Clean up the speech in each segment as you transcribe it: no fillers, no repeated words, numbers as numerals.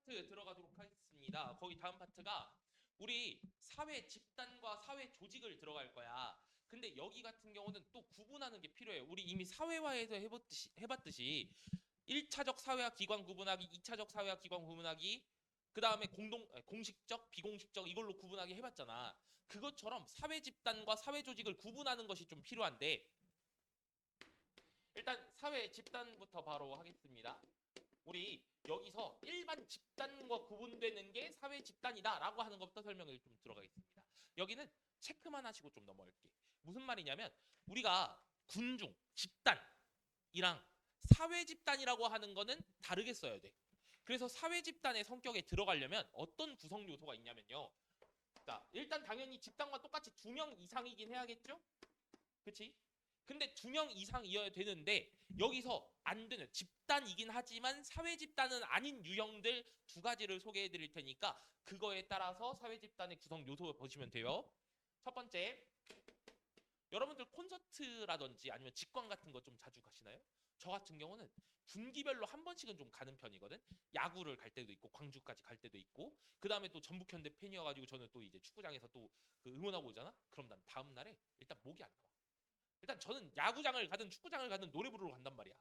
파트 들어가도록 하겠습니다. 거기 다음 파트가 우리 사회 집단과 사회 조직을 들어갈 거야. 근데 여기 같은 경우는 또 구분하는 게 필요해요. 우리 이미 사회화에서 해봤듯이 1차적 사회화 기관 구분하기, 2차적 사회화 기관 구분하기, 그 다음에 공식적, 비공식적 이걸로 구분하기 해봤잖아. 그것처럼 사회 집단과 사회 조직을 구분하는 것이 좀 필요한데 일단 사회 집단부터 바로 하겠습니다. 우리 여기서 일반 집단과 구분되는 게 사회 집단이다라고 하는 것부터 설명을 좀 들어가겠습니다. 여기는 체크만 하시고 좀 넘어갈게. 무슨 말이냐면 우리가 군중, 집단이랑 사회 집단이라고 하는 거는 다르게 써야 돼. 그래서 사회 집단의 성격에 들어가려면 어떤 구성 요소가 있냐면요. 자, 일단 당연히 집단과 똑같이 2명 이상이긴 해야겠죠? 그치? 근데 2명 이상이어야 되는데 여기서 안 되는 집단이긴 하지만 사회 집단은 아닌 유형들 2가지를 소개해 드릴 테니까 그거에 따라서 사회 집단의 구성 요소 보시면 돼요. 첫 번째, 여러분들 콘서트라든지 아니면 직관 같은 거 좀 자주 가시나요? 저 같은 경우는 분기별로 한 번씩은 좀 가는 편이거든. 야구를 갈 때도 있고 광주까지 갈 때도 있고 그 다음에 또 전북 현대 팬이어가지고 저는 또 이제 축구장에서 또 그 응원하고 오잖아. 그럼 난 다음 날에 일단 목이 안 나와. 일단 저는 야구장을 가든 축구장을 가든 노래 부르러 간단 말이야.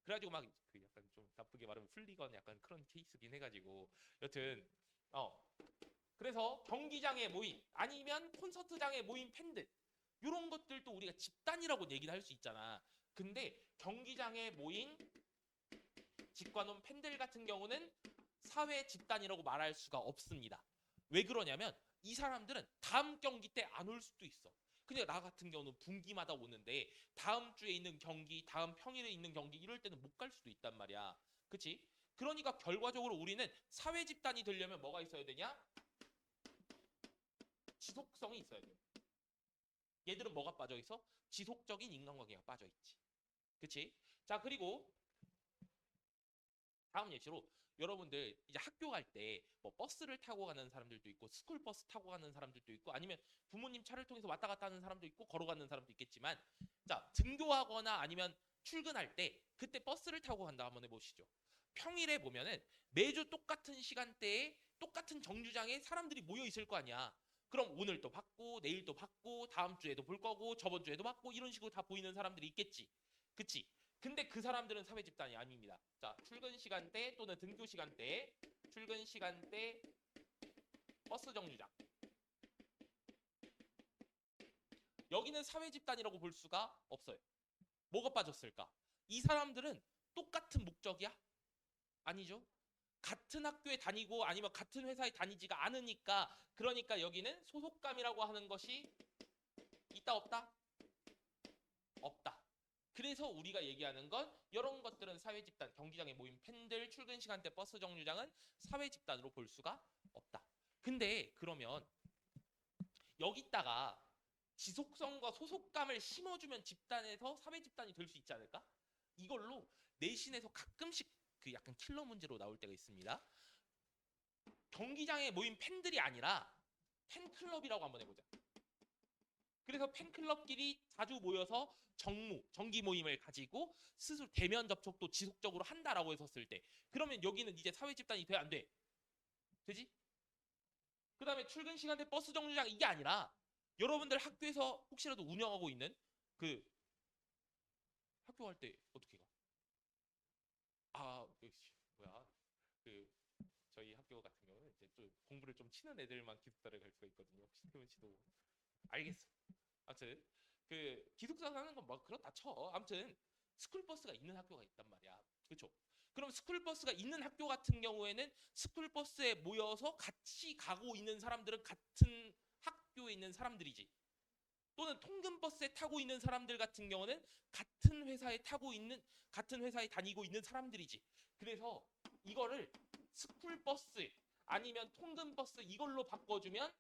그래가지고 막 그 약간 좀 나쁘게 말하면 풀리건 약간 그런 케이스긴 해가지고 여튼 그래서 경기장에 모인 아니면 콘서트장에 모인 팬들 이런 것들도 우리가 집단이라고 얘기를 할 수 있잖아. 근데 경기장에 모인 직관원 팬들 같은 경우는 사회 집단이라고 말할 수가 없습니다. 왜 그러냐면 이 사람들은 다음 경기 때 안 올 수도 있어. 근데 나 같은 경우는 분기마다 오는데 다음 주에 있는 경기, 다음 평일에 있는 경기 이럴 때는 못 갈 수도 있단 말이야. 그치? 그러니까 결과적으로 우리는 사회 집단이 되려면 뭐가 있어야 되냐? 지속성이 있어야 돼. 얘들은 뭐가 빠져 있어? 지속적인 인간관계가 빠져 있지. 그치? 자, 그리고 다음 예시로 여러분들 이제 학교 갈 때 뭐 버스를 타고 가는 사람들도 있고 스쿨버스 타고 가는 사람들도 있고 아니면 부모님 차를 통해서 왔다 갔다 하는 사람도 있고 걸어가는 사람도 있겠지만 자 등교하거나 아니면 출근할 때 그때 버스를 타고 간다 한번 해보시죠. 평일에 보면은 매주 똑같은 시간대에 똑같은 정류장에 사람들이 모여 있을 거 아니야. 그럼 오늘 또 받고 내일 또 받고 다음 주에도 볼 거고 저번 주에도 받고 이런 식으로 다 보이는 사람들이 있겠지. 그치? 근데 그 사람들은 사회 집단이 아닙니다. 자, 출근 시간대 또는 등교 시간대, 출근 시간대 버스 정류장. 여기는 사회 집단이라고 볼 수가 없어요. 뭐가 빠졌을까? 이 사람들은 똑같은 목적이야? 아니죠. 같은 학교에 다니고 아니면 같은 회사에 다니지가 않으니까 그러니까 여기는 소속감이라고 하는 것이 있다 없다? 없다. 그래서 우리가 얘기하는 건 이런 것들은 사회 집단, 경기장에 모인 팬들, 출근 시간대 버스 정류장은 사회 집단으로 볼 수가 없다. 근데 그러면 여기다가 지속성과 소속감을 심어주면 집단에서 사회 집단이 될 수 있지 않을까? 이걸로 내신에서 가끔씩 그 약간 킬러 문제로 나올 때가 있습니다. 경기장에 모인 팬들이 아니라 팬클럽이라고 한번 해보자. 그래서 팬클럽끼리 자주 모여서 정기 모임을 가지고 스스로 대면 접촉도 지속적으로 한다라고 했었을 때 그러면 여기는 이제 사회 집단이 돼 안 돼? 되지? 그 다음에 출근 시간대 버스 정류장 이게 아니라 여러분들 학교에서 혹시라도 운영하고 있는 그 학교 갈 때 어떻게 가? 뭐야 그 저희 학교 같은 경우는 이제 좀 공부를 좀 치는 애들만 기숙사를 갈 수가 있거든요. 혹시 태훈 씨도 알겠어. 아무튼 그 기숙사 사는 건 뭐 그렇다 쳐. 아무튼 스쿨버스가 있는 학교가 있단 말이야. 그렇죠? 그럼 스쿨버스가 있는 학교 같은 경우에는 스쿨버스에 모여서 같이 가고 있는 사람들은 같은 학교에 있는 사람들이지. 또는 통근버스에 타고 있는 사람들 같은 경우는 같은 회사에 다니고 있는 사람들이지. 그래서 이거를 스쿨버스 아니면 통근버스 이걸로 바꿔주면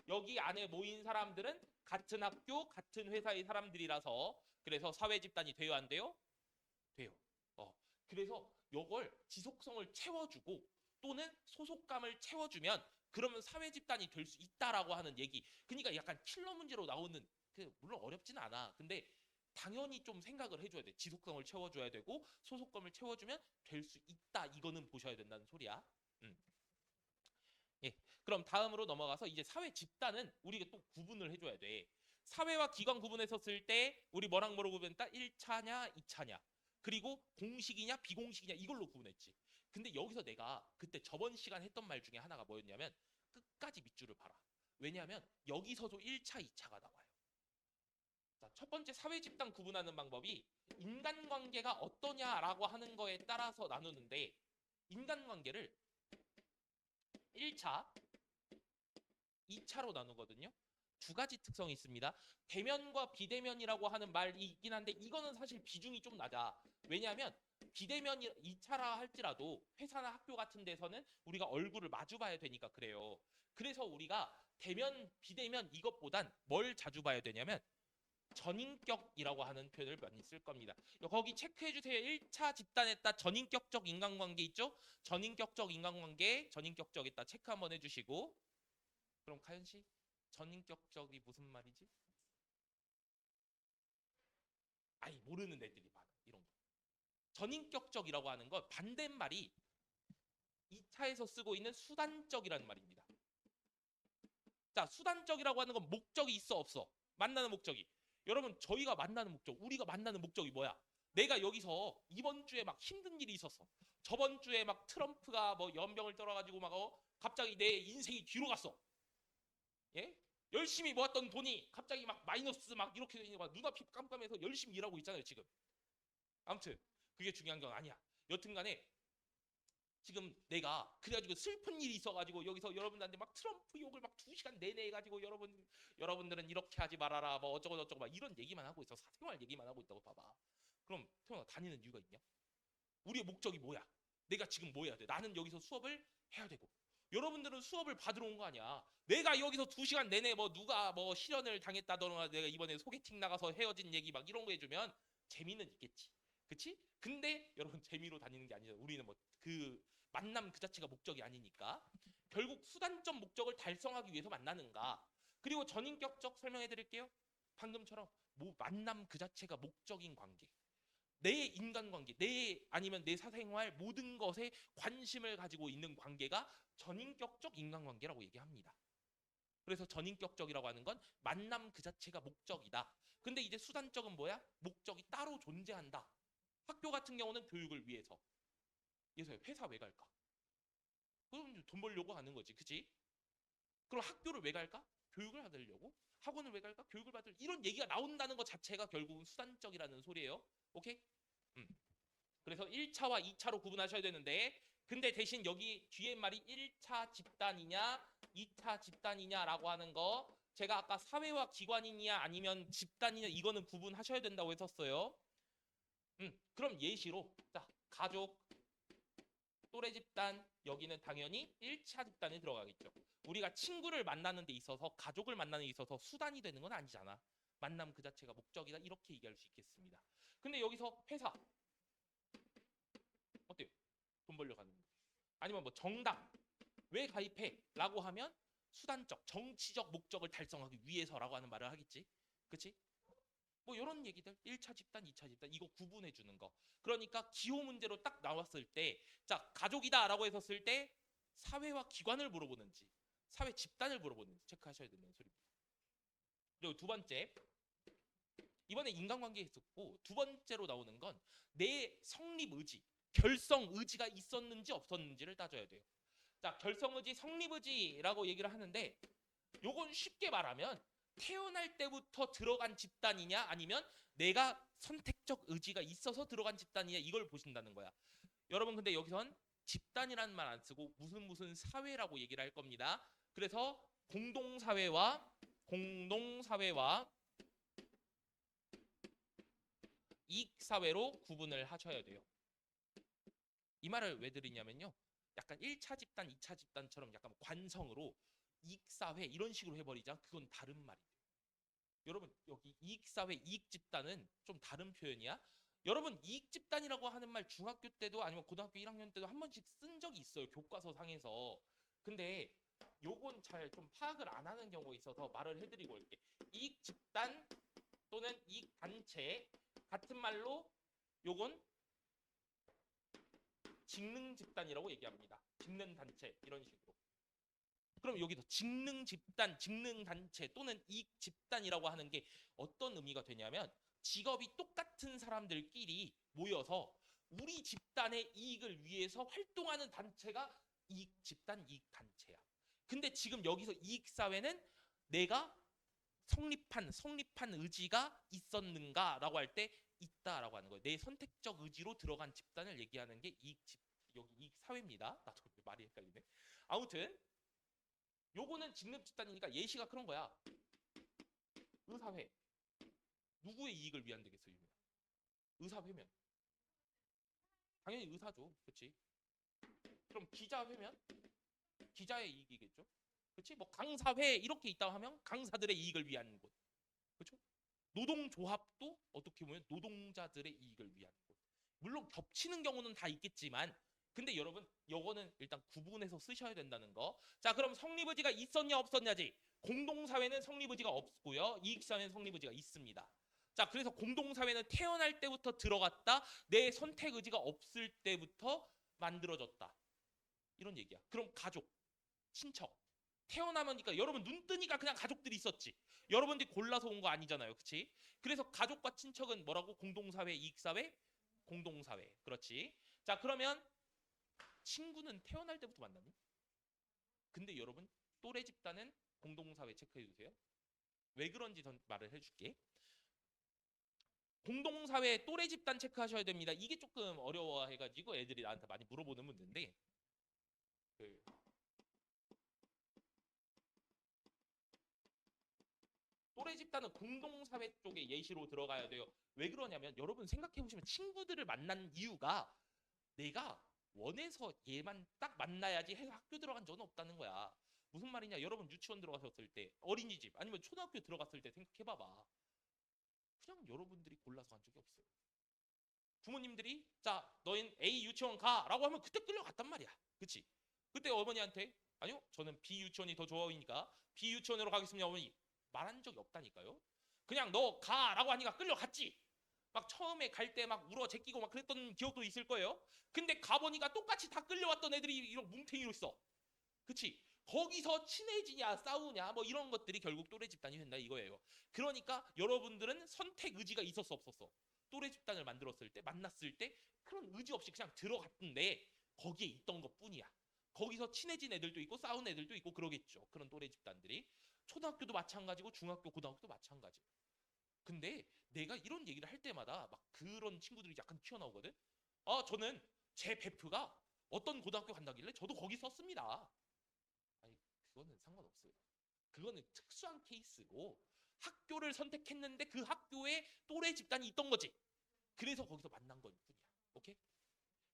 여기 안에 모인 사람들은 같은 학교, 같은 회사의 사람들이라서 그래서 사회 집단이 돼요, 안 돼요? 돼요. 어. 그래서 이걸 지속성을 채워주고 또는 소속감을 채워주면 그러면 사회 집단이 될 수 있다라고 하는 얘기. 그러니까 약간 킬러 문제로 나오는 그 물론 어렵진 않아. 근데 당연히 좀 생각을 해줘야 돼. 지속성을 채워줘야 되고 소속감을 채워주면 될 수 있다. 이거는 보셔야 된다는 소리야. 음. 예. 그럼 다음으로 넘어가서 이제 사회 집단은 우리가 또 구분을 해줘야 돼. 사회와 기관 구분했었을 때 우리 뭐랑 뭐로 구분했다? 1차냐, 2차냐. 그리고 공식이냐, 비공식이냐 이걸로 구분했지. 근데 여기서 내가 그때 저번 시간 했던 말 중에 하나가 뭐였냐면 끝까지 밑줄을 봐라. 왜냐하면 여기서도 1차, 2차가 나와요. 자, 첫 번째 사회 집단 구분하는 방법이 인간관계가 어떠냐라고 하는 거에 따라서 나누는데 인간관계를 1차, 2차로 나누거든요. 두 가지 특성이 있습니다. 대면과 비대면이라고 하는 말이 있긴 한데 이거는 사실 비중이 좀 낮아. 왜냐하면 비대면이 2차라 할지라도 회사나 학교 같은 데서는 우리가 얼굴을 마주 봐야 되니까 그래요. 그래서 우리가 대면, 비대면 이것보단 뭘 자주 봐야 되냐면 전인격이라고 하는 표현을 많이 쓸 겁니다. 거기 체크해 주세요. 1차 집단에다 전인격적 인간관계 있죠? 전인격적 인간관계, 전인격적 있다 체크 한번 해주시고. 그럼 카연 씨, 전인격적이 무슨 말이지? 아니 모르는 애들이 많아 이런 거. 전인격적이라고 하는 건 반대말이 2차에서 쓰고 있는 수단적이라는 말입니다. 자, 수단적이라고 하는 건 목적이 있어 없어? 만나는 목적이. 여러분 저희가 만나는 목적, 우리가 만나는 목적이 뭐야? 내가 여기서 이번 주에 막 힘든 일이 있었어. 저번 주에 막 트럼프가 뭐 연병을 떨어가지고 막 갑자기 내 인생이 뒤로 갔어. 예? 열심히 모았던 돈이 갑자기 막 마이너스 막 이렇게 되니까 눈앞이 깜깜해서 열심히 일하고 있잖아요 지금. 아무튼 그게 중요한 건 아니야. 여튼간에 지금 내가 그래가지고 슬픈 일이 있어가지고 여기서 여러분들한테 막 트럼프 욕을 막 2시간 내내 해가지고 여러분들은 이렇게 하지 말아라 뭐 어쩌고 저쩌고 막 이런 얘기만 하고 있어. 사생활 얘기만 하고 있다고 봐봐. 그럼 태영아 다니는 이유가 있냐? 우리의 목적이 뭐야? 내가 지금 뭐 해야 돼? 나는 여기서 수업을 해야 되고 여러분들은 수업을 받으러 온 거 아니야. 내가 여기서 2시간 내내 뭐 누가 뭐 실연을 당했다더라 내가 이번에 소개팅 나가서 헤어진 얘기 막 이런 거 해주면 재미는 있겠지. 그치? 근데 여러분 재미로 다니는 게 아니잖아. 우리는 뭐 그 만남 그 자체가 목적이 아니니까 결국 수단적 목적을 달성하기 위해서 만나는가. 그리고 전인격적 설명해 드릴게요. 방금처럼 뭐 만남 그 자체가 목적인 관계. 내 인간관계, 내 아니면 내 사생활 모든 것에 관심을 가지고 있는 관계가 전인격적 인간관계라고 얘기합니다. 그래서 전인격적이라고 하는 건 만남 그 자체가 목적이다. 근데 이제 수단적은 뭐야? 목적이 따로 존재한다. 학교 같은 경우는 교육을 위해서. 그래서 회사 왜 갈까? 그럼 돈 벌려고 하는 거지, 그치? 그럼 학교를 왜 갈까? 교육을 받으려고. 학원을 왜 갈까? 교육을 받을. 이런 얘기가 나온다는 것 자체가 결국은 수단적이라는 소리예요. 오케이? 음. 그래서 1차와 2차로 구분하셔야 되는데 근데 대신 여기 뒤에 말이 1차 집단이냐 2차 집단이냐라고 하는 거 제가 아까 사회와 기관이냐 아니면 집단이냐 이거는 구분하셔야 된다고 했었어요. 그럼 예시로 자 가족, 또래 집단 여기는 당연히 1차 집단에 들어가겠죠. 우리가 친구를 만나는 데 있어서 가족을 만나는 데 있어서 수단이 되는 건 아니잖아. 만남 그 자체가 목적이다 이렇게 얘기할 수 있겠습니다. 근데 여기서 회사 어때요? 돈 벌려 가는 거. 아니면 뭐 정당 왜 가입해? 라고 하면 수단적, 정치적 목적을 달성하기 위해서라고 하는 말을 하겠지. 그치? 뭐 이런 얘기들 1차 집단, 2차 집단 이거 구분해 주는 거. 그러니까 기호 문제로 딱 나왔을 때 자, 가족이다라고 했었을 때 사회와 기관을 물어보는지 사회 집단을 물어보는지 체크하셔야 되는 소리입니다. 그리고 두 번째 이번에 인간관계 했었고 두 번째로 나오는 건 내 성립 의지, 결성 의지가 있었는지 없었는지를 따져야 돼요. 자, 결성 의지, 성립 의지라고 얘기를 하는데 요건 쉽게 말하면 태어날 때부터 들어간 집단이냐 아니면 내가 선택적 의지가 있어서 들어간 집단이냐 이걸 보신다는 거야. 여러분 근데 여기선 집단이라는 말 안 쓰고 무슨 사회라고 얘기를 할 겁니다. 그래서 공동사회와 이익사회로 구분을 하셔야 돼요. 이 말을 왜 드리냐면요. 약간 1차 집단, 2차 집단처럼 약간 관성으로 이익사회 이런 식으로 해버리자 그건 다른 말이에요. 여러분 여기 이익사회, 이익집단은 좀 다른 표현이야. 여러분 이익집단이라고 하는 말 중학교 때도 아니면 고등학교 1학년 때도 한 번씩 쓴 적이 있어요. 교과서 상에서. 근데 요건 잘 좀 파악을 안 하는 경우가 있어서 말을 해드리고 올게. 이익집단 또는 이익단체 같은 말로 요건 직능 집단이라고 얘기합니다. 직능 단체 이런 식으로. 그럼 여기서 직능 집단, 직능 단체 또는 이익 집단이라고 하는 게 어떤 의미가 되냐면 직업이 똑같은 사람들끼리 모여서 우리 집단의 이익을 위해서 활동하는 단체가 이익 집단, 이익 단체야. 근데 지금 여기서 이익 사회는 내가 성립한 의지가 있었는가라고 할 때 있다라고 하는 거예요. 내 선택적 의지로 들어간 집단을 얘기하는 게 여기 이익 사회입니다. 나도 말이 헷갈리네. 아무튼 요거는 직능 집단이니까 예시가 그런 거야. 의사회. 누구의 이익을 위한 데겠어요? 의사회면 당연히 의사죠. 그렇지? 그럼 기자회면 기자의 이익이겠죠. 그렇지? 뭐 강사회 이렇게 있다 하면 강사들의 이익을 위한 곳. 그렇죠? 노동조합도 어떻게 보면 노동자들의 이익을 위한 곳. 물론 겹치는 경우는 다 있겠지만 근데 여러분 요거는 일단 구분해서 쓰셔야 된다는 거. 자, 그럼 성립의지가 있었냐 없었냐지. 공동사회는 성립의지가 없고요. 이익사회는 성립의지가 있습니다. 자, 그래서 공동사회는 태어날 때부터 들어갔다. 내 선택의지가 없을 때부터 만들어졌다. 이런 얘기야. 그럼 가족, 친척. 태어나면니까 여러분 눈 뜨니까 그냥 가족들이 있었지. 여러분들이 골라서 온 거 아니잖아요. 그치? 그래서 가족과 친척은 뭐라고? 공동사회, 이익사회, 공동사회. 그렇지. 자, 그러면 친구는 태어날 때부터 만났니? 근데 여러분 또래 집단은 공동사회 체크해 주세요. 왜 그런지 전 말을 해줄게. 공동사회 또래 집단 체크하셔야 됩니다. 이게 조금 어려워해가지고 애들이 나한테 많이 물어보는 문제인데 또래 집단은 공동사회 쪽에 예시로 들어가야 돼요. 왜 그러냐면 여러분 생각해보시면 친구들을 만난 이유가 내가 원해서 얘만 딱 만나야지 해서 학교 들어간 적은 없다는 거야. 무슨 말이냐? 여러분 유치원 들어갔을 때, 어린이집 아니면 초등학교 들어갔을 때 생각해봐봐. 그냥 여러분들이 골라서 간 적이 없어요. 부모님들이 자 너흰 A 유치원 가라고 하면 그때 끌려갔단 말이야. 그치? 그때 어머니한테 아니요 저는 B 유치원이 더 좋아하니까 B 유치원으로 가겠습니다 어머니 말한 적이 없다니까요. 그냥 너 가라고 하니까 끌려갔지. 막 처음에 갈 때 막 울어 제끼고 막 그랬던 기억도 있을 거예요. 근데 가보니까 똑같이 다 끌려왔던 애들이 이런 뭉탱이로 있어. 그치? 거기서 친해지냐 싸우냐 뭐 이런 것들이 결국 또래 집단이 된다 이거예요. 그러니까 여러분들은 선택 의지가 있었어 없었어? 또래 집단을 만들었을 때 만났을 때 그런 의지 없이 그냥 들어갔는데 거기에 있던 것뿐이야. 거기서 친해진 애들도 있고 싸운 애들도 있고 그러겠죠. 그런 또래 집단들이. 초등학교도 마찬가지고 중학교 고등학교도 마찬가지. 근데 내가 이런 얘기를 할 때마다 막 그런 친구들이 약간 튀어나오거든. 저는 제 베프가 어떤 고등학교 간다길래 저도 거기 썼습니다. 아니 그거는 상관없어요. 그거는 특수한 케이스고 학교를 선택했는데 그 학교에 또래 집단이 있던 거지. 그래서 거기서 만난 건 뿐이야. 오케이?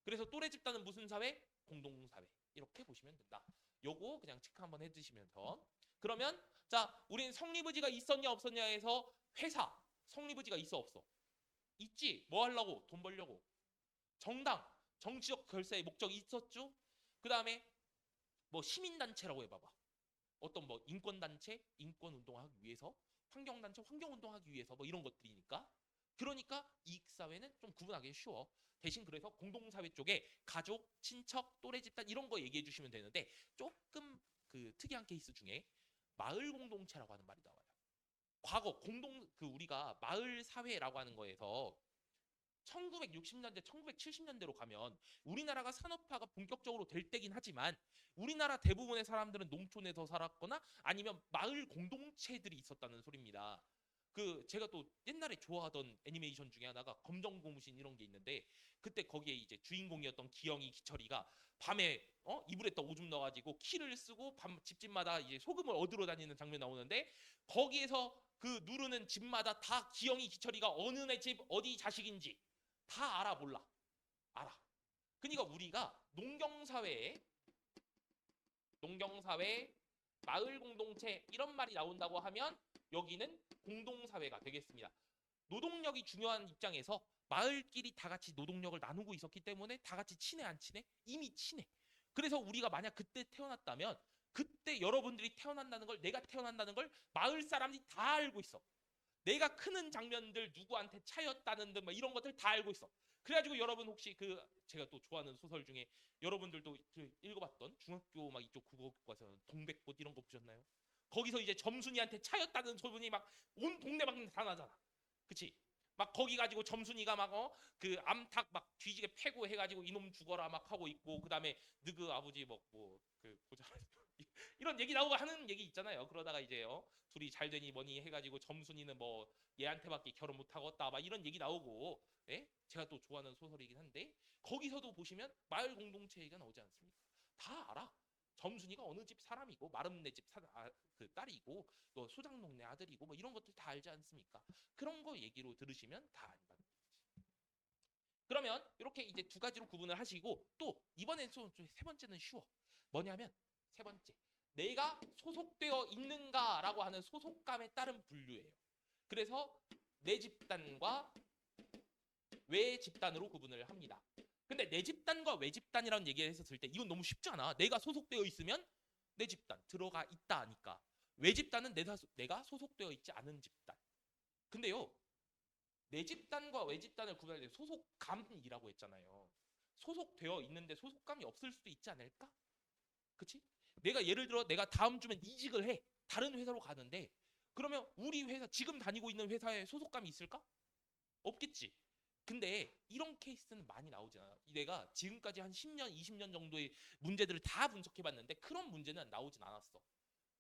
그래서 또래 집단은 무슨 사회? 공동사회. 이렇게 보시면 된다. 요거 그냥 체크 한번 해주시면서 그러면 자 우린 성립의지가 있었냐 없었냐에서 회사 성립의지가 있어 없어? 있지. 뭐 하려고? 돈 벌려고. 정당 정치적 결사의 목적이 있었죠. 그 다음에 뭐 시민단체라고 해봐봐. 어떤 뭐 인권단체 인권운동하기 위해서 환경단체 환경운동하기 위해서 뭐 이런 것들이니까 그러니까 이익사회는 좀 구분하기 쉬워. 대신 그래서 공동사회 쪽에 가족, 친척, 또래 집단 이런 거 얘기해 주시면 되는데 조금 그 특이한 케이스 중에 마을 공동체라고 하는 말이 나와요. 과거 우리가 마을 사회라고 하는 거에서 1960년대, 1970년대로 가면 우리나라가 산업화가 본격적으로 될 때긴 하지만 우리나라 대부분의 사람들은 농촌에서 살았거나 아니면 마을 공동체들이 있었다는 소리입니다. 제가 또 옛날에 좋아하던 애니메이션 중에 하나가 검정고무신 이런 게 있는데 그때 거기에 이제 주인공이었던 기영이 기철이가 밤에 이불에다 오줌 넣어가지고 키를 쓰고 집집마다 이제 소금을 얻으러 다니는 장면 나오는데 거기에서 그 누르는 집마다 다 기영이 기철이가 어느 네 집 어디 자식인지 다 알아 몰라? 알아. 그러니까 우리가 농경사회, 마을 공동체 이런 말이 나온다고 하면 여기는 공동사회가 되겠습니다. 노동력이 중요한 입장에서 마을끼리 다 같이 노동력을 나누고 있었기 때문에 다 같이 친해 안 친해? 이미 친해. 그래서 우리가 만약 그때 태어났다면 그때 여러분들이 태어난다는 걸 내가 태어난다는 걸 마을 사람들이 다 알고 있어. 내가 크는 장면들 누구한테 차였다는 등 뭐 이런 것들 다 알고 있어. 그래가지고 여러분 혹시 그 제가 또 좋아하는 소설 중에 여러분들도 그 읽어봤던 중학교 막 이쪽 국어교과서 동백꽃 이런 거 보셨나요? 거기서 이제 점순이한테 차였다는 소문이 막 온 동네 막 다 나잖아. 그치? 막 거기 가지고 점순이가 막 그 암탉 막 뒤지게 패고 해가지고 이놈 죽어라 막 하고 있고 그다음에 너그 아버지 뭐그 보자 이런 얘기 나오고 하는 얘기 있잖아요. 그러다가 이제 둘이 잘 되니 뭐니 해가지고 점순이는 뭐 얘한테밖에 결혼 못 하겠다 막 이런 얘기 나오고 예? 제가 또 좋아하는 소설이긴 한데 거기서도 보시면 마을 공동체 얘기가 나오지 않습니까? 다 알아. 점순이가 어느 집 사람이고 마름네 집 그 딸이고 또 소장농네 아들이고 뭐 이런 것들 다 알지 않습니까? 그런 거 얘기로 들으시면 다 안다는 거지. 그러면 이렇게 이제 두 가지로 구분을 하시고 또 이번엔 세 번째는 쉬워. 뭐냐면 세 번째 내가 소속되어 있는가라고 하는 소속감에 따른 분류예요. 그래서 내 집단과 외 집단으로 구분을 합니다. 근데 내 집단과 외 집단이라는 얘기를 했었을 때 이건 너무 쉽잖아. 내가 소속되어 있으면 내 집단 들어가 있다 하니까. 외 집단은 내가 소속되어 있지 않은 집단. 근데요. 내 집단과 외 집단을 구분할 때 소속감이라고 했잖아요. 소속되어 있는데 소속감이 없을 수도 있지 않을까? 그치? 내가 예를 들어 내가 다음 주면 이직을 해. 다른 회사로 가는데 그러면 우리 회사 지금 다니고 있는 회사에 소속감이 있을까? 없겠지. 근데 이런 케이스는 많이 나오잖아. 내가 지금까지 한 10년, 20년 정도의 문제들을 다 분석해봤는데 그런 문제는 나오진 않았어.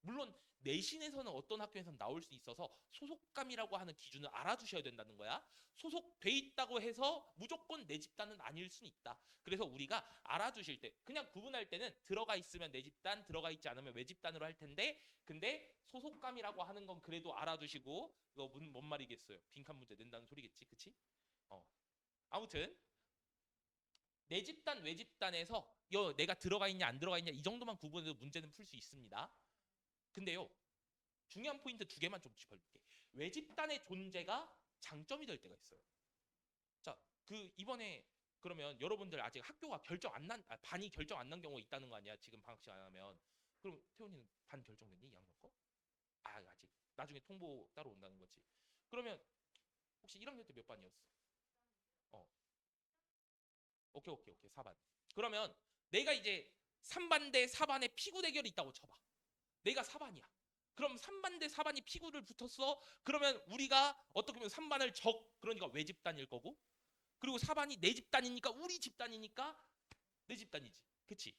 물론 내신에서는 어떤 학교에서는 나올 수 있어서 소속감이라고 하는 기준을 알아두셔야 된다는 거야. 소속돼 있다고 해서 무조건 내 집단은 아닐 수는 있다. 그래서 우리가 알아두실 때 그냥 구분할 때는 들어가 있으면 내 집단, 들어가 있지 않으면 외 집단으로 할 텐데 근데 소속감이라고 하는 건 그래도 알아두시고 이거 뭔 말이겠어요. 빈칸 문제 낸다는 소리겠지. 그치? 어. 아무튼 내 집단, 외 집단에서 내가 들어가 있냐 안 들어가 있냐 이 정도만 구분해도 문제는 풀 수 있습니다. 근데요. 중요한 포인트 두 개만 좀 짚어줄게. 외 집단의 존재가 장점이 될 때가 있어요. 자, 그 이번에 그러면 여러분들 아직 학교가 반이 결정 안 난 경우가 있다는 거 아니야? 지금 방학식 안 하면. 그럼 태훈이는 반 결정됐니? 2학년 거? 아직. 나중에 통보 따로 온다는 거지. 그러면 혹시 1학년 때 몇 반이었어? 어. 오케이. 4반. 그러면 내가 이제 3반 대 4반의 피구 대결이 있다고 쳐봐. 내가 4반이야. 그럼 3반 대 4반이 피구를 붙었어. 그러면 우리가 어떻게 보면 3반을 그러니까 외 집단일 거고 그리고 4반이 내 집단이니까 우리 집단이니까 내 집단이지. 그치?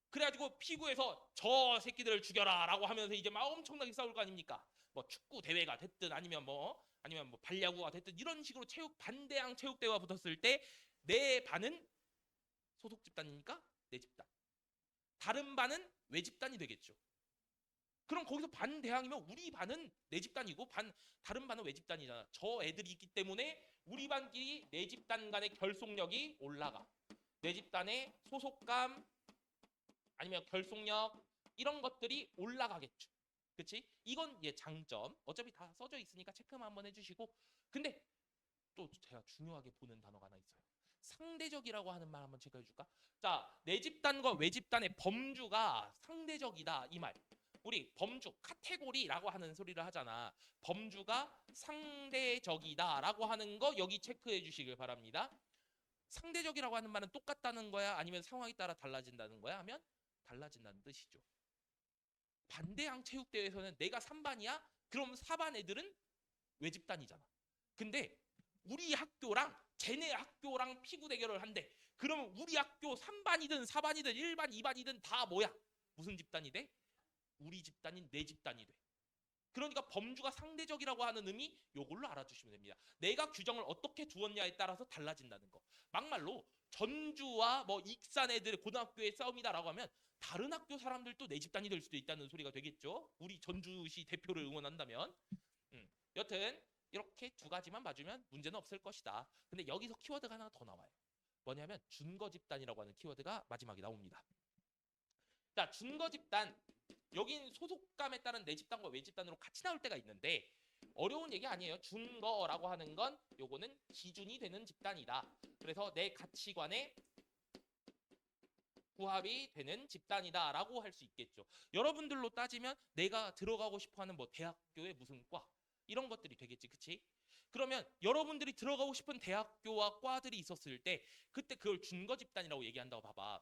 그래가지고 피구에서 저 새끼들을 죽여라 라고 하면서 이제 막 엄청나게 싸울 거 아닙니까? 뭐 축구 대회가 됐든 아니면 뭐 발야구가 됐든 이런 식으로 반대항 체육대회가 붙었을 때 내 반은 소속 집단이니까 내 집단. 다른 반은 외 집단이 되겠죠. 그럼 거기서 반대항이면 우리 반은 내 집단이고 다른 반은 외 집단이잖아. 저 애들이 있기 때문에 우리 반끼리 내 집단 간의 결속력이 올라가. 내 집단의 소속감 아니면 결속력 이런 것들이 올라가겠죠. 그치? 이건 장점. 어차피 다 써져 있으니까 체크만 한번 해주시고. 근데 또 제가 중요하게 보는 단어가 하나 있어요. 상대적이라고 하는 말 한번 체크해 줄까? 자, 내 집단과 외 집단의 범주가 상대적이다 이 말. 우리 범주 카테고리라고 하는 소리를 하잖아. 범주가 상대적이다라고 하는 거 여기 체크해 주시길 바랍니다. 상대적이라고 하는 말은 똑같다는 거야? 아니면 상황에 따라 달라진다는 거야? 하면 달라진다는 뜻이죠. 반대항 체육대회에서는 내가 3반이야? 그럼 4반 애들은 외 집단이잖아. 근데 우리 학교랑 쟤네 학교랑 피구 대결을 한대. 그러면 우리 학교 3반이든 4반이든 1반, 2반이든 다 뭐야? 무슨 집단이 돼? 우리 집단인 내 집단이 돼. 그러니까 범주가 상대적이라고 하는 의미 요걸로 알아주시면 됩니다. 내가 규정을 어떻게 두었냐에 따라서 달라진다는 거. 막말로 전주와 뭐 익산 애들 고등학교의 싸움이다라고 하면 다른 학교 사람들도 내 집단이 될 수도 있다는 소리가 되겠죠. 우리 전주시 대표를 응원한다면. 여튼 이렇게 두 가지만 봐주면 문제는 없을 것이다. 근데 여기서 키워드가 하나 더 나와요. 뭐냐면 준거 집단이라고 하는 키워드가 마지막에 나옵니다. 자, 준거 집단. 여긴 소속감에 따른 내 집단과 외 집단으로 같이 나올 때가 있는데 어려운 얘기 아니에요. 준거라고 하는 건 요거는 기준이 되는 집단이다. 그래서 내 가치관에 부합이 되는 집단이다라고 할 수 있겠죠. 여러분들로 따지면 내가 들어가고 싶어하는 뭐 대학교의 무슨 과 이런 것들이 되겠지, 그치? 그러면 여러분들이 들어가고 싶은 대학교와 과들이 있었을 때 그때 그걸 준거 집단이라고 얘기한다고 봐봐.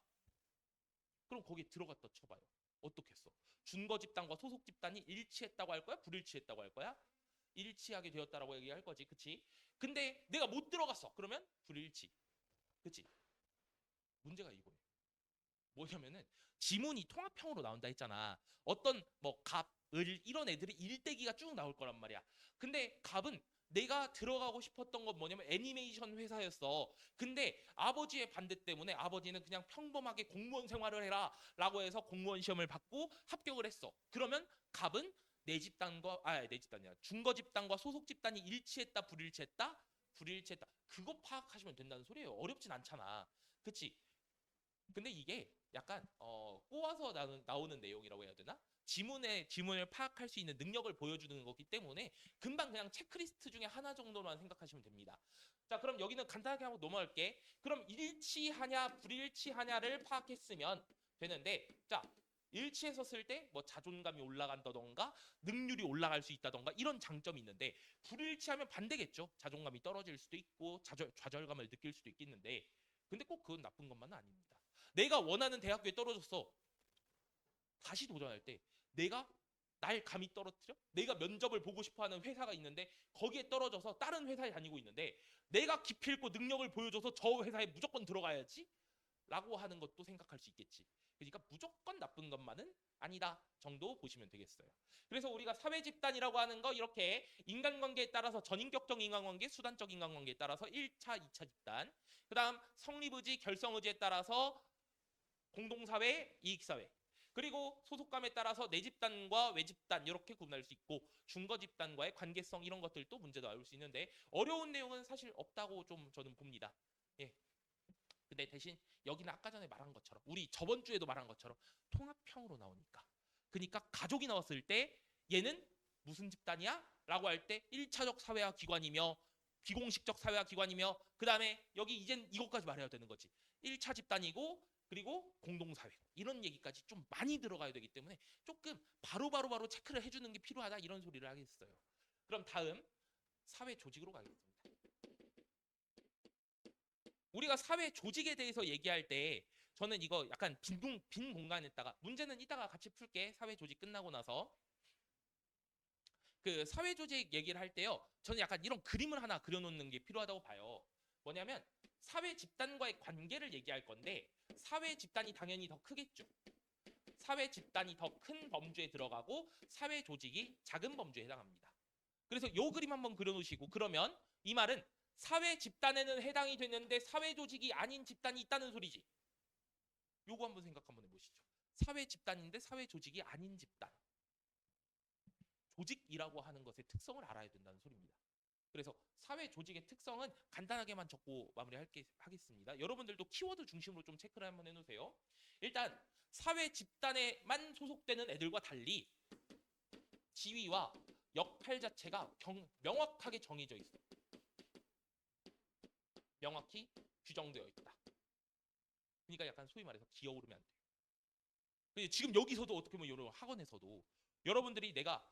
그럼 거기에 들어갔다 쳐봐요. 어떻겠어? 준거 집단과 소속 집단이 일치했다고 할 거야? 불일치했다고 할 거야? 일치하게 되었다라고 얘기할 거지. 그치? 근데 내가 못 들어갔어. 그러면 불일치. 그치? 문제가 이거예요. 뭐냐면은 지문이 통합형으로 나온다 했잖아. 어떤 뭐 갑, 을 이런 애들이 일대기가 쭉 나올 거란 말이야. 근데 갑은 내가 들어가고 싶었던 건 뭐냐면 애니메이션 회사였어. 근데 아버지의 반대 때문에 아버지는 그냥 평범하게 공무원 생활을 해라 라고 해서 공무원 시험을 받고 합격을 했어. 그러면 갑은 내 집단과 내 집단이야. 준거 집단과 소속 집단이 일치했다 불일치했다? 불일치했다. 그거 파악하시면 된다는 소리예요. 어렵진 않잖아. 그치? 근데 이게 약간 꼬아서 나오는 내용이라고 해야 되나? 지문을 파악할 수 있는 능력을 보여주는 거기 때문에 금방 그냥 체크리스트 중에 하나 정도만 생각하시면 됩니다. 자, 그럼 여기는 간단하게 하고 넘어갈게. 그럼 일치하냐 불일치하냐를 파악했으면 되는데, 자, 일치했었을 때 뭐 자존감이 올라간다던가 능률이 올라갈 수 있다던가 이런 장점이 있는데, 불일치하면 반대겠죠. 자존감이 떨어질 수도 있고 좌절감을 느낄 수도 있겠는데, 근데 꼭 그건 나쁜 것만은 아닙니다. 내가 원하는 대학교에 떨어졌어. 다시 도전할 때 내가 날 감히 떨어뜨려? 내가 면접을 보고 싶어하는 회사가 있는데 거기에 떨어져서 다른 회사에 다니고 있는데 내가 기필코 능력을 보여줘서 저 회사에 무조건 들어가야지? 라고 하는 것도 생각할 수 있겠지. 그러니까 무조건 나쁜 것만은 아니다 정도 보시면 되겠어요. 그래서 우리가 사회 집단이라고 하는 거 이렇게 인간관계에 따라서 전인격적 인간관계, 수단적 인간관계에 따라서 1차, 2차 집단, 그 다음 성립의지, 결성의지에 따라서 공동사회, 이익사회, 그리고 소속감에 따라서 내 집단과 외 집단 이렇게 구분할 수 있고 준거 집단과의 관계성 이런 것들도 문제 나올 수 있는데 어려운 내용은 사실 없다고 좀 저는 봅니다. 예. 근데 대신 여기는 아까 전에 말한 것처럼 우리 저번 주에도 말한 것처럼 통합형으로 나오니까 그러니까 가족이 나왔을 때 얘는 무슨 집단이야? 라고 할 때 1차적 사회화 기관이며 비공식적 사회화 기관이며 그 다음에 여기 이젠 이것까지 말해야 되는 거지. 1차 집단이고 그리고 공동사회 이런 얘기까지 좀 많이 들어가야 되기 때문에 조금 바로 체크를 해주는 게 필요하다 이런 소리를 하겠어요. 그럼 다음 사회 조직으로 가겠습니다. 우리가 사회 조직에 대해서 얘기할 때 저는 이거 약간 빈 공간에다가 문제는 이따가 같이 풀게. 사회 조직 끝나고 나서 그 사회 조직 얘기를 할 때요. 저는 약간 이런 그림을 하나 그려놓는 게 필요하다고 봐요. 뭐냐면 사회 집단과의 관계를 얘기할 건데 사회 집단이 당연히 더 크겠죠. 사회 집단이 더 큰 범주에 들어가고 사회 조직이 작은 범주에 해당합니다. 그래서 요 그림 한번 그려놓으시고 그러면 이 말은 사회 집단에는 해당이 되는데 사회 조직이 아닌 집단이 있다는 소리지. 요거 한번 생각 한번 해보시죠. 사회 집단인데 사회 조직이 아닌 집단. 조직이라고 하는 것의 특성을 알아야 된다는 소리입니다. 그래서 사회 조직의 특성은 간단하게만 적고 마무리하겠습니다. 여러분들도 키워드 중심으로 좀 체크를 한번 해놓으세요. 일단 사회 집단에만 소속되는 애들과 달리 지위와 역할 자체가 명확하게 정해져 있어. 명확히 규정되어 있다. 그러니까 약간 소위 말해서 기어오르면 안 돼요. 지금 여기서도 어떻게 보면 여러 학원에서도 여러분들이 내가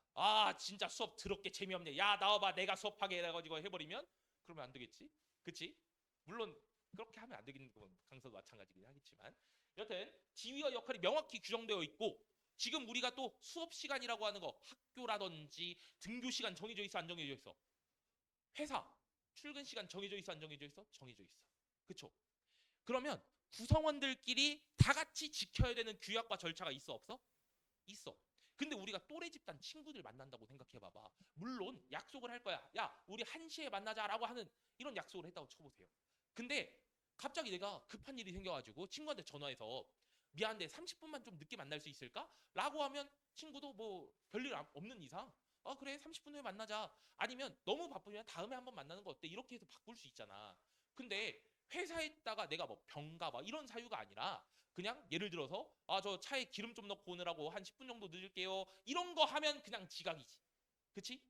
진짜 수업 더럽게 재미없네. 야 나와봐 내가 수업하게 해가지고 해버리면 그러면 안 되겠지. 그치? 물론 그렇게 하면 안 되는 건 강사도 마찬가지긴 하겠지만 여튼 지위와 역할이 명확히 규정되어 있고 지금 우리가 또 수업 시간이라고 하는 거 학교라든지 등교 시간 정해져 있어 안 정해져 있어? 회사 출근 시간 정해져 있어 안 정해져 있어? 정해져 있어. 그쵸? 그러면 구성원들끼리 다 같이 지켜야 되는 규약과 절차가 있어 없어? 있어. 근데 우리가 또래 집단 친구들 만난다고 생각해봐봐. 물론 약속을 할 거야. 야 우리 1시에 만나자라고 하는 이런 약속을 했다고 쳐보세요. 근데 갑자기 내가 급한 일이 생겨가지고 친구한테 전화해서 미안한데 30분만 좀 늦게 만날 수 있을까? 라고 하면 친구도 뭐 별일 없는 이상 그래 30분 후에 만나자. 아니면 너무 바쁘면 다음에 한번 만나는 거 어때? 이렇게 해서 바꿀 수 있잖아. 근데 회사에다가 내가 뭐 병가 막 이런 사유가 아니라 그냥 예를 들어서 저 차에 기름 좀 넣고 오느라고 한 10분 정도 늦을게요. 이런 거 하면 그냥 지각이지. 그치?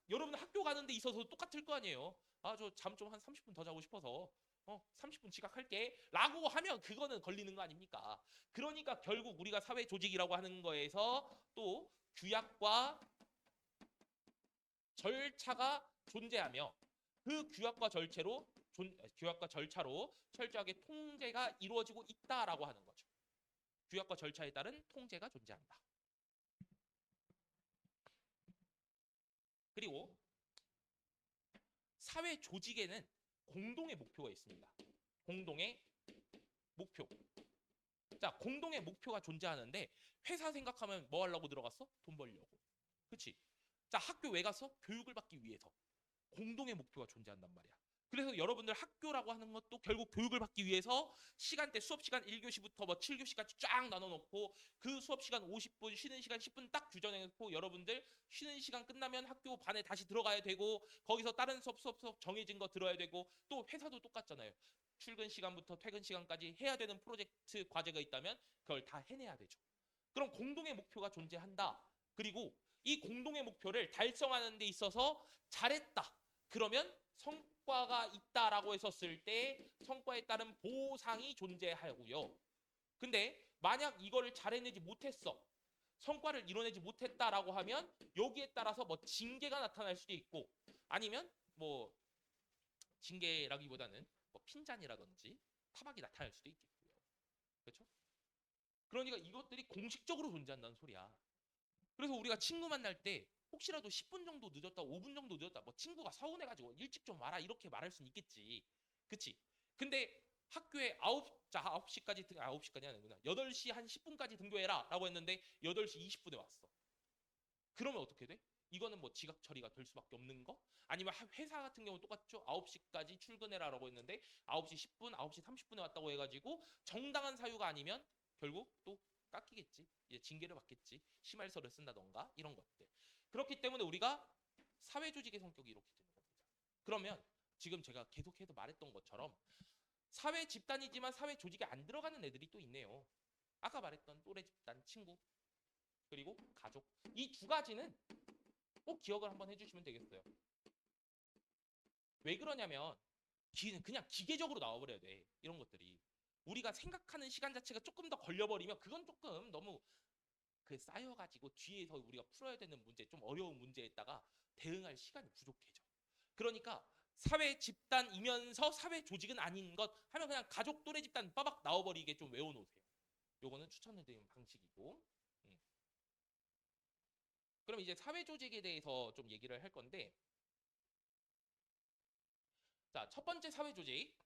여러분 학교 가는 데 있어서 똑같을 거 아니에요. 저 잠 좀 한 30분 더 자고 싶어서 30분 지각할게 라고 하면 그거는 걸리는 거 아닙니까? 그러니까 결국 우리가 사회 조직이라고 하는 거에서 또 규약과 절차가 존재하며 그 규약과 절차로 철저하게 통제가 이루어지고 있다라고 하는 거죠. 규약과 절차에 따른 통제가 존재한다. 그리고 사회 조직에는 공동의 목표가 있습니다. 공동의 목표. 자, 공동의 목표가 존재하는데 회사 생각하면 뭐 하려고 들어갔어? 돈 벌려고. 그치? 자, 학교 왜 갔어? 교육을 받기 위해서. 공동의 목표가 존재한단 말이야. 그래서 여러분들 학교라고 하는 것도 결국 교육을 받기 위해서 시간대 수업 시간 1교시부터 뭐 7교시까지 쫙 나눠 놓고 그 수업 시간 50분, 쉬는 시간 10분 딱 규정해 놓고 여러분들 쉬는 시간 끝나면 학교 반에 다시 들어가야 되고 거기서 다른 수업 정해진 거 들어야 되고 또 회사도 똑같잖아요. 출근 시간부터 퇴근 시간까지 해야 되는 프로젝트 과제가 있다면 그걸 다 해내야 되죠. 그럼 공동의 목표가 존재한다. 그리고 이 공동의 목표를 달성하는 데 있어서 잘했다. 그러면 성과가 있다라고 했었을 때 성과에 따른 보상이 존재하고요. 근데 만약 이거를 잘해내지 못했어. 성과를 이뤄내지 못했다라고 하면 여기에 따라서 뭐 징계가 나타날 수도 있고 아니면 뭐 징계라기보다는 뭐 핀잔이라든지 타박이 나타날 수도 있겠고요. 그렇죠? 그러니까 이것들이 공식적으로 존재한다는 소리야. 그래서 우리가 친구 만날 때 혹시라도 10분 정도 늦었다, 5분 정도 늦었다, 뭐 친구가 서운해가지고 일찍 좀 와라 이렇게 말할 수는 있겠지. 그치? 근데 학교에 9시까지 아니구나. 8시 한 10분까지 등교해라 라고 했는데 8시 20분에 왔어. 그러면 어떻게 돼? 이거는 뭐 지각 처리가 될 수밖에 없는 거? 아니면 회사 같은 경우는 똑같죠. 9시까지 출근해라 라고 했는데 9시 10분, 9시 30분에 왔다고 해가지고 정당한 사유가 아니면 결국 또 깎이겠지. 이제 징계를 받겠지. 심할서를 쓴다던가 이런 것들. 그렇기 때문에 우리가 사회조직의 성격이 이렇게 되는 겁니다. 그러면 지금 제가 계속해서 말했던 것처럼 사회 집단이지만 사회 조직에 안 들어가는 애들이 또 있네요. 아까 말했던 또래 집단, 친구, 그리고 가족. 이 두 가지는 꼭 기억을 한번 해주시면 되겠어요. 왜 그러냐면 그냥 기계적으로 나와버려야 돼. 이런 것들이. 우리가 생각하는 시간 자체가 조금 더 걸려버리면 그건 조금 너무 쌓여가지고 뒤에서 우리가 풀어야 되는 문제, 좀 어려운 문제에다가 대응할 시간이 부족해져. 그러니까 사회 집단이면서 사회 조직은 아닌 것 하면 그냥 가족 또래 집단 빠박 나와버리게 좀 외워놓으세요. 요거는 추천해드리는 방식이고. 그럼 이제 사회 조직에 대해서 좀 얘기를 할 건데, 자, 첫 번째 사회 조직.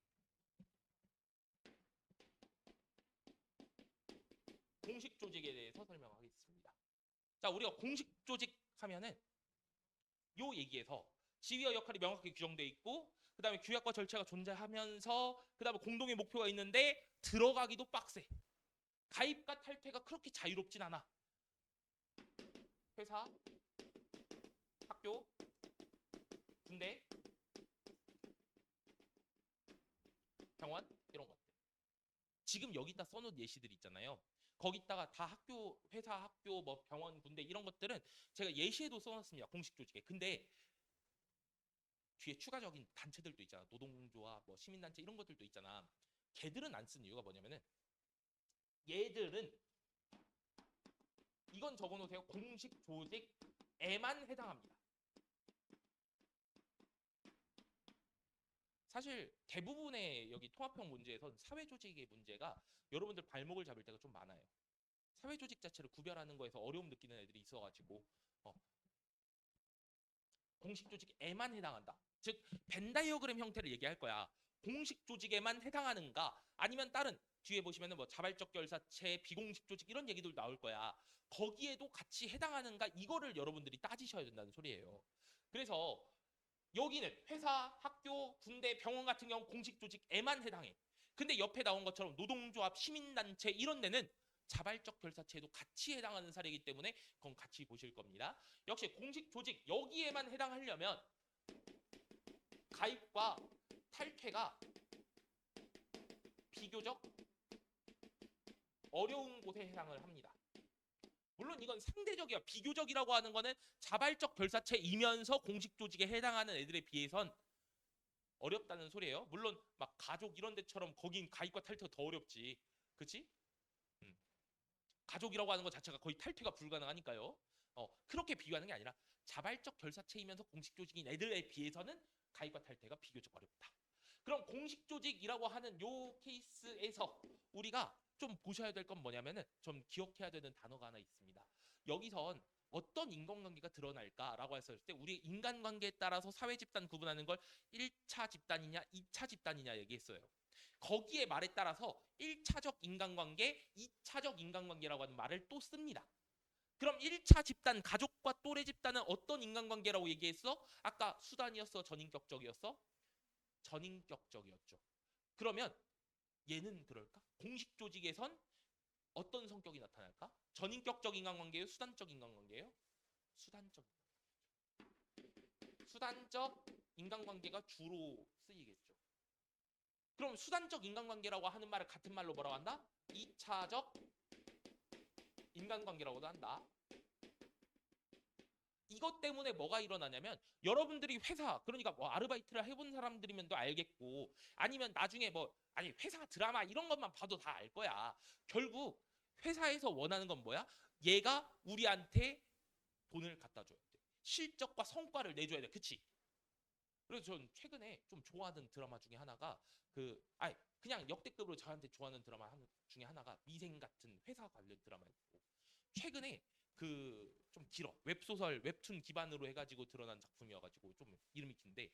공식 조직에 대해서 설명하겠습니다. 자, 우리가 공식 조직 하면은 요 얘기에서 지위와 역할이 명확하게 규정되어 있고 그 다음에 규약과 절차가 존재하면서 그 다음에 공동의 목표가 있는데 들어가기도 빡세. 가입과 탈퇴가 그렇게 자유롭진 않아. 회사, 학교, 군대, 병원 이런 것들. 지금 여기다 써놓은 예시들이 있잖아요. 거기다가 다 학교, 회사, 학교, 뭐 병원, 군대 이런 것들은 제가 예시에도 써놨습니다. 공식 조직에. 근데 뒤에 추가적인 단체들도 있잖아. 노동조합, 뭐 시민단체 이런 것들도 있잖아. 걔들은 안 쓴 이유가 뭐냐면은 얘들은 이건 적어놓으세요. 공식 조직에만 해당합니다. 사실 대부분의 여기 통합형 문제에선 사회조직의 문제가 여러분들 발목을 잡을 때가 좀 많아요. 사회조직 자체를 구별하는 거에서 어려움 느끼는 애들이 있어가지고 공식 조직에만 해당한다. 즉 벤다이어그램 형태를 얘기할 거야. 공식 조직에만 해당하는가 아니면 다른 뒤에 보시면은 뭐 자발적 결사체, 비공식 조직 이런 얘기들 나올 거야. 거기에도 같이 해당하는가 이거를 여러분들이 따지셔야 된다는 소리예요. 그래서 여기는 회사, 학교, 군대, 병원 같은 경우 공식 조직에만 해당해. 근데 옆에 나온 것처럼 노동조합, 시민단체 이런 데는 자발적 결사체에도 같이 해당하는 사례이기 때문에 그건 같이 보실 겁니다. 역시 공식 조직 여기에만 해당하려면 가입과 탈퇴가 비교적 어려운 곳에 해당을 합니다. 물론 이건 상대적이야. 비교적이라고 하는 거는 자발적 결사체이면서 공식 조직에 해당하는 애들에 비해선 어렵다는 소리예요. 물론 막 가족 이런 데처럼 거긴 가입과 탈퇴가 더 어렵지. 그치? 가족이라고 하는 것 자체가 거의 탈퇴가 불가능하니까요. 그렇게 비교하는 게 아니라 자발적 결사체이면서 공식 조직인 애들에 비해서는 가입과 탈퇴가 비교적 어렵다. 그럼 공식 조직이라고 하는 요 케이스에서 우리가 좀 보셔야 될 건 뭐냐면은 좀 기억해야 되는 단어가 하나 있습니다. 여기선 어떤 인간관계가 드러날까라고 했을 때 우리 인간관계에 따라서 사회 집단 구분하는 걸 1차 집단이냐 2차 집단이냐 얘기했어요. 거기에 말에 따라서 1차적 인간관계, 2차적 인간관계라고 하는 말을 또 씁니다. 그럼 1차 집단, 가족과 또래 집단은 어떤 인간관계라고 얘기했어? 아까 수단이었어? 전인격적이었어? 전인격적이었죠. 그러면 얘는 그럴까? 공식 조직에선 어떤 성격이 나타날까? 전인격적 인간관계예요? 수단적 인간관계예요? 수단적. 수단적 인간관계가 주로 쓰이겠죠. 그럼 수단적 인간관계라고 하는 말을 같은 말로 뭐라고 한다? 2차적 인간관계라고도 한다. 이것 때문에 뭐가 일어나냐면 여러분들이 회사 그러니까 뭐 아르바이트를 해본 사람들이면 또 알겠고 아니면 나중에 뭐 아니 회사 드라마 이런 것만 봐도 다 알 거야. 결국 회사에서 원하는 건 뭐야? 얘가 우리한테 돈을 갖다 줘야 돼. 실적과 성과를 내줘야 돼. 그치? 그래서 전 최근에 좀 좋아하는 드라마 중에 하나가 그냥 역대급으로 저한테 좋아하는 드라마 중에 하나가 미생 같은 회사 관련 드라마였고 최근에 그 좀 길어 웹소설 웹툰 기반으로 해가지고 드러난 작품이어가지고 좀 이름이 긴데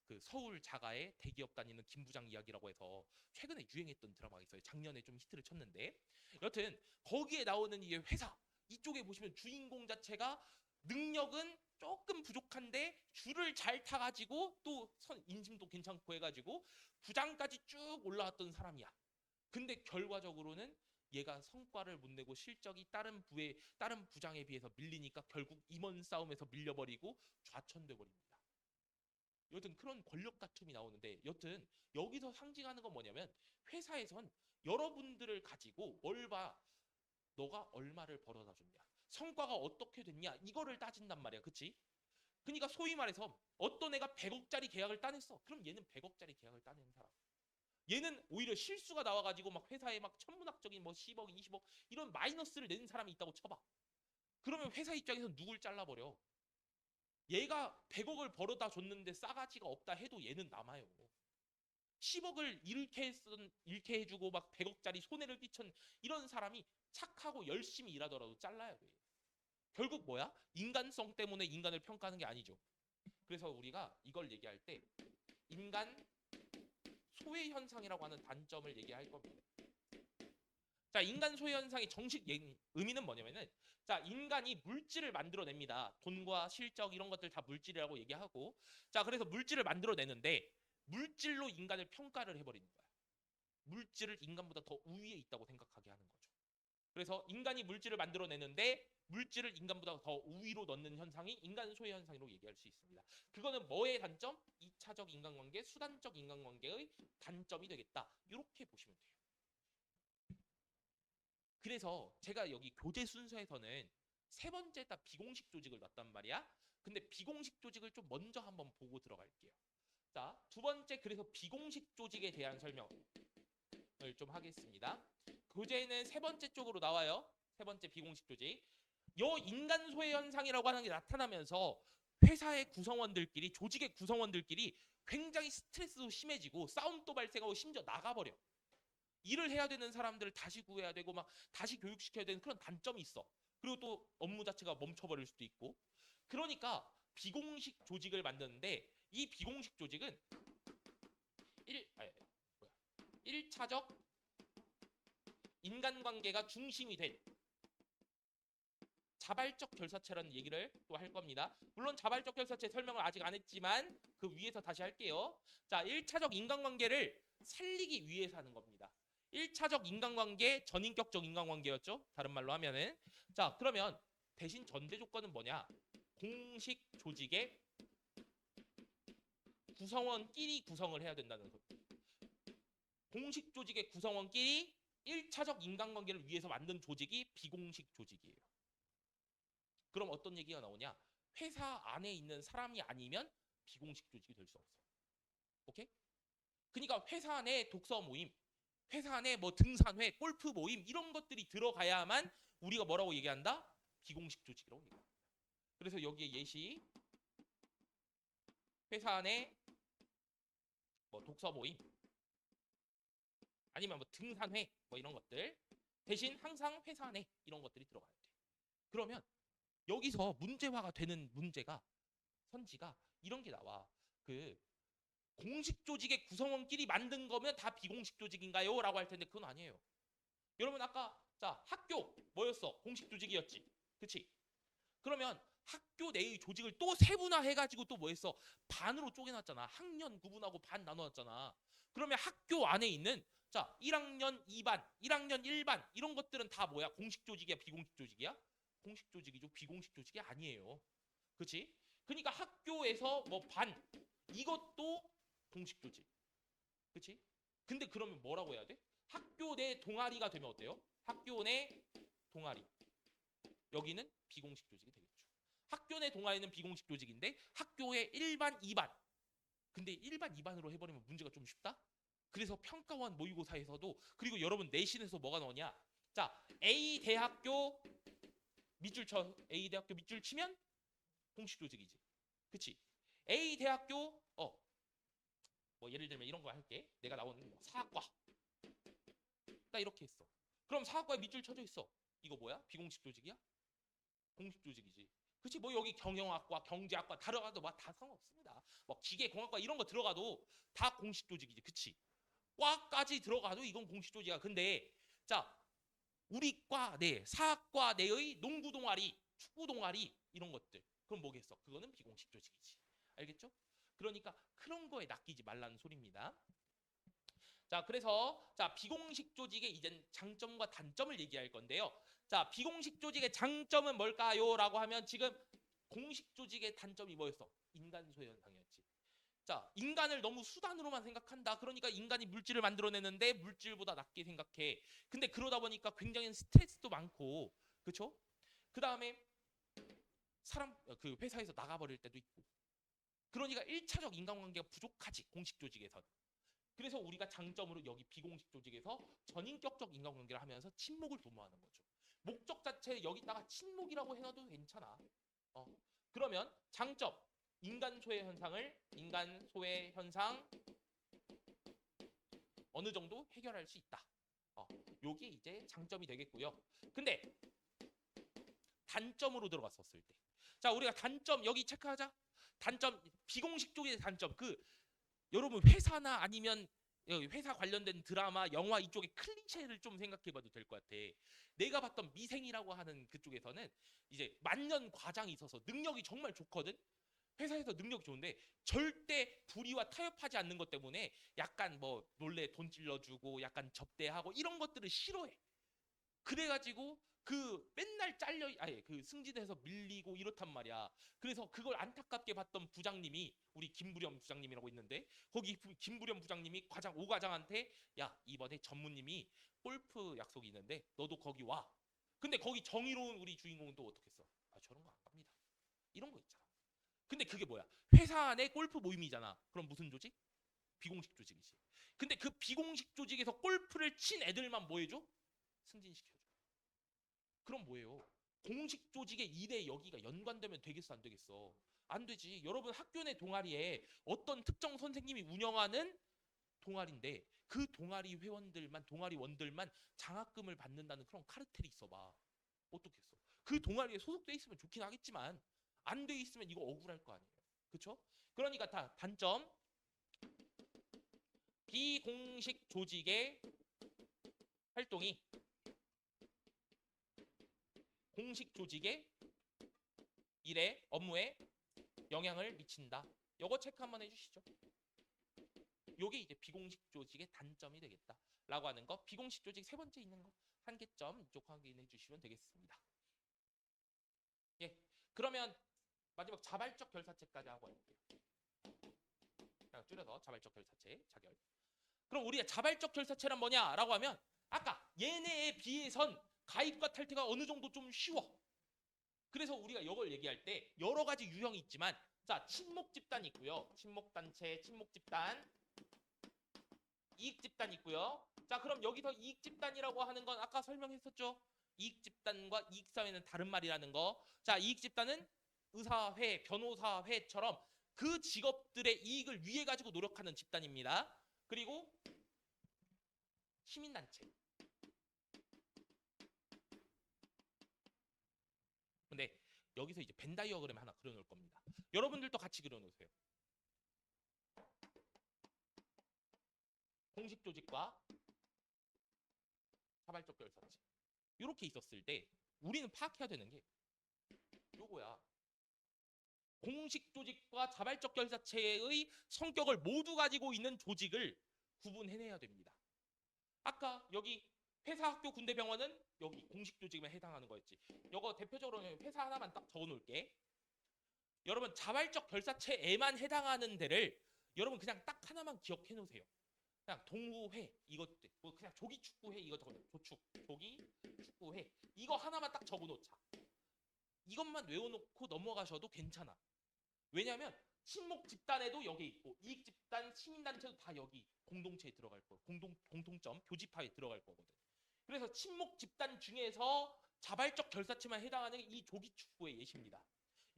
그 서울 자가의 대기업 다니는 김 부장 이야기라고 해서 최근에 유행했던 드라마가 있어요. 작년에 좀 히트를 쳤는데 여튼 거기에 나오는 이 회사 이쪽에 보시면 주인공 자체가 능력은 조금 부족한데 줄을 잘 타가지고 또 인심도 괜찮고 해가지고 부장까지 쭉 올라왔던 사람이야. 근데 결과적으로는 얘가 성과를 못 내고 실적이 다른 부장에 비해서 밀리니까 결국 임원 싸움에서 밀려버리고 좌천돼 버립니다. 여튼 그런 권력 다툼이 나오는데 여튼 여기서 상징하는 건 뭐냐면 회사에선 여러분들을 가지고 뭘 봐. 너가 얼마를 벌어다 줬냐. 성과가 어떻게 됐냐. 이거를 따진단 말이야. 그치? 그러니까 소위 말해서 어떤 애가 100억짜리 계약을 따냈어. 그럼 얘는 100억짜리 계약을 따낸 사람. 얘는 오히려 실수가 나와가지고 막 회사에 막 천문학적인 뭐 10억, 20억 이런 마이너스를 내는 사람이 있다고 쳐봐. 그러면 회사 입장에서 누굴 잘라버려? 얘가 100억을 벌어다 줬는데 싸가지가 없다 해도 얘는 남아요. 10억을 잃게 해주고 막 100억짜리 손해를 끼친 이런 사람이 착하고 열심히 일하더라도 잘라야 돼. 결국 뭐야? 인간성 때문에 인간을 평가하는 게 아니죠. 그래서 우리가 이걸 얘기할 때 인간 소외 현상이라고 하는 단점을 얘기할 겁니다. 자, 인간 소외 현상의 정식 의미는 뭐냐면은 자, 인간이 물질을 만들어냅니다. 돈과 실적 이런 것들 다 물질이라고 얘기하고 자, 그래서 물질을 만들어내는데 물질로 인간을 평가를 해버리는 거야. 물질을 인간보다 더 우위에 있다고 생각하게 하는 거죠. 그래서 인간이 물질을 만들어내는데 물질을 인간보다 더 우위로 넣는 현상이 인간 소외 현상이라고 얘기할 수 있습니다. 그거는 뭐의 단점? 2차적 인간관계, 수단적 인간관계의 단점이 되겠다. 이렇게 보시면 돼요. 그래서 제가 여기 교재 순서에서는 세 번째에다 비공식 조직을 놨단 말이야. 근데 비공식 조직을 좀 먼저 한번 보고 들어갈게요. 자, 두 번째 그래서 비공식 조직에 대한 설명을 좀 하겠습니다. 교재에는 세 번째 쪽으로 나와요. 세 번째 비공식 조직. 요 인간 소외 현상이라고 하는 게 나타나면서 회사의 구성원들끼리 조직의 구성원들끼리 굉장히 스트레스도 심해지고 싸움도 발생하고 심지어 나가버려. 일을 해야 되는 사람들을 다시 구해야 되고 막 다시 교육시켜야 되는 그런 단점이 있어. 그리고 또 업무 자체가 멈춰버릴 수도 있고. 그러니까 비공식 조직을 만드는데 이 비공식 조직은 1차적 인간관계가 중심이 된 자발적 결사체라는 얘기를 또 할 겁니다. 물론 자발적 결사체 설명을 아직 안 했지만 그 위에서 다시 할게요. 자, 1차적 인간관계를 살리기 위해서 하는 겁니다. 1차적 인간관계, 전인격적 인간관계였죠. 다른 말로 하면은. 자, 그러면 대신 전제 조건은 뭐냐? 공식 조직의 구성원끼리 구성을 해야 된다는 겁니다. 공식 조직의 구성원끼리 1차적 인간관계를 위해서 만든 조직이 비공식 조직이에요. 그럼 어떤 얘기가 나오냐? 회사 안에 있는 사람이 아니면 비공식 조직이 될 수 없어. 오케이? 그러니까 회사 내 독서 모임, 회사 내 뭐 등산회, 골프 모임 이런 것들이 들어가야만 우리가 뭐라고 얘기한다? 비공식 조직이라고 얘기합니다. 그래서 여기에 예시 회사 안에 뭐 독서 모임 아니면 뭐 등산회 뭐 이런 것들 대신 항상 회사 안에 이런 것들이 들어가야 돼. 그러면 여기서 문제화가 되는 문제가 선지가 이런 게 나와. 그 공식 조직의 구성원끼리 만든 거면 다 비공식 조직인가요? 라고 할 텐데 그건 아니에요. 여러분 아까 자 학교 뭐였어? 공식 조직이었지. 그치? 그러면 학교 내의 조직을 또 세분화해가지고 또 뭐 했어? 반으로 쪼개놨잖아. 학년 구분하고 반 나눠놨잖아. 그러면 학교 안에 있는 자 1학년 2반, 1학년 1반 이런 것들은 다 뭐야? 공식 조직이야? 비공식 조직이야? 공식 조직이죠. 비공식 조직이 아니에요. 그치? 그러니까 학교에서 뭐 반 이것도 공식 조직. 그치? 근데 그러면 뭐라고 해야 돼? 학교 내 동아리가 되면 어때요? 학교 내 동아리. 여기는 비공식 조직이 되겠죠. 학교 내 동아리는 비공식 조직인데 학교의 1반, 2반. 근데 1반, 2반으로 해버리면 문제가 좀 쉽다? 그래서 평가원 모의고사에서도 그리고 여러분 내신에서 뭐가 나오냐? 자, A 대학교 밑줄 치면 공식 조직이지. 그치? A 대학교 뭐 예를 들면 이런 거 할게. 내가 나온 뭐 사학과 나 이렇게 했어. 그럼 사학과에 밑줄 쳐져 있어. 이거 뭐야? 비공식 조직이야? 공식 조직이지. 그치? 뭐 여기 경영학과, 경제학과 들어가도 막 다 상관없습니다. 뭐 기계공학과 이런 거 들어가도 다 공식 조직이지. 그치? 과까지 들어가도 이건 공식 조직이야. 근데 자 우리 과 내, 사학과 내의 농구 동아리, 축구 동아리 이런 것들 그럼 뭐겠어? 그거는 비공식 조직이지. 알겠죠? 그러니까 그런 거에 낚이지 말라는 소리입니다. 자, 그래서 자 비공식 조직의 이젠 장점과 단점을 얘기할 건데요. 자, 비공식 조직의 장점은 뭘까요? 라고 하면 지금 공식 조직의 단점이 뭐였어? 인간 소외 현상이었지. 자, 인간을 너무 수단으로만 생각한다. 그러니까 인간이 물질을 만들어내는데 물질보다 낮게 생각해. 근데 그러다 보니까 굉장히 스트레스도 많고, 그렇죠? 그 다음에 사람 그 회사에서 나가버릴 때도 있고. 그러니까 1차적 인간관계가 부족하지 공식 조직에선. 그래서 우리가 장점으로 여기 비공식 조직에서 전인격적 인간관계를 하면서 친목을 도모하는 거죠. 목적 자체 여기다가 친목이라고 해놔도 괜찮아. 그러면 장점 인간 소외 현상 어느 정도 해결할 수 있다. 요게 이제 장점이 되겠고요. 근데 단점으로 들어갔었을 때, 자 우리가 단점 여기 체크하자. 단점 비공식 쪽의 단점 여러분 회사나 아니면 회사 관련된 드라마, 영화 이쪽의 클리셰를 좀 생각해봐도 될 것 같아. 내가 봤던 미생이라고 하는 그쪽에서는 이제 만년 과장이 있어서 능력이 정말 좋거든. 회사에서 능력이 좋은데 절대 불의와 타협하지 않는 것 때문에 약간 뭐 몰래 돈 찔러주고 약간 접대하고 이런 것들을 싫어해. 그래가지고 그 맨날 그 승진해서 밀리고 이렇단 말이야. 그래서 그걸 안타깝게 봤던 부장님이 우리 김부겸 부장님이라고 있는데 거기 김부겸 부장님이 오과장한테 야 이번에 전무님이 골프 약속이 있는데 너도 거기 와. 근데 거기 정의로운 우리 주인공은 또 어떻게 했어? 아 저런 거 안 갑니다. 이런 거 있잖아. 근데 그게 뭐야? 회사 안에 골프 모임이잖아. 그럼 무슨 조직? 비공식 조직이지. 근데 그 비공식 조직에서 골프를 친 애들만 뭐 해줘? 승진시켜줘. 그럼 뭐예요? 공식 조직의 일에 여기가 연관되면 되겠어 안 되겠어? 안 되지. 여러분 학교 내 동아리에 어떤 특정 선생님이 운영하는 동아리인데 그 동아리원들만 장학금을 받는다는 그런 카르텔이 있어봐. 어떻겠어? 그 동아리에 소속돼 있으면 좋긴 하겠지만 안 돼 있으면 이거 억울할 거 아니에요. 그렇죠? 그러니까 다 단점 비공식 조직의 활동이 공식 조직의 일에 업무에 영향을 미친다. 요거 체크 한번 해주시죠. 요게 이제 비공식 조직의 단점이 되겠다. 라고 하는 거 비공식 조직 세 번째 있는 거 한계점 이쪽 확인해 주시면 되겠습니다. 예, 그러면 마지막 자발적 결사체까지 하고 할게요. 그냥 줄여서 자발적 결사체 자결. 그럼 우리가 자발적 결사체란 뭐냐라고 하면 아까 얘네에 비해선 가입과 탈퇴가 어느 정도 좀 쉬워. 그래서 우리가 이걸 얘기할 때 여러 가지 유형이 있지만 자 친목 집단 있고요. 친목 단체, 친목 집단, 이익 집단 있고요. 자 그럼 여기서 이익 집단이라고 하는 건 아까 설명했었죠. 이익 집단과 이익 사회는 다른 말이라는 거. 자 이익 집단은 의사회, 변호사회처럼 그 직업들의 이익을 위해 가지고 노력하는 집단입니다. 그리고 시민단체. 근데 여기서 이제 벤 다이어그램 하나 그려놓을 겁니다. 여러분들도 같이 그려놓으세요. 공식 조직과 자발적 결사체. 이렇게 있었을 때 우리는 파악해야 되는 게 요거야. 공식 조직과 자발적 결사체의 성격을 모두 가지고 있는 조직을 구분해내야 됩니다. 아까 여기 회사, 학교, 군대, 병원은 여기 공식 조직에 해당하는 거였지. 이거 대표적으로 회사 하나만 딱 적어놓을게. 여러분 자발적 결사체에만 해당하는 데를 여러분 그냥 딱 하나만 기억해 놓으세요. 그냥 동호회 이것 뭐 그냥 조기 축구회 이거 적어요. 조축 조기 축구회 이거 하나만 딱 적어놓자. 이것만 외워놓고 넘어가셔도 괜찮아. 왜냐하면 친목 집단에도 여기 있고 이익 집단, 시민단체도 다 여기 공동체에 들어갈 거고 공통점 교집합에 들어갈 거거든. 그래서 친목 집단 중에서 자발적 결사체만 해당하는 이 조기 축구의 예시입니다.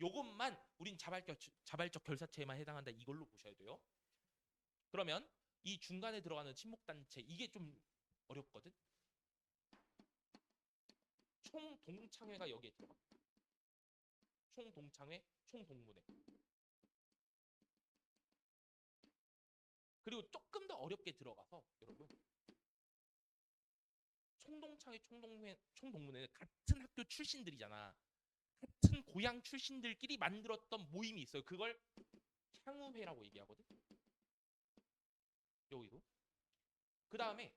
요것만 우린 자발적 결사체에만 해당한다 이걸로 보셔야 돼요. 그러면 이 중간에 들어가는 친목단체 이게 좀 어렵거든. 총동창회가 여기에 들어가. 총동창회, 총동문회. 그리고 조금 더 어렵게 들어가서 여러분 총동창회, 총동문회는 같은 학교 출신들이잖아. 같은 고향 출신들끼리 만들었던 모임이 있어요. 그걸 향후회라고 얘기하거든. 여기도. 그 다음에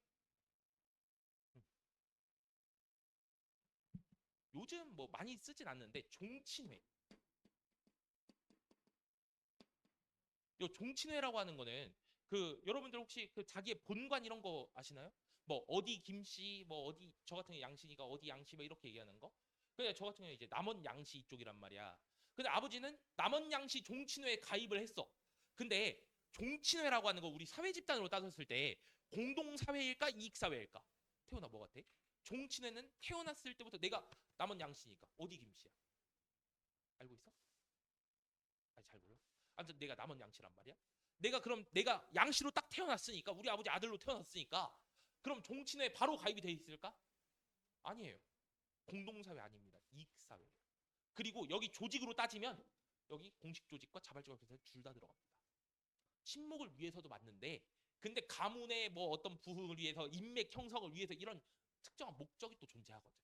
요즘 뭐 많이 쓰진 않는데 종친회. 요 종친회라고 하는 거는 그 여러분들 혹시 그 자기의 본관 이런 거 아시나요? 뭐 어디 김씨, 뭐 어디 저 같은 경우 양씨니까 어디 양씨 뭐 이렇게 얘기하는 거. 근데 저 같은 경우 이제 남원 양씨 이쪽이란 말이야. 근데 아버지는 남원 양씨 종친회에 가입을 했어. 근데 종친회라고 하는 거 우리 사회 집단으로 따졌을 때 공동 사회일까 이익 사회일까? 태어나 뭐 같아? 종친회는 태어났을 때부터 내가 남원 양씨니까 어디 김씨야? 알고 있어? 아니 잘 몰라. 아무튼 내가 남원 양씨란 말이야. 내가 양씨로 딱 태어났으니까 우리 아버지 아들로 태어났으니까 그럼 종친회에 바로 가입이 돼 있을까? 아니에요. 공동사회 아닙니다. 이익사회. 그리고 여기 조직으로 따지면 여기 공식 조직과 자발적 협회사 둘 다 들어갑니다. 친목을 위해서도 맞는데 근데 가문의 뭐 어떤 부흥을 위해서 인맥 형성을 위해서 이런 특정한 목적이 또 존재하거든.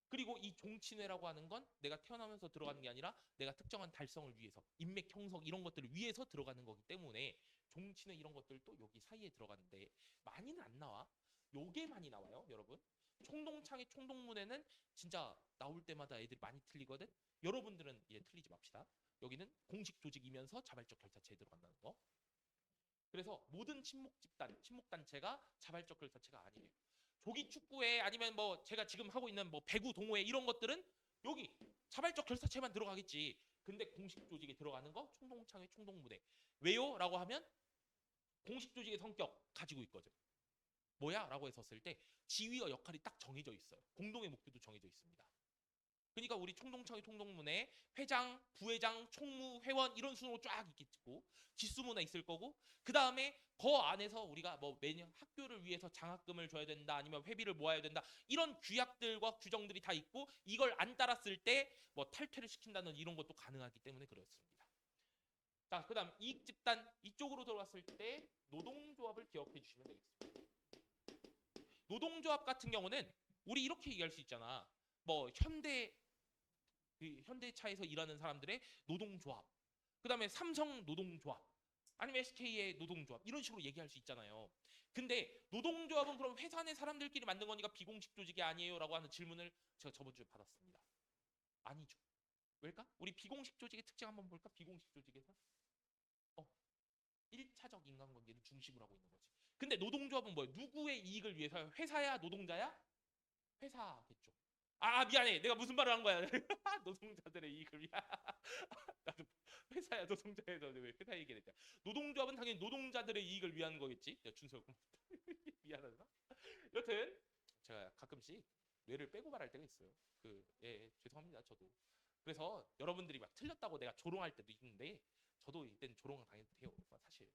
그리고 이 종친회라고 하는 건 내가 태어나면서 들어가는 게 아니라 내가 특정한 달성을 위해서 인맥 형성 이런 것들을 위해서 들어가는 거기 때문에 종친회 이런 것들도 여기 사이에 들어가는데 많이는 안 나와. 요게 많이 나와요, 여러분. 총동창회, 총동문회는 진짜 나올 때마다 애들이 많이 틀리거든. 여러분들은 예, 틀리지 맙시다. 여기는 공식 조직이면서 자발적 결사체에 들어간다는 거. 그래서 모든 친목 집단, 친목 단체가 자발적 결사체가 아니에요. 조기 축구회 아니면 뭐 제가 지금 하고 있는 뭐 배구 동호회 이런 것들은 여기 자발적 결사체만 들어가겠지. 근데 공식 조직에 들어가는 거 총동창회, 총동문회. 왜요? 라고 하면 공식 조직의 성격 가지고 있거든. 뭐야? 라고 했었을 때 지위와 역할이 딱 정해져 있어요. 공동의 목표도 정해져 있습니다. 그러니까 우리 총동창회 총동문회 회장, 부회장, 총무, 회원 이런 순으로 쫙 있겠고 지수문화 있을 거고 그 다음에 그 안에서 우리가 뭐 매년 학교를 위해서 장학금을 줘야 된다 아니면 회비를 모아야 된다 이런 규약들과 규정들이 다 있고 이걸 안 따랐을 때 뭐 탈퇴를 시킨다는 이런 것도 가능하기 때문에 그렇습니다. 자, 그다음 이익 집단 이쪽으로 들어갔을 때 노동조합을 기억해 주시면 되겠습니다. 노동조합 같은 경우는 우리 이렇게 얘기할 수 있잖아. 뭐 현대차에서 일하는 사람들의 노동조합, 그 다음에 삼성 노동조합, 아니면 SK의 노동조합 이런 식으로 얘기할 수 있잖아요. 근데 노동조합은 그럼 회사 내 사람들끼리 만든 거니까 비공식 조직이 아니에요? 라고 하는 질문을 제가 저번 주에 받았습니다. 아니죠. 왜일까? 우리 비공식 조직의 특징 한번 볼까? 비공식 조직에서 1차적 인간관계를 중심으로 하고 있는 거지. 근데 노동조합은 뭐야? 누구의 이익을 위해서? 회사야? 노동자야? 회사겠죠. 아 미안해 내가 무슨 말을 한 거야. 노동자들의 이익을 위해 나도 회사야 노동자에서 왜 회사 얘기를 했냐. 노동조합은 당연히 노동자들의 이익을 위한 거겠지. 야 준서 미안하다. 여튼 제가 가끔씩 뇌를 빼고 말할 때가 있어요. 예, 죄송합니다 저도. 그래서 여러분들이 막 틀렸다고 내가 조롱할 때도 있는데 저도 이때는 조롱을 당해도 돼요. 사실.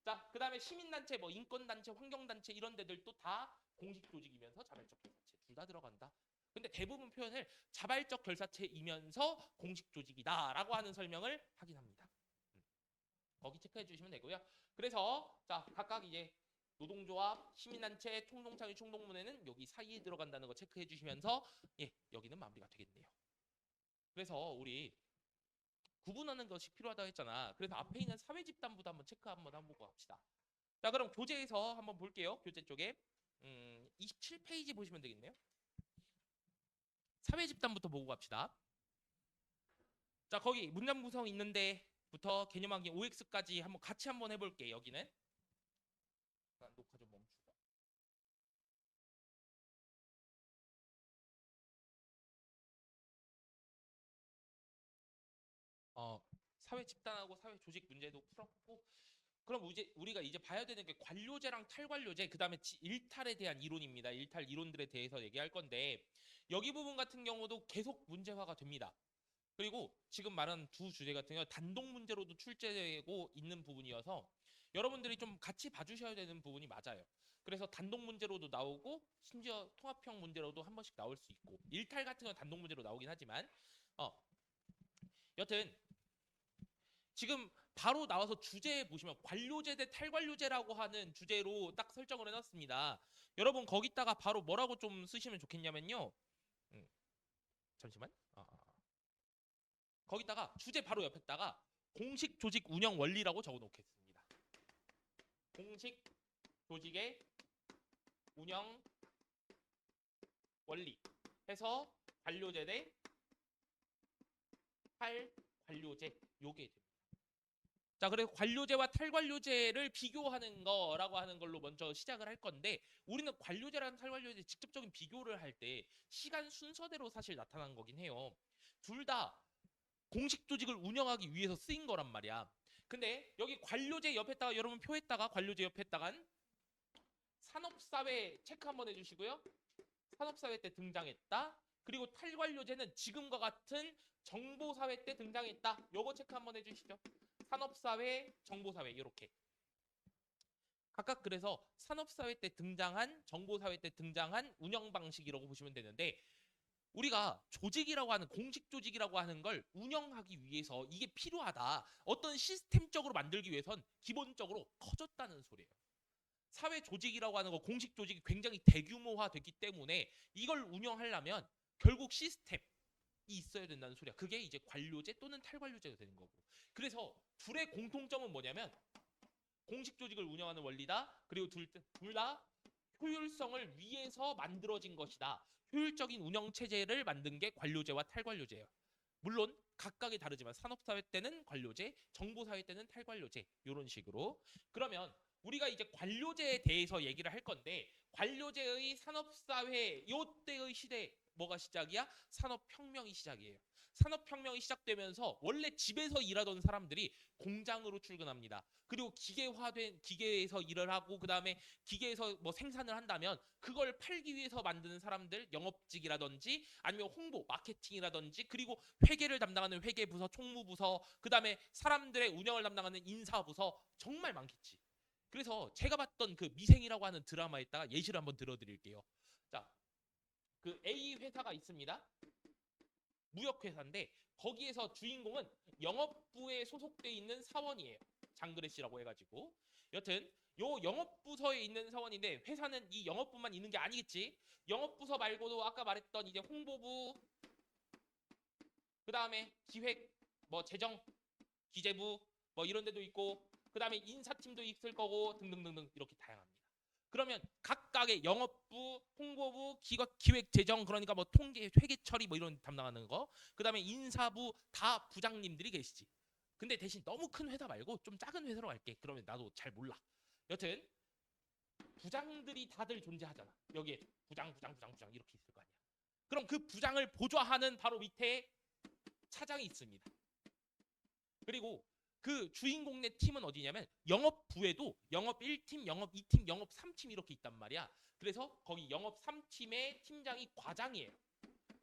자, 그다음에 시민단체, 뭐 인권단체, 환경단체 이런 데들도 다 공식 조직이면서 자발적 결사체 둘 다 들어간다. 근데 대부분 표현을 자발적 결사체이면서 공식 조직이다라고 하는 설명을 하긴 합니다. 거기 체크해 주시면 되고요. 그래서 자 각각 이제 노동조합, 시민단체, 총동창회, 총동문회는 여기 사이에 들어간다는 거 체크해 주시면서 예 여기는 마무리가 되겠네요. 그래서 우리 구분하는 것이 필요하다고 했잖아. 그래서 앞에 있는 사회집단부터 한번 체크 한번 해보고 합시다. 자 그럼 교재에서 한번 볼게요. 교재 쪽에 27페이지 보시면 되겠네요. 사회집단부터 보고 갑시다. 자 거기 문장 구성 있는데부터 개념하기 OX까지 한번 같이 한번 해볼게. 여기는 녹화 좀 멈추고. 사회 집단하고 사회 조직 문제도 풀었고 그럼 이제 우리가 이제 봐야 되는 게 관료제랑 탈관료제 그다음에 일탈에 대한 이론입니다. 일탈 이론들에 대해서 얘기할 건데 여기 부분 같은 경우도 계속 문제화가 됩니다. 그리고 지금 말한 두 주제 같은 경우 단독 문제로도 출제되고 있는 부분이어서 여러분들이 좀 같이 봐주셔야 되는 부분이 맞아요. 그래서 단독 문제로도 나오고 심지어 통합형 문제로도 한 번씩 나올 수 있고 일탈 같은 건 단독 문제로 나오긴 하지만 여튼 지금 바로 나와서 주제에 보시면 관료제 대 탈관료제라고 하는 주제로 딱 설정을 해놨습니다. 여러분 거기다가 바로 뭐라고 좀 쓰시면 좋겠냐면요. 잠시만. 거기다가 주제 바로 옆에다가 공식 조직 운영 원리라고 적어 놓겠습니다. 공식 조직의 운영 원리 해서 관료제 대 탈관료제 요게 됩니다. 자, 그래서 관료제와 탈관료제를 비교하는 거라고 하는 걸로 먼저 시작을 할 건데 우리는 관료제랑 탈관료제 직접적인 비교를 할 때 시간 순서대로 사실 나타난 거긴 해요. 둘 다 공식 조직을 운영하기 위해서 쓰인 거란 말이야. 근데 여기 관료제 옆에다가 여러분 표에다가 관료제 옆에다간 산업사회 체크 한번 해주시고요. 산업사회 때 등장했다. 그리고 탈관료제는 지금과 같은 정보사회 때 등장했다. 요거 체크 한번 해주시죠. 산업사회, 정보사회 이렇게. 각각 그래서 산업사회 때 등장한, 정보사회 때 등장한 운영 방식이라고 보시면 되는데 우리가 조직이라고 하는 공식 조직이라고 하는 걸 운영하기 위해서 이게 필요하다. 어떤 시스템적으로 만들기 위해선 기본적으로 커졌다는 소리예요. 사회 조직이라고 하는 거 공식 조직이 굉장히 대규모화됐기 때문에 이걸 운영하려면 결국 시스템이 있어야 된다는 소리야. 그게 이제 관료제 또는 탈관료제가 되는 거고. 그래서 둘의 공통점은 뭐냐면 공식 조직을 운영하는 원리다. 그리고 둘 다 효율성을 위해서 만들어진 것이다. 효율적인 운영 체제를 만든 게 관료제와 탈관료제예요. 물론 각각이 다르지만 산업사회 때는 관료제, 정보사회 때는 탈관료제 이런 식으로. 그러면 우리가 이제 관료제에 대해서 얘기를 할 건데 관료제의 산업사회 요때의 시대 뭐가 시작이야? 산업혁명이 시작이에요. 산업혁명이 시작되면서 원래 집에서 일하던 사람들이 공장으로 출근합니다. 그리고 기계화된 기계에서 일을 하고 그다음에 기계에서 뭐 생산을 한다면 그걸 팔기 위해서 만드는 사람들 영업직이라든지 아니면 홍보, 마케팅이라든지 그리고 회계를 담당하는 회계부서, 총무부서 그다음에 사람들의 운영을 담당하는 인사부서 정말 많겠지. 그래서 제가 봤던 그 미생이라고 하는 드라마에다가 예시를 한번 들어드릴게요. 자, 그 A 회사가 있습니다. 무역회사인데 거기에서 주인공은 영업부에 소속돼 있는 사원이에요. 장그래 씨라고 해가지고 여튼 요 영업부서에 있는 사원인데 회사는 이 영업부만 있는 게 아니겠지. 영업부서 말고도 아까 말했던 이제 홍보부 그 다음에 기획 뭐 재정 기재부 뭐 이런 데도 있고 그 다음에 인사팀도 있을 거고 등등등등 이렇게 다양합니다. 그러면 각각의 영업부, 홍보부, 기획, 재정 그러니까 뭐 통계, 회계 처리 뭐 이런 담당하는 거 그 다음에 인사부 다 부장님들이 계시지. 근데 대신 너무 큰 회사 말고 좀 작은 회사로 갈게. 그러면 나도 잘 몰라. 여튼 부장들이 다들 존재하잖아. 여기에 부장 이렇게 있을 거 아니야. 그럼 그 부장을 보좌하는 바로 밑에 차장이 있습니다. 그리고 그 주인공네 팀은 어디냐면 영업부에도 영업 1팀, 영업 2팀, 영업 3팀 이렇게 있단 말이야. 그래서 거기 영업 3팀의 팀장이 과장이에요.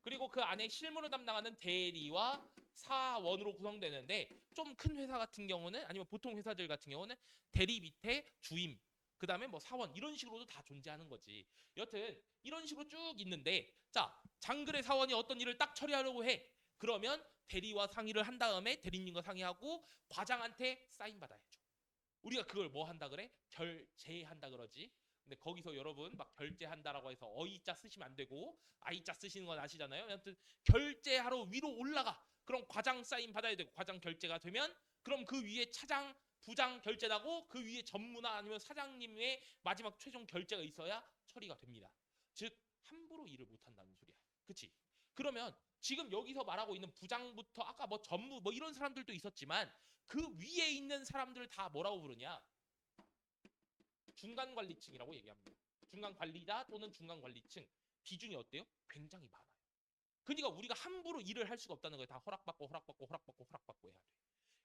그리고 그 안에 실무를 담당하는 대리와 사원으로 구성되는데 좀 큰 회사 같은 경우는 아니면 보통 회사들 같은 경우는 대리 밑에 주임 그다음에 뭐 사원 이런 식으로도 다 존재하는 거지. 여튼 이런 식으로 쭉 있는데 자 장글의 사원이 어떤 일을 딱 처리하려고 해. 그러면 대리와 상의를 한 다음에 대리님과 상의하고 과장한테 사인 받아야죠. 우리가 그걸 뭐 한다 그래? 결제한다 그러지. 근데 거기서 여러분 막 결제한다라고 해서 어이자 쓰시면 안 되고 아이자 쓰시는 건 아시잖아요. 아무튼 결제하러 위로 올라가. 그럼 과장 사인 받아야 되고 과장 결제가 되면 그럼 그 위에 차장 부장 결제나고 그 위에 전무나 아니면 사장님의 마지막 최종 결제가 있어야 처리가 됩니다. 즉 함부로 일을 못 한다는 소리야. 그치? 그러면 지금 여기서 말하고 있는 부장부터 아까 뭐 전무 뭐 이런 사람들도 있었지만 그 위에 있는 사람들을 다 뭐라고 부르냐? 중간 관리층이라고 얘기합니다. 중간 관리자 또는 중간 관리층 비중이 어때요? 굉장히 많아요. 그러니까 우리가 함부로 일을 할 수가 없다는 거예요. 다 허락받고 허락받고 허락받고 허락받고 해야 돼.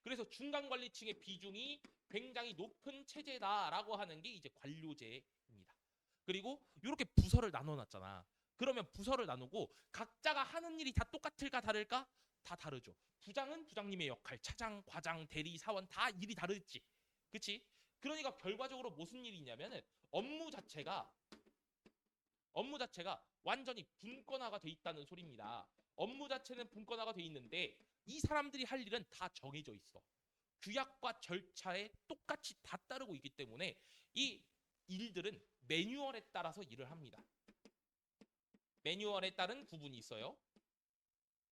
그래서 중간 관리층의 비중이 굉장히 높은 체제다라고 하는 게 이제 관료제입니다. 그리고 이렇게 부서를 나눠놨잖아. 그러면 부서를 나누고 각자가 하는 일이 다 똑같을까 다를까? 다 다르죠. 부장은 부장님의 역할, 차장, 과장, 대리, 사원 다 일이 다르지. 그치? 그러니까 결과적으로 무슨 일이 있냐면은 업무 자체가 완전히 분권화가 돼 있다는 소리입니다. 업무 자체는 분권화가 돼 있는데 이 사람들이 할 일은 다 정해져 있어. 규약과 절차에 똑같이 다 따르고 있기 때문에 이 일들은 매뉴얼에 따라서 일을 합니다. 매뉴얼에 따른 구분이 있어요.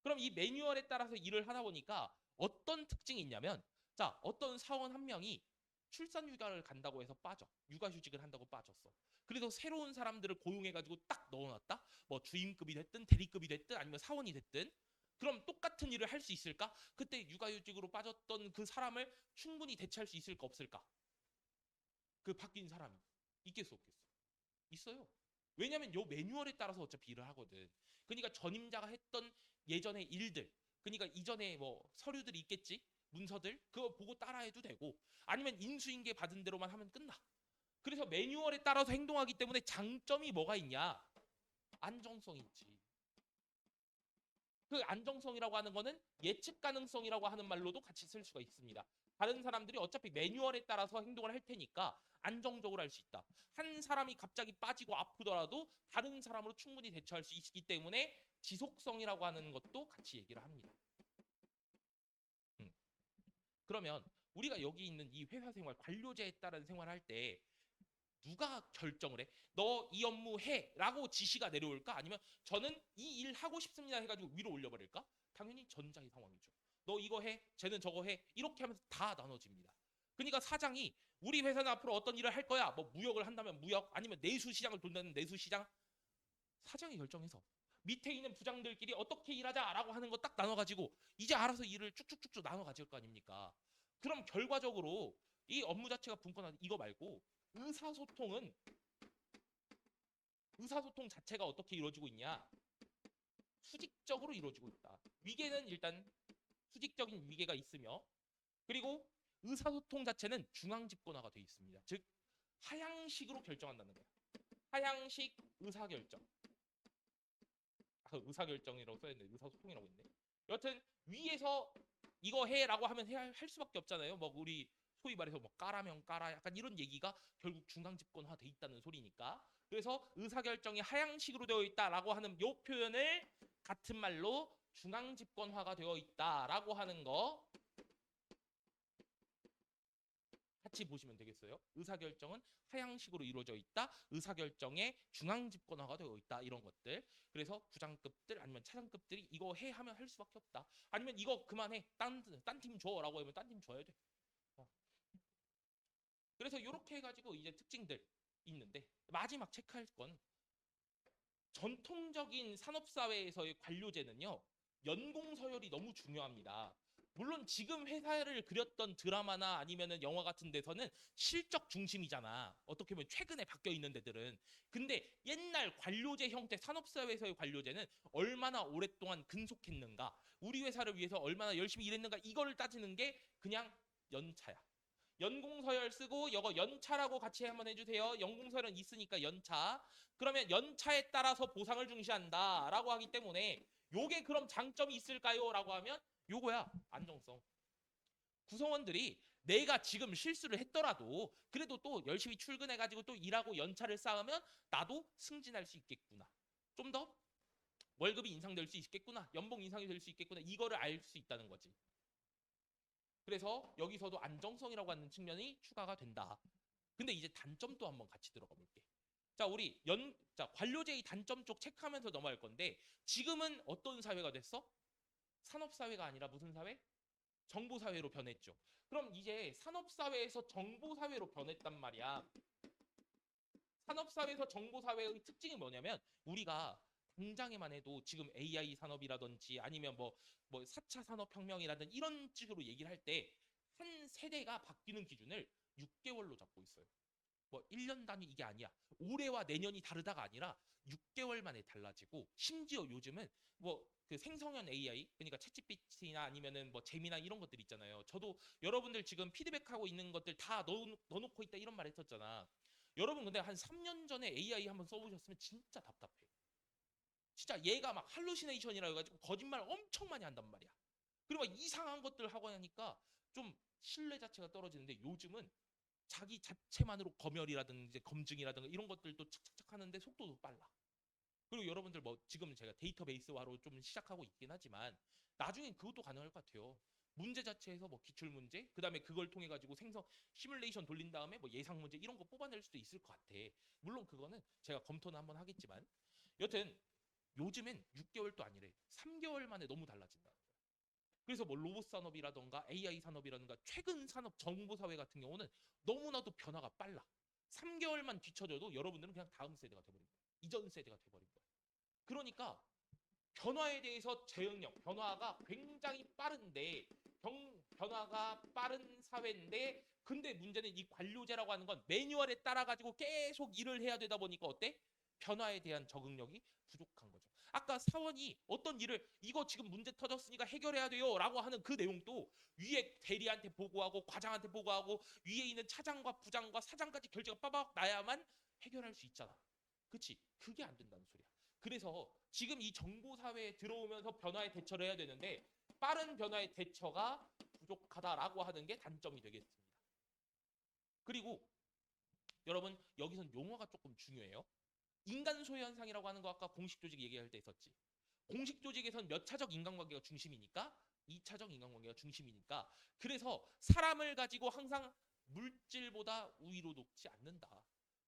그럼 이 매뉴얼에 따라서 일을 하다 보니까 어떤 특징이 있냐면 자, 어떤 사원 한 명이 출산 휴가를 간다고 해서 빠져. 육아휴직을 한다고 빠졌어. 그래서 새로운 사람들을 고용해가지고 딱 넣어놨다. 뭐 주임급이 됐든 대리급이 됐든 아니면 사원이 됐든 그럼 똑같은 일을 할 수 있을까? 그때 육아휴직으로 빠졌던 그 사람을 충분히 대체할 수 있을까 없을까? 그 바뀐 사람이 있겠어 없겠어? 있어요. 왜냐면 요 매뉴얼에 따라서 어차피 일을 하거든. 그러니까 전임자가 했던 예전의 일들, 그러니까 이전에 뭐 서류들이 있겠지, 문서들 그거 보고 따라해도 되고, 아니면 인수인계 받은 대로만 하면 끝나. 그래서 매뉴얼에 따라서 행동하기 때문에 장점이 뭐가 있냐? 안정성이 있지. 그 안정성이라고 하는 거는 예측 가능성이라고 하는 말로도 같이 쓸 수가 있습니다. 다른 사람들이 어차피 매뉴얼에 따라서 행동을 할 테니까 안정적으로 할 수 있다. 한 사람이 갑자기 빠지고 아프더라도 다른 사람으로 충분히 대처할 수 있기 때문에 지속성이라고 하는 것도 같이 얘기를 합니다. 그러면 우리가 여기 있는 이 회사 생활, 관료제에 따른 생활할 때 누가 결정을 해? 너 이 업무 해 라고 지시가 내려올까? 아니면 저는 이 일 하고 싶습니다 해가지고 위로 올려버릴까? 당연히 전자의 상황이죠. 너 이거 해, 쟤는 저거 해, 이렇게 하면서 다 나눠집니다. 그러니까 사장이 우리 회사는 앞으로 어떤 일을 할 거야, 뭐 무역을 한다면 무역, 아니면 내수시장을 돈다는 내수시장, 사장이 결정해서 밑에 있는 부장들끼리 어떻게 일하자라고 하는 거 딱 나눠가지고 이제 알아서 일을 쭉쭉쭉쭉 나눠 가질 거 아닙니까? 그럼 결과적으로 이 업무 자체가 분권한 이거 말고 의사소통은 의사소통 자체가 어떻게 이루어지고 있냐? 수직적으로 이루어지고 있다. 위계는 일단 수직적인 위계가 있으며 그리고 의사소통 자체는 중앙집권화가 되어 있습니다. 즉 하향식으로 결정한다는 거야. 하향식 의사결정. 의사결정이라고 써있네. 의사소통이라고 했네. 여튼 위에서 이거 해라고 하면 할 수밖에 없잖아요. 뭐 우리 소위 말해서 뭐 까라면 까라 약간 이런 얘기가 결국 중앙집권화 돼 있다는 소리니까. 그래서 의사결정이 하향식으로 되어 있다라고 하는 요 표현을 같은 말로 중앙집권화가 되어 있다라고 하는 거 같이 보시면 되겠어요. 의사결정은 하향식으로 이루어져 있다. 의사결정의 중앙집권화가 되어 있다. 이런 것들. 그래서 부장급들 아니면 차장급들이 이거 해 하면 할 수밖에 없다. 아니면 이거 그만해. 딴 팀 줘라고 하면 딴 팀 줘야 돼. 그래서 이렇게 해가지고 이제 특징들 있는데 마지막 체크할 건 전통적인 산업사회에서의 관료제는요. 연공 서열이 너무 중요합니다. 물론 지금 회사를 그렸던 드라마나 아니면은 영화 같은 데서는 실적 중심이잖아. 어떻게 보면 최근에 바뀌어 있는 데들은. 근데 옛날 관료제 형태 산업사회에서의 관료제는 얼마나 오랫동안 근속했는가, 우리 회사를 위해서 얼마나 열심히 일했는가 이거를 따지는 게 그냥 연차야. 연공서열 쓰고 이거 연차라고 같이 한번 해주세요. 연공서열은 있으니까 연차. 그러면 연차에 따라서 보상을 중시한다라고 하기 때문에 요게 그럼 장점이 있을까요? 라고 하면 요거야. 안정성. 구성원들이 내가 지금 실수를 했더라도 그래도 또 열심히 출근해가지고 또 일하고 연차를 쌓으면 나도 승진할 수 있겠구나. 좀 더 월급이 인상될 수 있겠구나. 연봉 인상이 될 수 있겠구나. 이거를 알 수 있다는 거지. 그래서 여기서도 안정성이라고 하는 측면이 추가가 된다. 근데 이제 단점도 한번 같이 들어가 볼게. 자, 우리 관료제의 단점 쪽 체크하면서 넘어갈 건데 지금은 어떤 사회가 됐어? 산업사회가 아니라 무슨 사회? 정보사회로 변했죠. 그럼 이제 산업사회에서 정보사회로 변했단 말이야. 산업사회에서 정보사회의 특징이 뭐냐면 우리가 당장에만 해도 지금 AI 산업이라든지 아니면 뭐 4차 산업혁명이라든지 이런 식으로 얘기를 할 때 한 세대가 바뀌는 기준을 6개월로 잡고 있어요. 뭐 1년 단위 이게 아니야. 올해와 내년이 다르다가 아니라 6개월 만에 달라지고 심지어 요즘은 뭐 그 생성형 AI 그러니까 챗GPT나 아니면은 뭐 제미나 이런 것들 있잖아요. 저도 여러분들 지금 피드백하고 있는 것들 다 넣어놓고 있다 이런 말 했었잖아. 여러분 근데 한 3년 전에 AI 한번 써보셨으면 진짜 답답해. 진짜 얘가 막 할루시네이션이라 해가지고 거짓말 엄청 많이 한단 말이야. 그리고 막 이상한 것들 하고 하니까 좀 신뢰 자체가 떨어지는데 요즘은 자기 자체만으로 검열이라든지 검증이라든가 이런 것들도 착착착 하는데 속도도 빨라. 그리고 여러분들 뭐 지금 제가 데이터베이스화로 좀 시작하고 있긴 하지만 나중엔 그것도 가능할 것 같아요. 문제 자체에서 뭐 기출 문제, 그다음에 그걸 통해 가지고 생성 시뮬레이션 돌린 다음에 뭐 예상 문제 이런 거 뽑아낼 수도 있을 것 같아. 물론 그거는 제가 검토는 한번 하겠지만 여튼 요즘엔 6개월도 아니래. 3개월 만에 너무 달라진다. 그래서 뭐 로봇 산업이라던가 AI 산업이라든가 최근 산업 정보 사회 같은 경우는 너무나도 변화가 빨라. 3개월만 뒤쳐져도 여러분들은 그냥 다음 세대가 돼버린 거야. 이전 세대가 돼버린 거야. 그러니까 변화에 대해서 대응력, 변화가 굉장히 빠른데 변화가 빠른 사회인데 근데 문제는 이 관료제라고 하는 건 매뉴얼에 따라 가지고 계속 일을 해야 되다 보니까 어때? 변화에 대한 적응력이 부족한 거죠. 아까 사원이 어떤 일을 이거 지금 문제 터졌으니까 해결해야 돼요 라고 하는 그 내용도 위에 대리한테 보고하고 과장한테 보고하고 위에 있는 차장과 부장과 사장까지 결제가 빠박 나야만 해결할 수 있잖아. 그치? 그게 안 된다는 소리야. 그래서 지금 이 정보 사회에 들어오면서 변화에 대처를 해야 되는데 빠른 변화의 대처가 부족하다라고 하는 게 단점이 되겠습니다. 그리고 여러분 여기선 용어가 조금 중요해요. 인간 소유 현상이라고 하는 거 아까 공식 조직 얘기할 때 있었지. 공식 조직에선 몇 차적 인간관계가 중심이니까 2차적 인간관계가 중심이니까 그래서 사람을 가지고 항상 물질보다 우위로 놓지 않는다.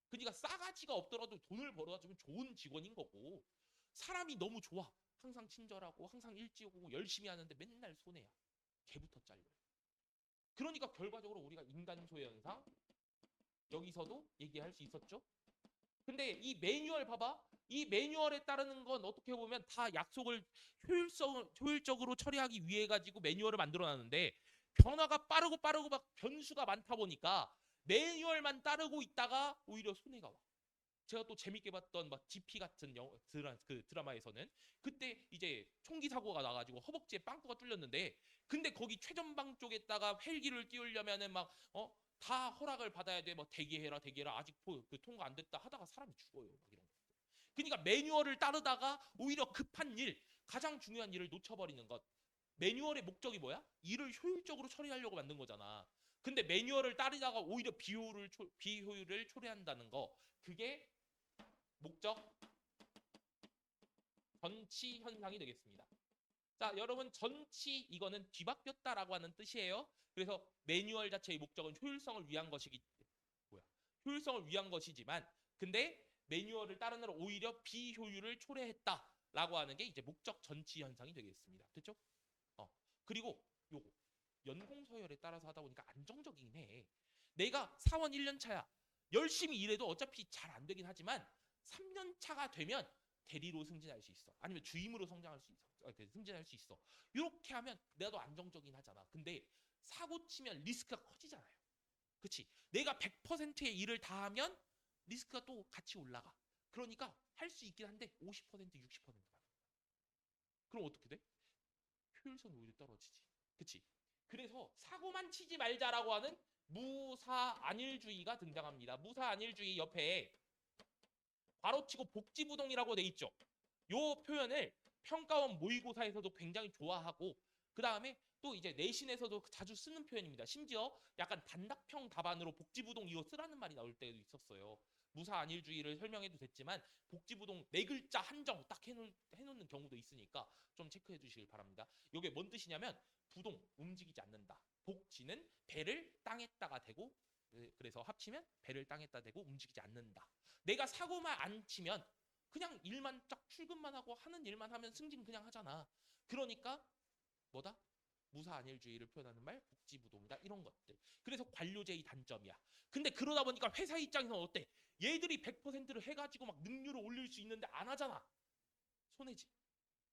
그러니까 싸가지가 없더라도 돈을 벌어다 주면 좋은 직원인 거고 사람이 너무 좋아. 항상 친절하고 항상 일찍 오고 열심히 하는데 맨날 손해야. 개부터 잘려. 그러니까 결과적으로 우리가 인간 소외 현상 여기서도 얘기할 수 있었죠. 근데 이 매뉴얼 봐봐. 이 매뉴얼에 따르는 건 어떻게 보면 다 약속을 효율적으로 처리하기 위해 가지고 매뉴얼을 만들어 놨는데 변화가 빠르고 막 변수가 많다 보니까 매뉴얼만 따르고 있다가 오히려 손해가 와. 제가 또 재밌게 봤던 막 GP 같은 그 드라마에서는 그때 이제 총기 사고가 나가지고 허벅지에 빵꾸가 뚫렸는데 근데 거기 최전방 쪽에다가 헬기를 띄우려면은 다 허락을 받아야 돼. 뭐 대기해라 아직 그 통과 안 됐다 하다가 사람이 죽어요. 막 이런 거. 그러니까 매뉴얼을 따르다가 오히려 급한 일, 가장 중요한 일을 놓쳐버리는 것. 매뉴얼의 목적이 뭐야? 일을 효율적으로 처리하려고 만든 거잖아. 근데 매뉴얼을 따르다가 오히려 비효율을 초래한다는 거. 그게 목적 전치 현상이 되겠습니다. 자, 여러분 전치 이거는 뒤바뀌었다라고 하는 뜻이에요. 그래서 매뉴얼 자체의 목적은 효율성을 위한 효율성을 위한 것이지만 근데 매뉴얼을 따르느라 오히려 비효율을 초래했다라고 하는 게 이제 목적 전치 현상이 되겠습니다. 됐죠? 그리고 요거 연공 서열에 따라서 하다 보니까 안정적이긴 해. 내가 사원 1년 차야. 열심히 일해도 어차피 잘 안 되긴 하지만 3년 차가 되면 대리로 승진할 수 있어. 아니면 주임으로 성장할 수 있어. 승진할 수 있어. 이렇게 하면 내가 안정적이긴 하잖아. 근데 사고 치면 리스크가 커지잖아요. 그치? 내가 100%의 일을 다 하면 리스크가 또 같이 올라가. 그러니까 할 수 있긴 한데 50% 60%가. 그럼 어떻게 돼? 효율성이 오히려 떨어지지. 그치? 그래서 사고만 치지 말자라고 하는 무사안일주의가 등장합니다. 무사안일주의 옆에 괄호치고 복지부동이라고 돼 있죠. 요 표현을 평가원 모의고사에서도 굉장히 좋아하고 그 다음에 또 이제 내신에서도 자주 쓰는 표현입니다. 심지어 약간 단답형 답안으로 복지부동 이거 쓰라는 말이 나올 때도 있었어요. 무사 안일주의를 설명해도 됐지만 복지부동 네 글자 한정 딱 해놓는 경우도 있으니까 좀 체크해 주시길 바랍니다. 이게 뭔 뜻이냐면 부동 움직이지 않는다. 복지는 배를 땅에다가 대고 그래서 합치면 배를 땅에다 대고 움직이지 않는다. 내가 사고만 안 치면 그냥 일만 쫙 출근만 하고 하는 일만 하면 승진 그냥 하잖아. 그러니까 뭐다? 무사안일주의를 표현하는 말 복지부동이다 이런 것들. 그래서 관료제의 단점이야. 근데 그러다 보니까 회사 입장에서는 어때? 얘들이 100%를 해가지고 막 능률을 올릴 수 있는데 안 하잖아. 손해지.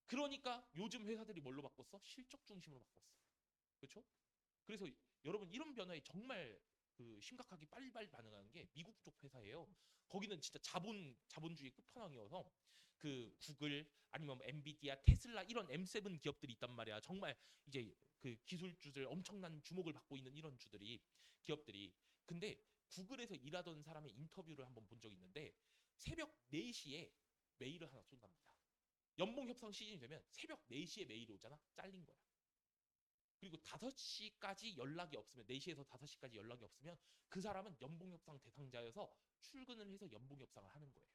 그러니까 요즘 회사들이 뭘로 바꿨어? 실적 중심으로 바꿨어. 그렇죠? 그래서 여러분 이런 변화에 정말 심각하게 빨리빨리 반응하는 게 미국 쪽 회사예요. 거기는 진짜 자본주의 끝판왕이어서 그 구글 아니면 엔비디아, 테슬라 이런 M7 기업들이 있단 말이야. 정말 이제 그 기술주들 엄청난 주목을 받고 있는 이런 기업들이. 근데 구글에서 일하던 사람의 인터뷰를 한번 본 적이 있는데 새벽 4시에 메일을 하나 쏜답니다. 연봉 협상 시즌이 되면 새벽 4시에 메일이 오잖아. 잘린 거야. 그리고 5시까지 연락이 없으면 4시에서 5시까지 연락이 없으면 그 사람은 연봉 협상 대상자여서 출근을 해서 연봉 협상을 하는 거예요.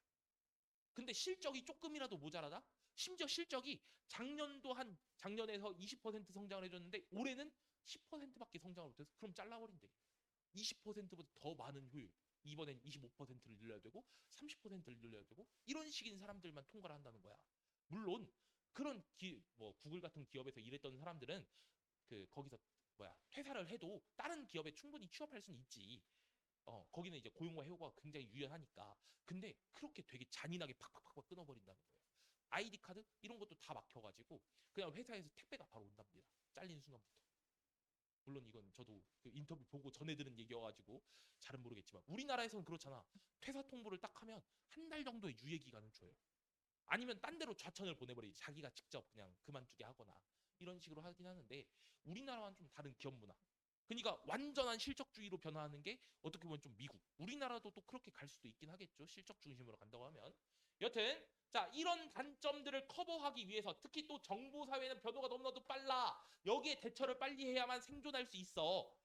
근데 실적이 조금이라도 모자라다? 심지어 실적이 작년에서 20% 성장을 해줬는데 올해는 10%밖에 성장을 못해서 그럼 잘라버린대. 20%보다 더 많은 효율. 이번엔 25%를 늘려야 되고 30%를 늘려야 되고 이런 식인 사람들만 통과를 한다는 거야. 물론 그런 구글 같은 기업에서 일했던 사람들은 거기서 퇴사를 해도 다른 기업에 충분히 취업할 수는 있지. 거기는 이제 고용과 해고가 굉장히 유연하니까. 근데 그렇게 되게 잔인하게 팍팍팍 끊어버린다는 거예요. 아이디 카드 이런 것도 다 막혀가지고 그냥 회사에서 택배가 바로 온답니다. 잘린 순간부터. 물론 이건 저도 그 인터뷰 보고 전해 들은 얘기여가지고 잘은 모르겠지만 우리나라에서는 그렇잖아. 퇴사 통보를 딱 하면 한 달 정도의 유예 기간을 줘요. 아니면 딴 데로 좌천을 보내버리지. 자기가 직접 그냥 그만두게 하거나 이런 식으로 하긴 하는데 우리나라와는 좀 다른 기업 문화. 그러니까 완전한 실적주의로 변화하는 게 어떻게 보면 좀 미국. 우리나라도 또 그렇게 갈 수도 있긴 하겠죠. 실적 중심으로 간다고 하면. 여튼 자 이런 단점들을 커버하기 위해서 특히 또 정보 사회는 변화가 너무나도 빨라. 여기에 대처를 빨리 해야만 생존할 수 있어.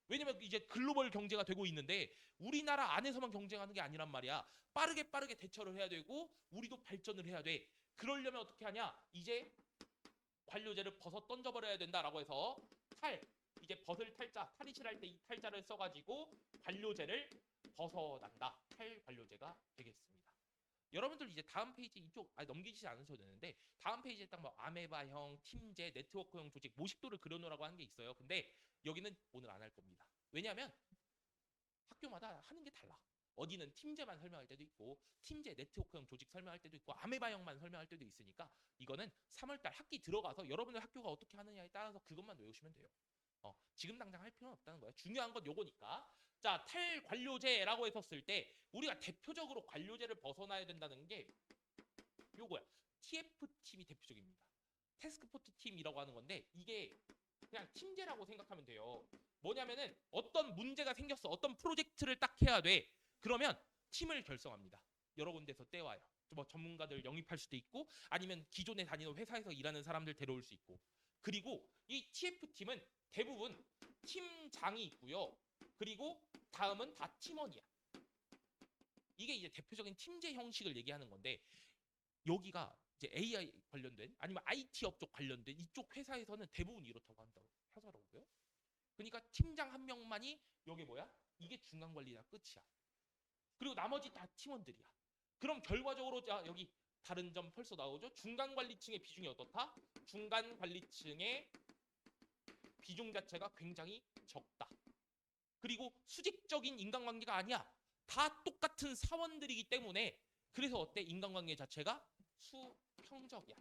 왜냐면 이제 글로벌 경제가 되고 있는데 우리나라 안에서만 경쟁하는 게 아니란 말이야. 빠르게 대처를 해야 되고 우리도 발전을 해야 돼. 그러려면 어떻게 하냐? 이제 관료제를 벗어 던져버려야 된다라고 해서 이제 벗을 탈자, 탈이 칠할 때 이 탈자를 써가지고 관료제를 벗어난다. 탈관료제가 되겠습니다. 여러분들 이제 다음 페이지 이쪽 넘기지 않으셔도 되는데 다음 페이지에 딱 뭐 아메바형, 팀제, 네트워크형 조직, 모식도를 그려놓으라고 하는 게 있어요. 근데 여기는 오늘 안 할 겁니다. 왜냐하면 학교마다 하는 게 달라. 어디는 팀제만 설명할 때도 있고 팀제 네트워크형 조직 설명할 때도 있고 아메바형만 설명할 때도 있으니까 이거는 3월달 학기 들어가서 여러분들 학교가 어떻게 하느냐에 따라서 그것만 외우시면 돼요. 지금 당장 할 필요는 없다는 거야. 중요한 건 요거니까. 자, 탈관료제라고 했었을 때 우리가 대표적으로 관료제를 벗어나야 된다는 게 요거야. TF팀이 대표적입니다. 태스크포트 팀이라고 하는 건데 이게 그냥 팀제라고 생각하면 돼요. 뭐냐면은 어떤 문제가 생겼어. 어떤 프로젝트를 딱 해야 돼. 그러면 팀을 결성합니다. 여러 군데서 떼와요. 뭐 전문가들 영입할 수도 있고 아니면 기존에 다니는 회사에서 일하는 사람들 데려올 수 있고 그리고 이 TF팀은 대부분 팀장이 있고요. 그리고 다음은 다 팀원이야. 이게 이제 대표적인 팀제 형식을 얘기하는 건데 여기가 이제 AI 관련된 아니면 IT 업종 관련된 이쪽 회사에서는 대부분 이렇다고 한다고 하더라고요. 그러니까 팀장 한 명만이 여기 뭐야? 이게 중간 관리다 끝이야. 그리고 나머지 다 팀원들이야. 그럼 결과적으로 자 여기 다른 점 벌써 나오죠? 중간 관리층의 비중이 어떻다? 중간 관리층의 비중 자체가 굉장히 적다. 그리고 수직적인 인간관계가 아니야. 다 똑같은 사원들이기 때문에 그래서 어때? 인간관계 자체가 수평적이야.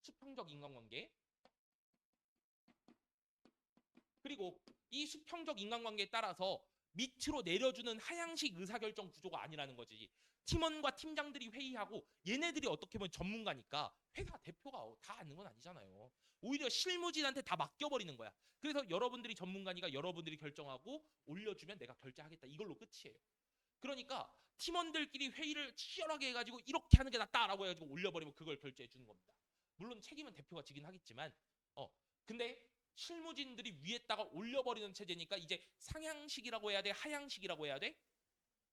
수평적 인간관계. 그리고 이 수평적 인간관계에 따라서 밑으로 내려주는 하향식 의사결정 구조가 아니라는 거지. 팀원과 팀장들이 회의하고 얘네들이 어떻게 보면 전문가니까 회사 대표가 다 아는 건 아니잖아요. 오히려 실무진한테 다 맡겨버리는 거야. 그래서 여러분들이 전문가니까 여러분들이 결정하고 올려주면 내가 결제하겠다. 이걸로 끝이에요. 그러니까 팀원들끼리 회의를 치열하게 해가지고 이렇게 하는 게 낫다라고 해가지고 올려버리면 그걸 결제해 주는 겁니다. 물론 책임은 대표가 지긴 하겠지만 근데 실무진들이 위에다가 올려버리는 체제니까 이제 상향식이라고 해야 돼? 하향식이라고 해야 돼?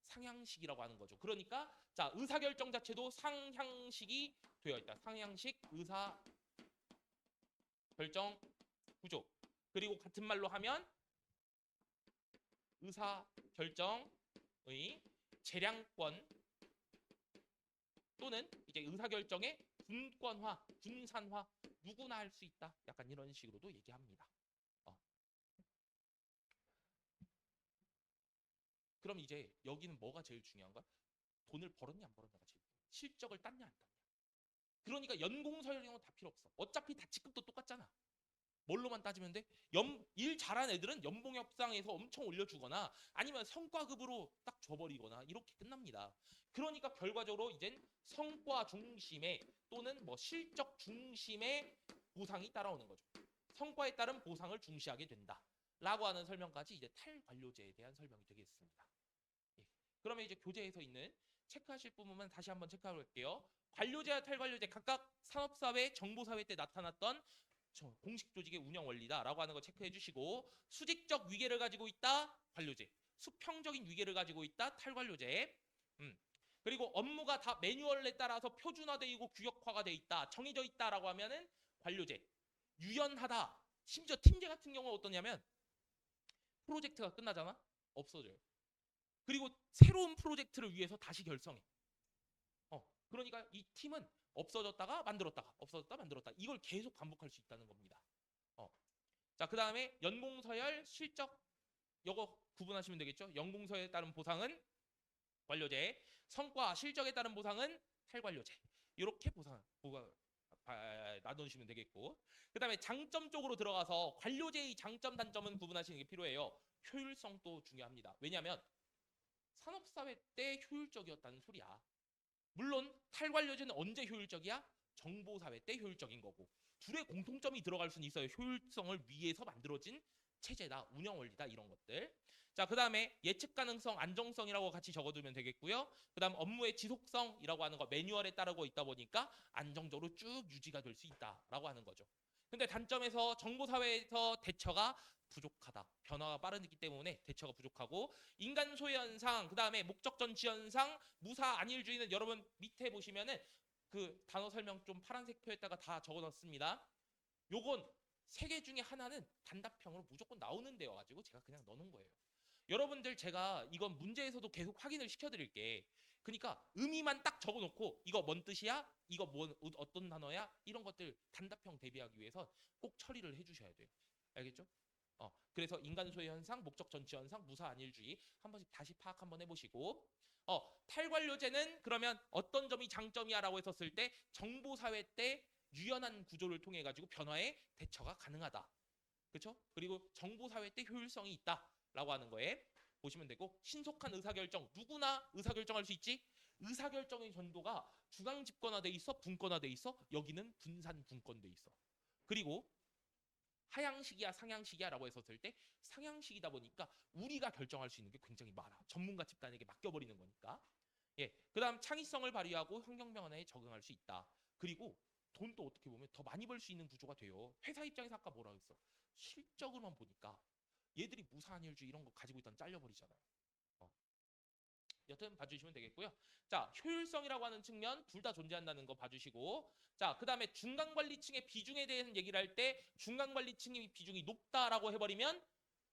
상향식이라고 하는 거죠. 그러니까 자, 의사결정 자체도 상향식이 되어 있다. 상향식 의사결정 구조. 그리고 같은 말로 하면 의사결정의 재량권 또는 이제 의사결정의 분권화, 분산화 누구나 할 수 있다. 약간 이런 식으로도 얘기합니다. 그럼 이제 여기는 뭐가 제일 중요한가? 돈을 벌었냐 안 벌었냐가 제일 중요해. 실적을 땄냐 안 땄냐. 그러니까 연공서열 이런 건 다 필요 없어. 어차피 다 직급도 똑같잖아. 뭘로만 따지면 돼? 일 잘한 애들은 연봉 협상에서 엄청 올려주거나 아니면 성과급으로 딱 줘버리거나 이렇게 끝납니다. 그러니까 결과적으로 이젠 성과 중심의 또는 뭐 실적 중심의 보상이 따라오는 거죠. 성과에 따른 보상을 중시하게 된다. 라고 하는 설명까지 이제 탈관료제에 대한 설명이 되겠습니다. 예. 그러면 이제 교재에서 있는 체크하실 부분만 다시 한번 체크해 볼게요. 관료제와 탈관료제 각각 산업사회, 정보사회 때 나타났던 공식 조직의 운영 원리다라고 하는 거 체크해 주시고 수직적 위계를 가지고 있다 관료제, 수평적인 위계를 가지고 있다 탈관료제. 그리고 업무가 다 매뉴얼에 따라서 표준화되어 있고 규격화가 돼 있다, 정해져 있다라고 하면은 관료제. 유연하다. 심지어 팀제 같은 경우는 어떠냐면 프로젝트가 끝나잖아? 없어져요. 그리고 새로운 프로젝트를 위해서 다시 결성해. 그러니까 이 팀은 없어졌다가 만들었다가 없어졌다 만들었다 이걸 계속 반복할 수 있다는 겁니다. 자, 그 다음에 연공서열 실적 이거 구분하시면 되겠죠. 연공서열에 따른 보상은 관료제, 성과 실적에 따른 보상은 탈관료제. 이렇게 나누시면 되겠고, 그 다음에 장점 쪽으로 들어가서 관료제의 장점 단점은 구분하시는 게 필요해요. 효율성도 중요합니다. 왜냐하면 산업사회 때 효율적이었다는 소리야. 물론 탈관료제는 언제 효율적이야? 정보사회 때 효율적인 거고, 둘의 공통점이 들어갈 수는 있어요. 효율성을 위해서 만들어진 체제다, 운영 원리다, 이런 것들. 자, 그 다음에 예측 가능성, 안정성이라고 같이 적어두면 되겠고요. 그 다음 업무의 지속성이라고 하는 거 매뉴얼에 따르고 있다 보니까 안정적으로 쭉 유지가 될 수 있다라고 하는 거죠. 근데 단점에서 정보사회에서 대처가 부족하다. 변화가 빠르기 때문에 대처가 부족하고, 인간 소외 현상, 그 다음에 목적 전치 현상, 무사 안일주의는 여러분 밑에 보시면은 그 단어 설명 좀 파란색 표에다가 다 적어놨습니다. 요건 세 개 중에 하나는 단답형으로 무조건 나오는 데여가지고 제가 그냥 넣어놓은 거예요. 여러분들 제가 이건 문제에서도 계속 확인을 시켜드릴게. 그러니까 의미만 딱 적어놓고 이거 뭔 뜻이야? 이거 어떤 단어야? 이런 것들 단답형 대비하기 위해서 꼭 처리를 해주셔야 돼요. 알겠죠? 그래서 인간 소외 현상, 목적 전치 현상, 무사 안일주의 한 번씩 다시 파악 한번 해보시고, 탈관료제는 그러면 어떤 점이 장점이야라고 했었을 때 정보사회 때 유연한 구조를 통해 가지고 변화에 대처가 가능하다. 그렇죠? 그리고 정보사회 때 효율성이 있다라고 하는 거에 보시면 되고, 신속한 의사결정, 누구나 의사결정할 수 있지? 의사결정의 전도가 중앙 집권화돼 있어, 분권화돼 있어, 여기는 분산 분권돼 있어. 그리고 하향식이야 상향식이야 라고 했었을 때 상향식이다 보니까 우리가 결정할 수 있는 게 굉장히 많아. 전문가 집단에게 맡겨버리는 거니까. 예, 그 다음 창의성을 발휘하고 환경 변화에 적응할 수 있다. 그리고 돈도 어떻게 보면 더 많이 벌 수 있는 구조가 돼요. 회사 입장에서 아까 뭐라 했어? 실적으로만 보니까 얘들이 무사한일주의 이런 거 가지고 있던 잘려버리잖아요. 여튼 봐주시면 되겠고요. 자, 효율성이라고 하는 측면 둘 다 존재한다는 거 봐주시고, 자, 그 다음에 중간관리층의 비중에 대해서 얘기를 할 때 중간관리층의 비중이 높다라고 해버리면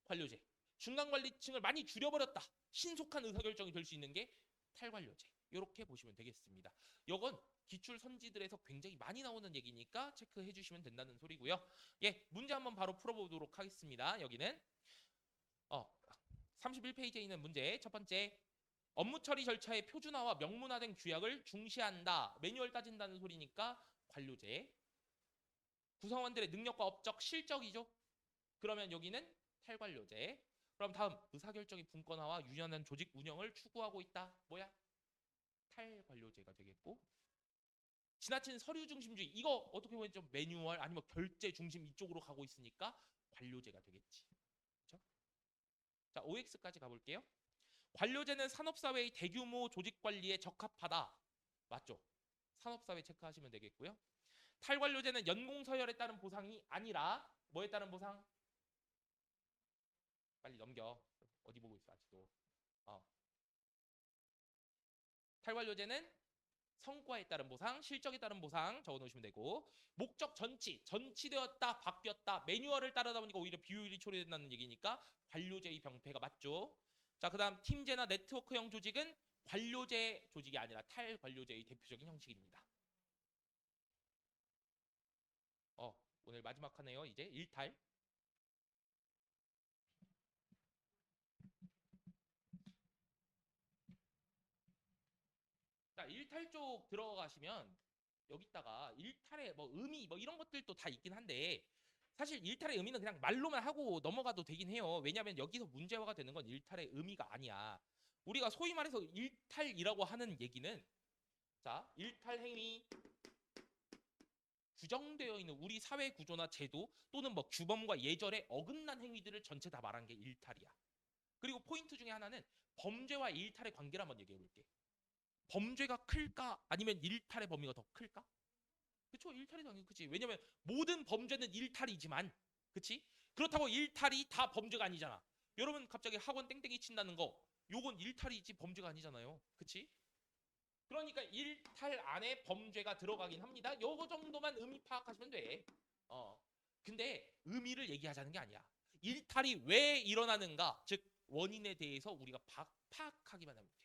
관료제, 중간관리층을 많이 줄여버렸다, 신속한 의사결정이 될 수 있는 게 탈관료제. 이렇게 보시면 되겠습니다. 이건 기출 선지들에서 굉장히 많이 나오는 얘기니까 체크해 주시면 된다는 소리고요. 예, 문제 한번 바로 풀어보도록 하겠습니다. 여기는 31페이지에 있는 문제 첫 번째, 업무 처리 절차의 표준화와 명문화된 규약을 중시한다. 매뉴얼 따진다는 소리니까 관료제. 구성원들의 능력과 업적, 실적이죠. 그러면 여기는 탈관료제. 그럼 다음, 의사결정의 분권화와 유연한 조직 운영을 추구하고 있다. 뭐야? 탈관료제가 되겠고, 지나친 서류 중심주의, 이거 어떻게 보면 좀 매뉴얼 아니면 결제 중심 이쪽으로 가고 있으니까 관료제가 되겠지. 그렇죠? 자, OX까지 가볼게요. 관료제는 산업사회의 대규모 조직 관리에 적합하다. 맞죠? 산업사회 체크하시면 되겠고요. 탈관료제는 연공서열에 따른 보상이 아니라 뭐에 따른 보상? 빨리 넘겨. 어디 보고 있어 아직도. 탈관료제는 성과에 따른 보상, 실적에 따른 보상 적어놓으시면 되고, 목적 전치되었다, 바뀌었다, 매뉴얼을 따르다 보니까 오히려 비효율이 초래된다는 얘기니까 관료제의 병폐가 맞죠. 자, 그다음 팀제나 네트워크형 조직은 관료제 조직이 아니라 탈관료제의 대표적인 형식입니다. 오늘 마지막 하네요. 이제 일탈. 자, 일탈 쪽 들어가시면 여기다가 일탈의 뭐 의미 뭐 이런 것들도 다 있긴 한데 사실 일탈의 의미는 그냥 말로만 하고 넘어가도 되긴 해요. 왜냐하면 여기서 문제화가 되는 건 일탈의 의미가 아니야. 우리가 소위 말해서 일탈이라고 하는 얘기는 자, 일탈 행위 규정되어 있는 우리 사회 구조나 제도 또는 뭐 규범과 예절에 어긋난 행위들을 전체 다 말한 게 일탈이야. 그리고 포인트 중에 하나는 범죄와 일탈의 관계를 한번 얘기해 볼게. 범죄가 클까 아니면 일탈의 범위가 더 클까? 그쵸? 일탈이 당연히 크지. 왜냐면 모든 범죄는 일탈이지만 그치? 그렇다고 일탈이 다 범죄가 아니잖아. 여러분 갑자기 학원 땡땡이 친다는 거 요건 일탈이지 범죄가 아니잖아요. 그치? 그러니까 일탈 안에 범죄가 들어가긴 합니다. 요거 정도만 의미 파악하시면 돼. 근데 의미를 얘기하자는 게 아니야. 일탈이 왜 일어나는가? 즉 원인에 대해서 우리가 파악하기만 하면 돼.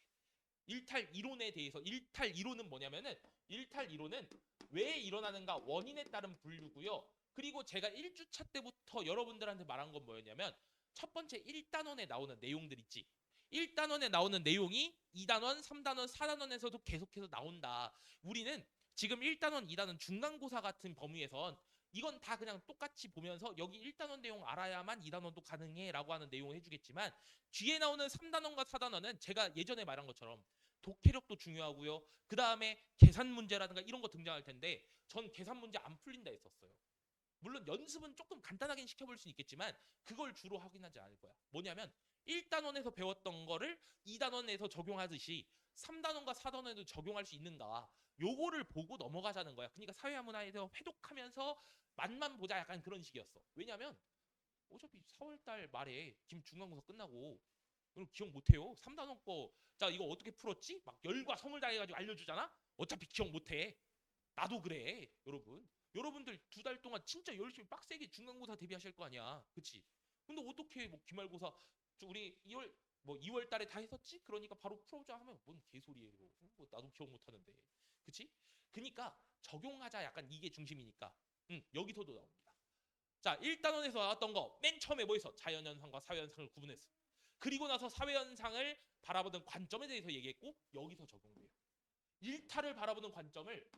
일탈 이론에 대해서 일탈 이론은 뭐냐면은 일탈 이론은 왜 일어나는가 원인에 따른 분류고요. 그리고 제가 1주차 때부터 여러분들한테 말한 건 뭐였냐면 첫 번째 1단원에 나오는 내용들 있지. 1단원에 나오는 내용이 2단원, 3단원, 4단원에서도 계속해서 나온다. 우리는 지금 1단원, 2단원 중간고사 같은 범위에선 이건 다 그냥 똑같이 보면서 여기 1단원 내용 알아야만 2단원도 가능해 라고 하는 내용을 해주겠지만 뒤에 나오는 3단원과 4단원은 제가 예전에 말한 것처럼 독해력도 중요하고요. 그 다음에 계산 문제라든가 이런 거 등장할 텐데 전 계산 문제 안 풀린다 했었어요. 물론 연습은 조금 간단하게 시켜볼 수 있겠지만 그걸 주로 확인하지 않을 거야. 뭐냐면 1단원에서 배웠던 거를 2단원에서 적용하듯이 3단원과 4단원에도 적용할 수 있는가 요거를 보고 넘어가자는 거야. 그러니까 사회화 문화에서 회독하면서 맛만 보자 약간 그런 식이었어. 왜냐면 어차피 4월달 말에 김 중간고사 끝나고 기억 못해요. 3단원 거 자 이거 어떻게 풀었지? 막 열과 성을 다해가지고 알려주잖아. 어차피 기억 못해. 나도 그래 여러분. 여러분들 2달 동안 진짜 열심히 빡세게 중간고사 대비하실 거 아니야. 그치? 근데 어떻게 뭐 기말고사 우리 2월 달에 다 했었지? 그러니까 바로 풀어보자 하면 뭔 개소리예요. 뭐 나도 기억 못하는데. 그치? 그니까 적용하자 약간 이게 중심이니까 여기서도 나옵니다. 자 1단원에서 나왔던 거 맨 처음에 뭐 했어? 자연현상과 사회현상을 구분했어. 그리고 나서 사회현상을 바라보는 관점에 대해서 얘기했고 여기서 적용돼요. 일탈을 바라보는 관점을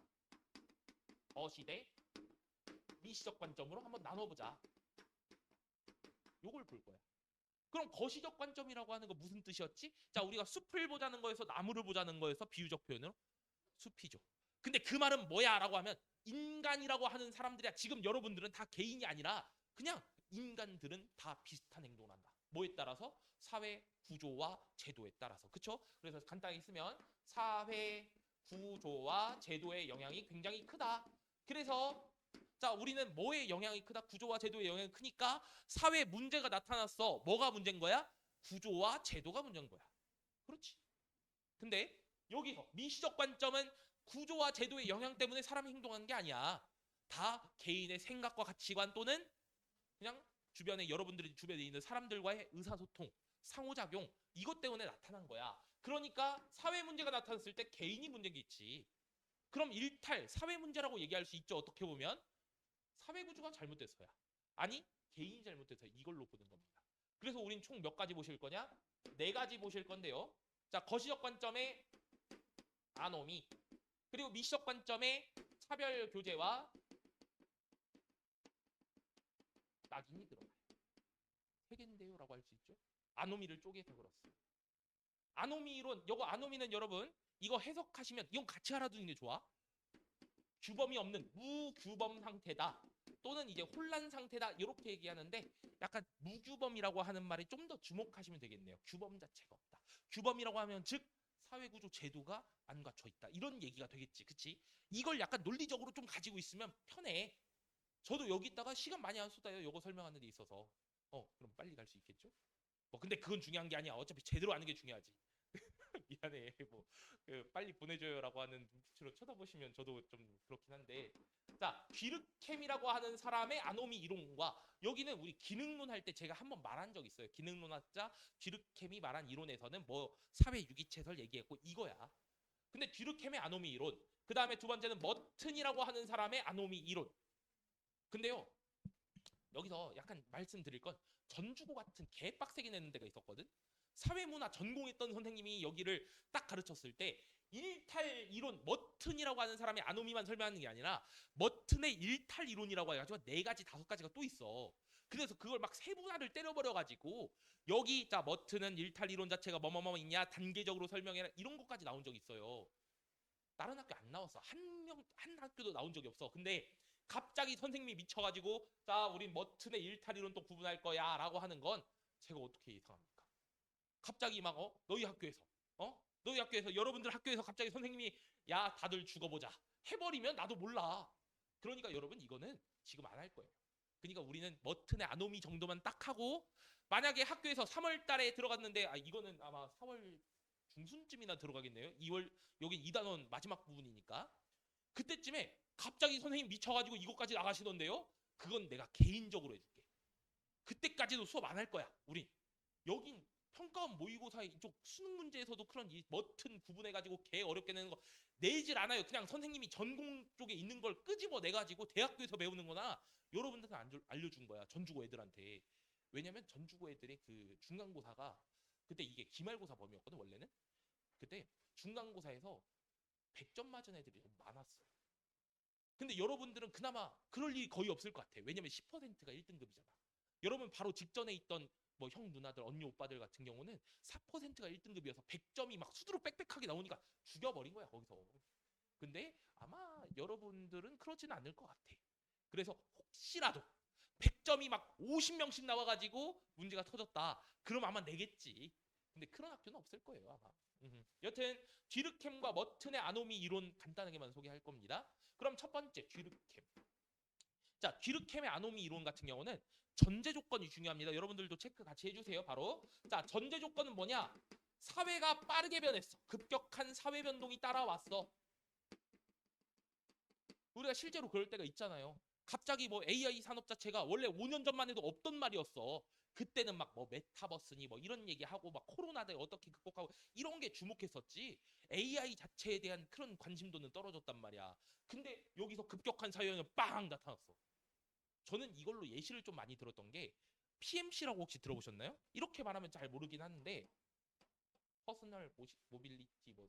어시대 미시적 관점으로 한번 나눠보자. 요걸 볼 거야. 그럼 거시적 관점이라고 하는 거 무슨 뜻이었지? 자 우리가 숲을 보자는 거에서 나무를 보자는 거에서 비유적 표현으로 숲이죠. 근데 그 말은 뭐야 라고 하면 인간이라고 하는 사람들이야. 지금 여러분들은 다 개인이 아니라 그냥 인간들은 다 비슷한 행동을 한다. 뭐에 따라서? 사회 구조와 제도에 따라서. 그쵸? 그래서 간단히 쓰면 사회 구조와 제도의 영향이 굉장히 크다. 그래서 자 우리는 뭐에 영향이 크다? 구조와 제도의 영향이 크니까 사회 문제가 나타났어. 뭐가 문제인 거야? 구조와 제도가 문제인 거야. 그렇지. 근데 여기서 미시적 관점은 구조와 제도의 영향 때문에 사람이 행동하는 게 아니야. 다 개인의 생각과 가치관 또는 그냥 주변에 여러분들이 주변에 있는 사람들과의 의사소통, 상호작용 이것 때문에 나타난 거야. 그러니까 사회 문제가 나타났을 때 개인이 문제겠지. 그럼 일탈 사회 문제라고 얘기할 수 있죠. 어떻게 보면 사회 구조가 잘못됐어야. 아니 개인이 잘못돼서 이걸로 보는 겁니다. 그래서 우린 총 몇 가지 보실 거냐? 4가지 보실 건데요. 자 거시적 관점의 아노미 그리고 미시적 관점의 차별 교제와 낙인이 들어가요. 3개인데요 라고 할 수 있죠. 아노미를 쪼개서 그렇습니다. 아노미론 요거 아노미는 여러분 이거 해석하시면 이건 같이 알아두는 게 좋아. 규범이 없는 무규범 상태다. 또는 이제 혼란 상태다 이렇게 얘기하는데 약간 무규범이라고 하는 말에 좀 더 주목하시면 되겠네요. 규범 자체가 없다. 규범이라고 하면 즉 사회구조 제도가 안 갖춰 있다 이런 얘기가 되겠지, 그치? 이걸 약간 논리적으로 좀 가지고 있으면 편해. 저도 여기 있다가 시간 많이 안 쏟아요. 요거 설명하는 데 있어서. 그럼 빨리 갈 수 있겠죠? 뭐 근데 그건 중요한 게 아니야. 어차피 제대로 아는 게 중요하지. 미안해. 빨리 보내줘요라고 하는 눈빛으로 쳐다보시면 저도 좀 그렇긴 한데. 자, 귀르켐이라고 하는 사람의 아노미 이론과 여기는 우리 기능론 할 때 제가 한번 말한 적 있어요. 기능론학자 귀르켐이 말한 이론에서는 뭐 사회 유기체설 얘기했고 이거야. 근데 귀르켐의 아노미 이론. 그 다음에 두 번째는 머튼이라고 하는 사람의 아노미 이론. 근데요, 여기서 약간 말씀드릴 건 전주고 같은 개빡세게 내는 데가 있었거든. 사회문화 전공했던 선생님이 여기를 딱 가르쳤을 때 일탈 이론 머튼이라고 하는 사람의 아노미만 설명하는 게 아니라 머튼의 일탈 이론이라고 해가지고 네 가지 다섯 가지가 또 있어. 그래서 그걸 막 세분화를 때려버려 가지고 여기 자 머튼은 일탈 이론 자체가 뭐뭐뭐 있냐 단계적으로 설명해라 이런 것까지 나온 적이 있어요. 다른 학교 안 나왔어. 한 학교도 나온 적이 없어. 근데 갑자기 선생님이 미쳐가지고 자 우린 머튼의 일탈 이론 또 구분할 거야 라고 하는 건 제가 어떻게 예상합니까? 갑자기 막 너희 학교에서 너희 학교에서 여러분들 학교에서 갑자기 선생님이 야 다들 죽어보자 해버리면 나도 몰라. 그러니까 여러분 이거는 지금 안 할 거예요. 그러니까 우리는 머튼의 아노미 정도만 딱 하고 만약에 학교에서 3월 달에 들어갔는데 이거는 아마 4월 중순쯤이나 들어가겠네요. 2월 여기 2단원 마지막 부분이니까 그때쯤에 갑자기 선생님 미쳐가지고 이것까지 나가시던데요. 그건 내가 개인적으로 해줄게. 그때까지도 수업 안 할 거야. 우린 여긴 평가원 모의고사 이쪽 수능 문제에서도 그런 이 머튼 구분해가지고 개 어렵게 내는 거 내질 않아요. 그냥 선생님이 전공 쪽에 있는 걸 끄집어 내가지고 대학교에서 배우는 거나 여러분들한테 알려준 거야. 전주고 애들한테. 왜냐면 전주고 애들의 그 중간고사가 그때 이게 기말고사 범위였거든 원래는. 그때 중간고사에서 100점 맞은 애들이 좀 많았어. 근데 여러분들은 그나마 그럴 일이 거의 없을 것 같아. 왜냐면 10%가 1등급이잖아. 여러분 바로 직전에 있던 뭐 형 누나들 언니 오빠들 같은 경우는 4%가 1등급이어서 100점이 막 수두룩 빽빽하게 나오니까 죽여버린 거야 거기서. 근데 아마 여러분들은 그러지는 않을 것 같아. 그래서 혹시라도 100점이 막 50명씩 나와가지고 문제가 터졌다. 그럼 아마 내겠지. 근데 그런 학교는 없을 거예요 아마. 여튼 뒤르켐과 머튼의 아노미 이론 간단하게만 소개할 겁니다. 그럼 첫 번째 뒤르켐. 자, 뒤르켐의 아노미 이론 같은 경우는 전제 조건이 중요합니다. 여러분들도 체크 같이 해주세요. 바로 자 전제 조건은 뭐냐? 사회가 빠르게 변했어. 급격한 사회 변동이 따라왔어. 우리가 실제로 그럴 때가 있잖아요. 갑자기 뭐 AI 산업 자체가 원래 5년 전만 해도 없던 말이었어. 그때는 막 뭐 메타버스니 뭐 이런 얘기하고 막 코로나대 어떻게 극복하고 이런 게 주목했었지. AI 자체에 대한 그런 관심도는 떨어졌단 말이야. 근데 여기서 급격한 사회는 빵 나타났어. 저는 이걸로 예시를 좀 많이 들었던 게 PMC라고 혹시 들어보셨나요? 이렇게 말하면 잘 모르긴 하는데 퍼스널 모빌리티 뭐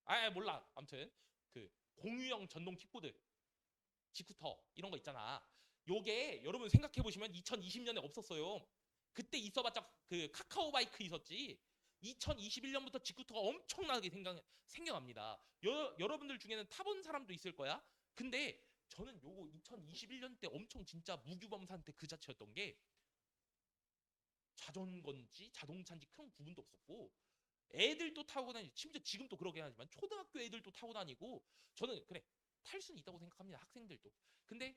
사이 몰라. 아무튼 그 공유형 전동 킥보드 지쿠터 이런 거 있잖아. 요게 여러분 생각해 보시면 2020년에 없었어요. 그때 있어봤자 그 카카오 바이크 있었지. 2021년부터 지쿠터가 엄청나게 생겨납니다. 여러분들 중에는 타본 사람도 있을 거야. 근데 저는 요거 2021년 때 엄청 진짜 무규범 상태 그 자체였던 게 자전거인지 자동차인지 큰 구분도 없었고 애들도 타고 다니고 심지어 지금도 그러긴 하지만 초등학교 애들도 타고 다니고 저는 그래 탈 수는 있다고 생각합니다. 학생들도. 근데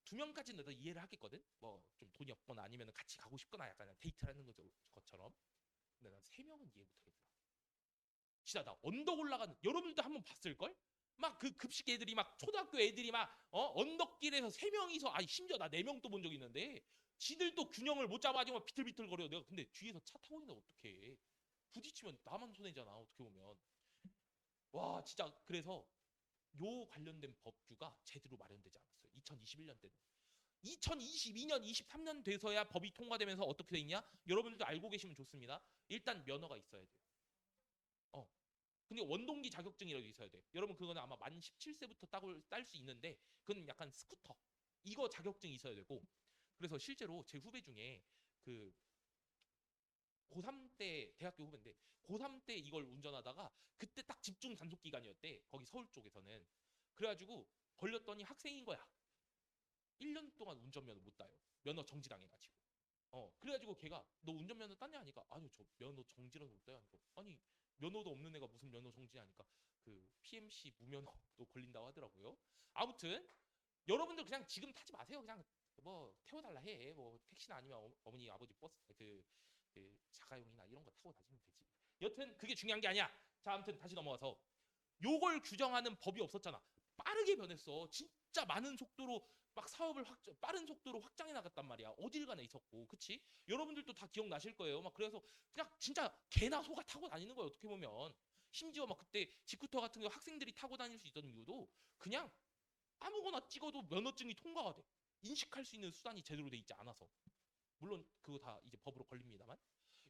2명까지는 더 이해를 하겠거든. 뭐 좀 돈이 없거나 아니면 같이 가고 싶거나 약간 데이트를 하는 것처럼. 근데 난 3명은 이해 못하겠더라. 진짜 나 언덕 올라가는 여러분들도 한번 봤을걸? 막 그 급식 애들이 막 초등학교 애들이 막 언덕길에서 3명이서 심지어 나 4명도 본 적 있는데 지들도 균형을 못 잡아가지고 비틀비틀거려. 내가 근데 뒤에서 차 타고 있는데 어떡해. 부딪히면 나만 손해잖아 어떻게 보면. 와 진짜 그래서 요 관련된 법규가 제대로 마련되지 않았어요. 2021년 때는. 2022년, 23년 돼서야 법이 통과되면서 어떻게 돼 있냐? 여러분들도 알고 계시면 좋습니다. 일단 면허가 있어야 돼요. 어. 근데 원동기 자격증이라도 있어야 돼. 여러분 그거는 아마 만 17세부터 딸 수 있는데 그건 약간 스쿠터. 이거 자격증이 있어야 되고. 그래서 실제로 제 후배 중에 그 고3 때 대학교 후배인데 고3 때 이걸 운전하다가 그때 딱 집중 단속 기간이었대. 거기 서울 쪽에서는. 그래가지고 걸렸더니 학생인 거야. 1년 동안 운전면허 못 따요. 면허 정지당해가지고. 그래가지고 걔가 너 운전면허 땄냐 하니까 아니요 저 면허 정지라서 못 따요 하니까 아니 면허도 없는 애가 무슨 면허 정지하니까 그 PMC 무면허도 걸린다고 하더라고요. 아무튼 여러분들 그냥 지금 타지 마세요. 그냥 뭐 태워달라 해. 뭐 택시나 아니면 어머니 아버지 버스 그 자가용이나 이런 거 타고 다니면 되지. 여튼 그게 중요한 게 아니야. 자 아무튼 다시 넘어가서 요걸 규정하는 법이 없었잖아. 빠르게 변했어. 진짜 많은 속도로 막 사업을 빠른 속도로 확장해 나갔단 말이야. 어딜 가나 있었고, 그치? 여러분들도 다 기억나실 거예요. 막 그래서 그냥 진짜 개나 소가 타고 다니는 거예요. 어떻게 보면 심지어 막 그때 지쿠터 같은 거 학생들이 타고 다닐 수 있던 이유도 그냥 아무거나 찍어도 면허증이 통과가 돼. 인식할 수 있는 수단이 제대로 돼 있지 않아서. 물론 그거 다 이제 법으로 걸립니다만.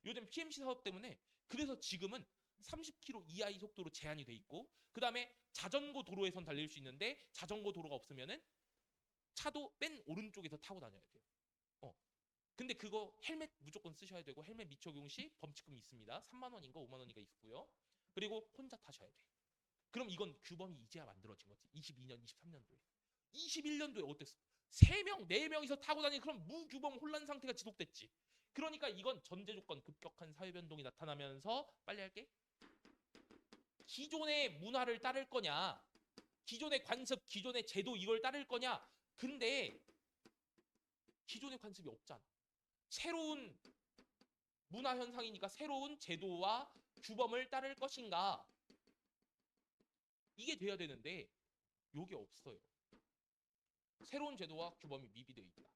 요즘 PMC 사업 때문에 그래서 지금은 30km 이하의 속도로 제한이 돼 있고 그 다음에 자전거 도로에선 달릴 수 있는데 자전거 도로가 없으면은 차도 맨 오른쪽에서 타고 다녀야 돼요. 근데 그거 헬멧 무조건 쓰셔야 되고 헬멧 미적용 시 범칙금이 있습니다. 3만 원인가 5만 원인가 있고요. 그리고 혼자 타셔야 돼. 그럼 이건 규범이 이제야 만들어진 거지. 22년, 23년도에. 21년도에 어땠어? 3명, 4명이서 타고 다니는 그런 무규범 혼란 상태가 지속됐지. 그러니까 이건 전제 조건 급격한 사회 변동이 나타나면서 빨리 할게. 기존의 문화를 따를 거냐? 기존의 관습, 기존의 제도 이걸 따를 거냐? 근데 기존의 관습이 없잖아. 새로운 문화 현상이니까 새로운 제도와 규범을 따를 것인가? 이게 돼야 되는데 요게 없어요. 새로운 제도와 규범이 미비되어 있다.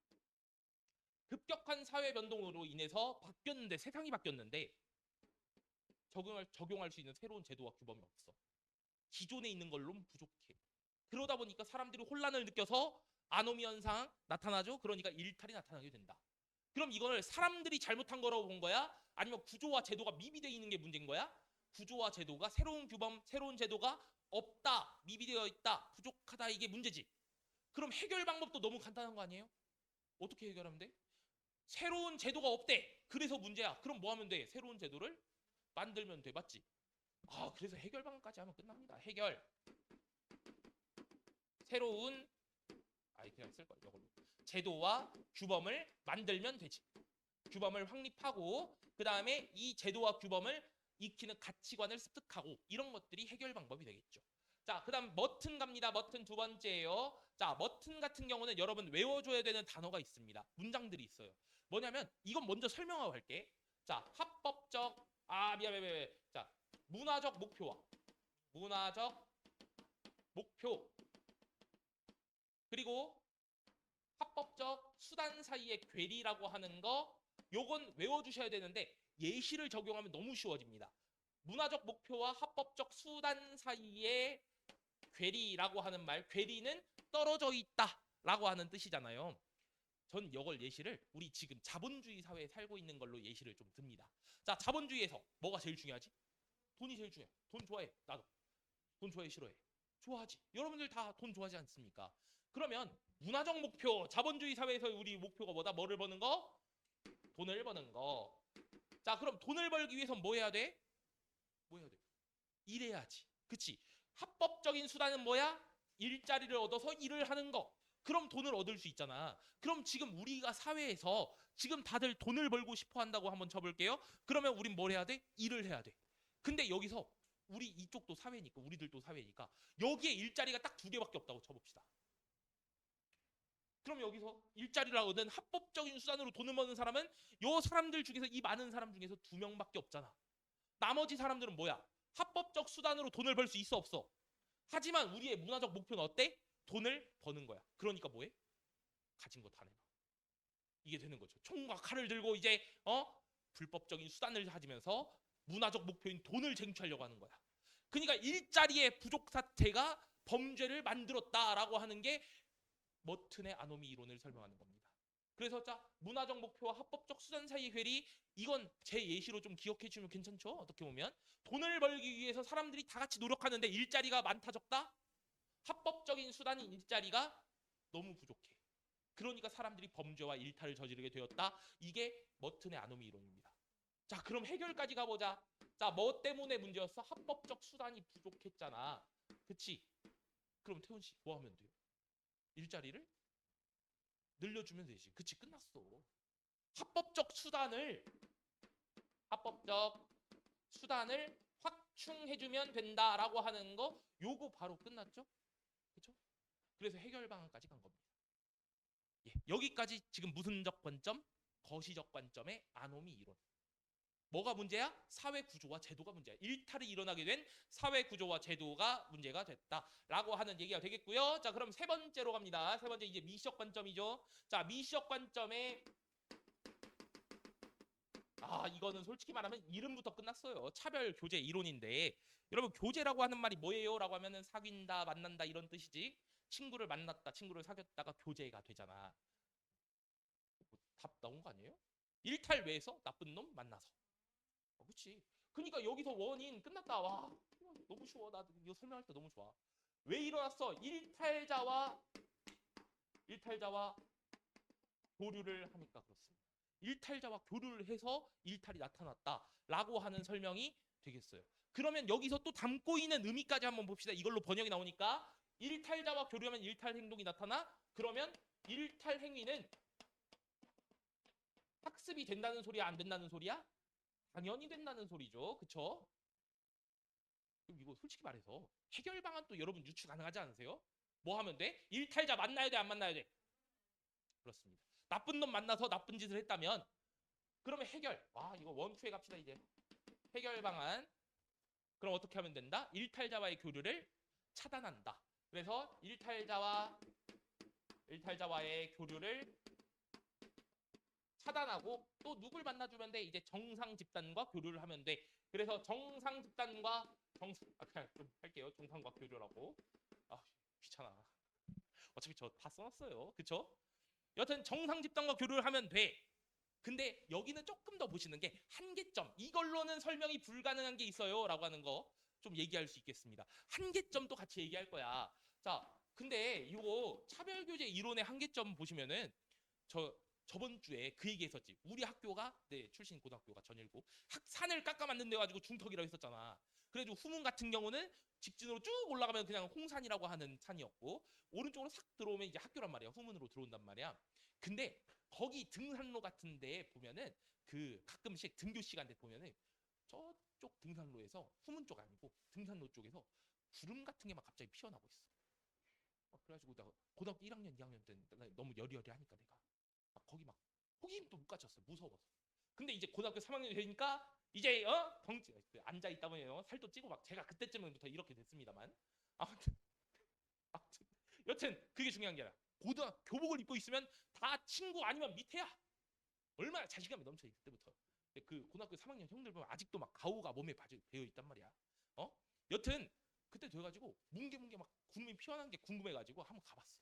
급격한 사회 변동으로 인해서 바뀌었는데 세상이 바뀌었는데 적용할 수 있는 새로운 제도와 규범이 없어. 기존에 있는 걸로는 부족해. 그러다 보니까 사람들이 혼란을 느껴서 아노미 현상 나타나죠. 그러니까 일탈이 나타나게 된다. 그럼 이걸 사람들이 잘못한 거라고 본 거야? 아니면 구조와 제도가 미비되어 있는 게 문제인 거야? 구조와 제도가 새로운 규범, 새로운 제도가 없다, 미비되어 있다, 부족하다 이게 문제지. 그럼 해결 방법도 너무 간단한 거 아니에요? 어떻게 해결하면 돼? 새로운 제도가 없대. 그래서 문제야. 그럼 뭐 하면 돼? 새로운 제도를 만들면 돼. 맞지? 그래서 해결 방법까지 하면 끝납니다. 해결. 새로운 그냥 쓸걸 이걸로. 제도와 규범을 만들면 되지. 규범을 확립하고 그 다음에 이 제도와 규범을 익히는 가치관을 습득하고 이런 것들이 해결 방법이 되겠죠. 자, 그 다음 머튼 갑니다. 머튼 두 번째예요. 자, 머튼 같은 경우는 여러분 외워줘야 되는 단어가 있습니다. 문장들이 있어요. 뭐냐면 이건 먼저 설명하고 갈게. 자, 합법적 미안. 자, 문화적 목표와 문화적 목표 그리고 합법적 수단 사이의 괴리라고 하는 거 요건 외워주셔야 되는데 예시를 적용하면 너무 쉬워집니다. 문화적 목표와 합법적 수단 사이의 괴리라고 하는 말, 괴리는 떨어져 있다라고 하는 뜻이잖아요. 전 이걸 예시를 우리 지금 자본주의 사회에 살고 있는 걸로 예시를 좀 듭니다. 자, 자본주의에서 뭐가 제일 중요하지? 돈이 제일 중요해. 돈 좋아해. 나도. 돈 좋아해, 싫어해? 좋아하지. 여러분들 다 돈 좋아하지 않습니까? 그러면 문화적 목표, 자본주의 사회에서 우리 목표가 뭐다? 뭐를 버는 거? 돈을 버는 거. 자, 그럼 돈을 벌기 위해선 뭐 해야 돼? 뭐 해야 돼? 일해야지. 그치? 합법적인 수단은 뭐야? 일자리를 얻어서 일을 하는 거. 그럼 돈을 얻을 수 있잖아. 그럼 지금 우리가 사회에서 지금 다들 돈을 벌고 싶어 한다고 한번 쳐볼게요. 그러면 우린 뭘 해야 돼? 일을 해야 돼. 근데 여기서 우리 이쪽도 사회니까 우리들도 사회니까 여기에 일자리가 딱 2개밖에 없다고 쳐봅시다. 그럼 여기서 일자리를 얻은 합법적인 수단으로 돈을 버는 사람은 요 사람들 중에서 이 많은 사람 중에서 2명밖에 없잖아. 나머지 사람들은 뭐야? 합법적 수단으로 돈을 벌 수 있어 없어? 하지만 우리의 문화적 목표는 어때? 돈을 버는 거야. 그러니까 뭐해? 가진 거 다 내놔. 이게 되는 거죠. 총과 칼을 들고 이제 불법적인 수단을 가지면서 문화적 목표인 돈을 쟁취하려고 하는 거야. 그러니까 일자리의 부족 사태가 범죄를 만들었다라고 하는 게 머튼의 아노미 이론을 설명하는 겁니다. 그래서 자, 문화적 목표와 합법적 수단 사이의 괴리 이건 제 예시로 좀 기억해 주면 괜찮죠? 어떻게 보면 돈을 벌기 위해서 사람들이 다 같이 노력하는데 일자리가 많다 적다? 합법적인 수단인 일자리가 너무 부족해. 그러니까 사람들이 범죄와 일탈을 저지르게 되었다. 이게 머튼의 아노미 이론입니다. 자, 그럼 해결까지 가보자. 자, 뭐 때문에 문제였어? 합법적 수단이 부족했잖아. 그치? 그럼 태훈 씨 뭐 하면 돼요? 일자리를 늘려주면 되지. 그치, 끝났어. 합법적 수단을 확충해주면 된다라고 하는 거, 요거 바로 끝났죠? 그쵸? 그래서 해결 방안까지 간 겁니다. 예, 여기까지 지금 무슨적 관점? 거시적 관점의 아노미 이론. 뭐가 문제야? 사회 구조와 제도가 문제야. 일탈이 일어나게 된 사회 구조와 제도가 문제가 됐다라고 하는 얘기가 되겠고요. 자, 그럼 세 번째로 갑니다. 세 번째 이제 미시적 관점이죠. 자, 미시적 관점의 이거는 솔직히 말하면 이름부터 끝났어요. 차별 교제 이론인데, 여러분 교제라고 하는 말이 뭐예요? 라고 하면은 사귄다, 만난다 이런 뜻이지. 친구를 만났다, 친구를 사귀었다가 교제가 되잖아. 답 나온 거 아니에요? 일탈 외에서 나쁜 놈 만나서. 그렇지. 그러니까 여기서 원인 끝났다. 와, 너무 쉬워. 나 이거 설명할 때 너무 좋아. 왜 일어났어? 일탈자와 교류를 하니까 그렇습니다. 일탈자와 교류를 해서 일탈이 나타났다라고 하는 설명이 되겠어요. 그러면 여기서 또 담고 있는 의미까지 한번 봅시다. 이걸로 번역이 나오니까 일탈자와 교류하면 일탈 행동이 나타나. 그러면 일탈 행위는 학습이 된다는 소리야, 안 된다는 소리야? 당연히 된다는 소리죠. 그쵸? 이거 솔직히 말해서 해결 방안 또 여러분 유추 가능하지 않으세요? 뭐 하면 돼? 일탈자 만나야 돼, 안 만나야 돼? 그렇습니다. 나쁜 놈 만나서 나쁜 짓을 했다면 그러면 해결. 이거 원투에 갑시다 이제. 해결 방안. 그럼 어떻게 하면 된다? 일탈자와의 교류를 차단한다. 그래서 일탈자와의 교류를 차단하고 또 누굴 만나주면 돼? 이제 정상 집단과 교류를 하면 돼. 그래서 정상 집단과 그냥 좀 할게요. 정상과 교류라고. 귀찮아. 어차피 저 다 써놨어요. 그쵸? 여튼 정상 집단과 교류를 하면 돼. 근데 여기는 조금 더 보시는 게 한계점. 이걸로는 설명이 불가능한 게 있어요. 라고 하는 거 좀 얘기할 수 있겠습니다. 한계점도 같이 얘기할 거야. 자, 근데 이거 차별교제 이론의 한계점 보시면은 저번 주에 그 얘기 했었지. 우리 학교가 출신 고등학교가 전일고 산을 깎아 만든데 가지고 중턱이라고 했었잖아. 그래가지고 후문 같은 경우는 직진으로 쭉 올라가면 그냥 홍산이라고 하는 산이었고 오른쪽으로 싹 들어오면 이제 학교란 말이야. 후문으로 들어온단 말이야. 근데 거기 등산로 같은 데 보면은 그 가끔씩 등교 시간 때 보면은 저쪽 등산로에서 후문 쪽 아니고 등산로 쪽에서 구름 같은 게 막 갑자기 피어나고 있어. 그래가지고 나 고등학교 1학년, 2학년 때 너무 여리여리하니까 내가 거기 막 호기심도 못 갖췄어. 무서워서. 근데 이제 고등학교 3학년이 되니까 이제 덩치 앉아 있다 보면 살도 찌고 막 제가 그때쯤부터 이렇게 됐습니다만 아무튼 여튼 그게 중요한 게 아니라 교복을 입고 있으면 다 친구 아니면 밑에야. 얼마나 자신감이 넘쳐 그때부터. 그 고등학교 3학년 형들 보면 아직도 막 가오가 몸에 배어 있단 말이야. 여튼 그때 돼가지고 뭉게뭉게 막 구름이 피어난 게 궁금해가지고 한번 가봤어.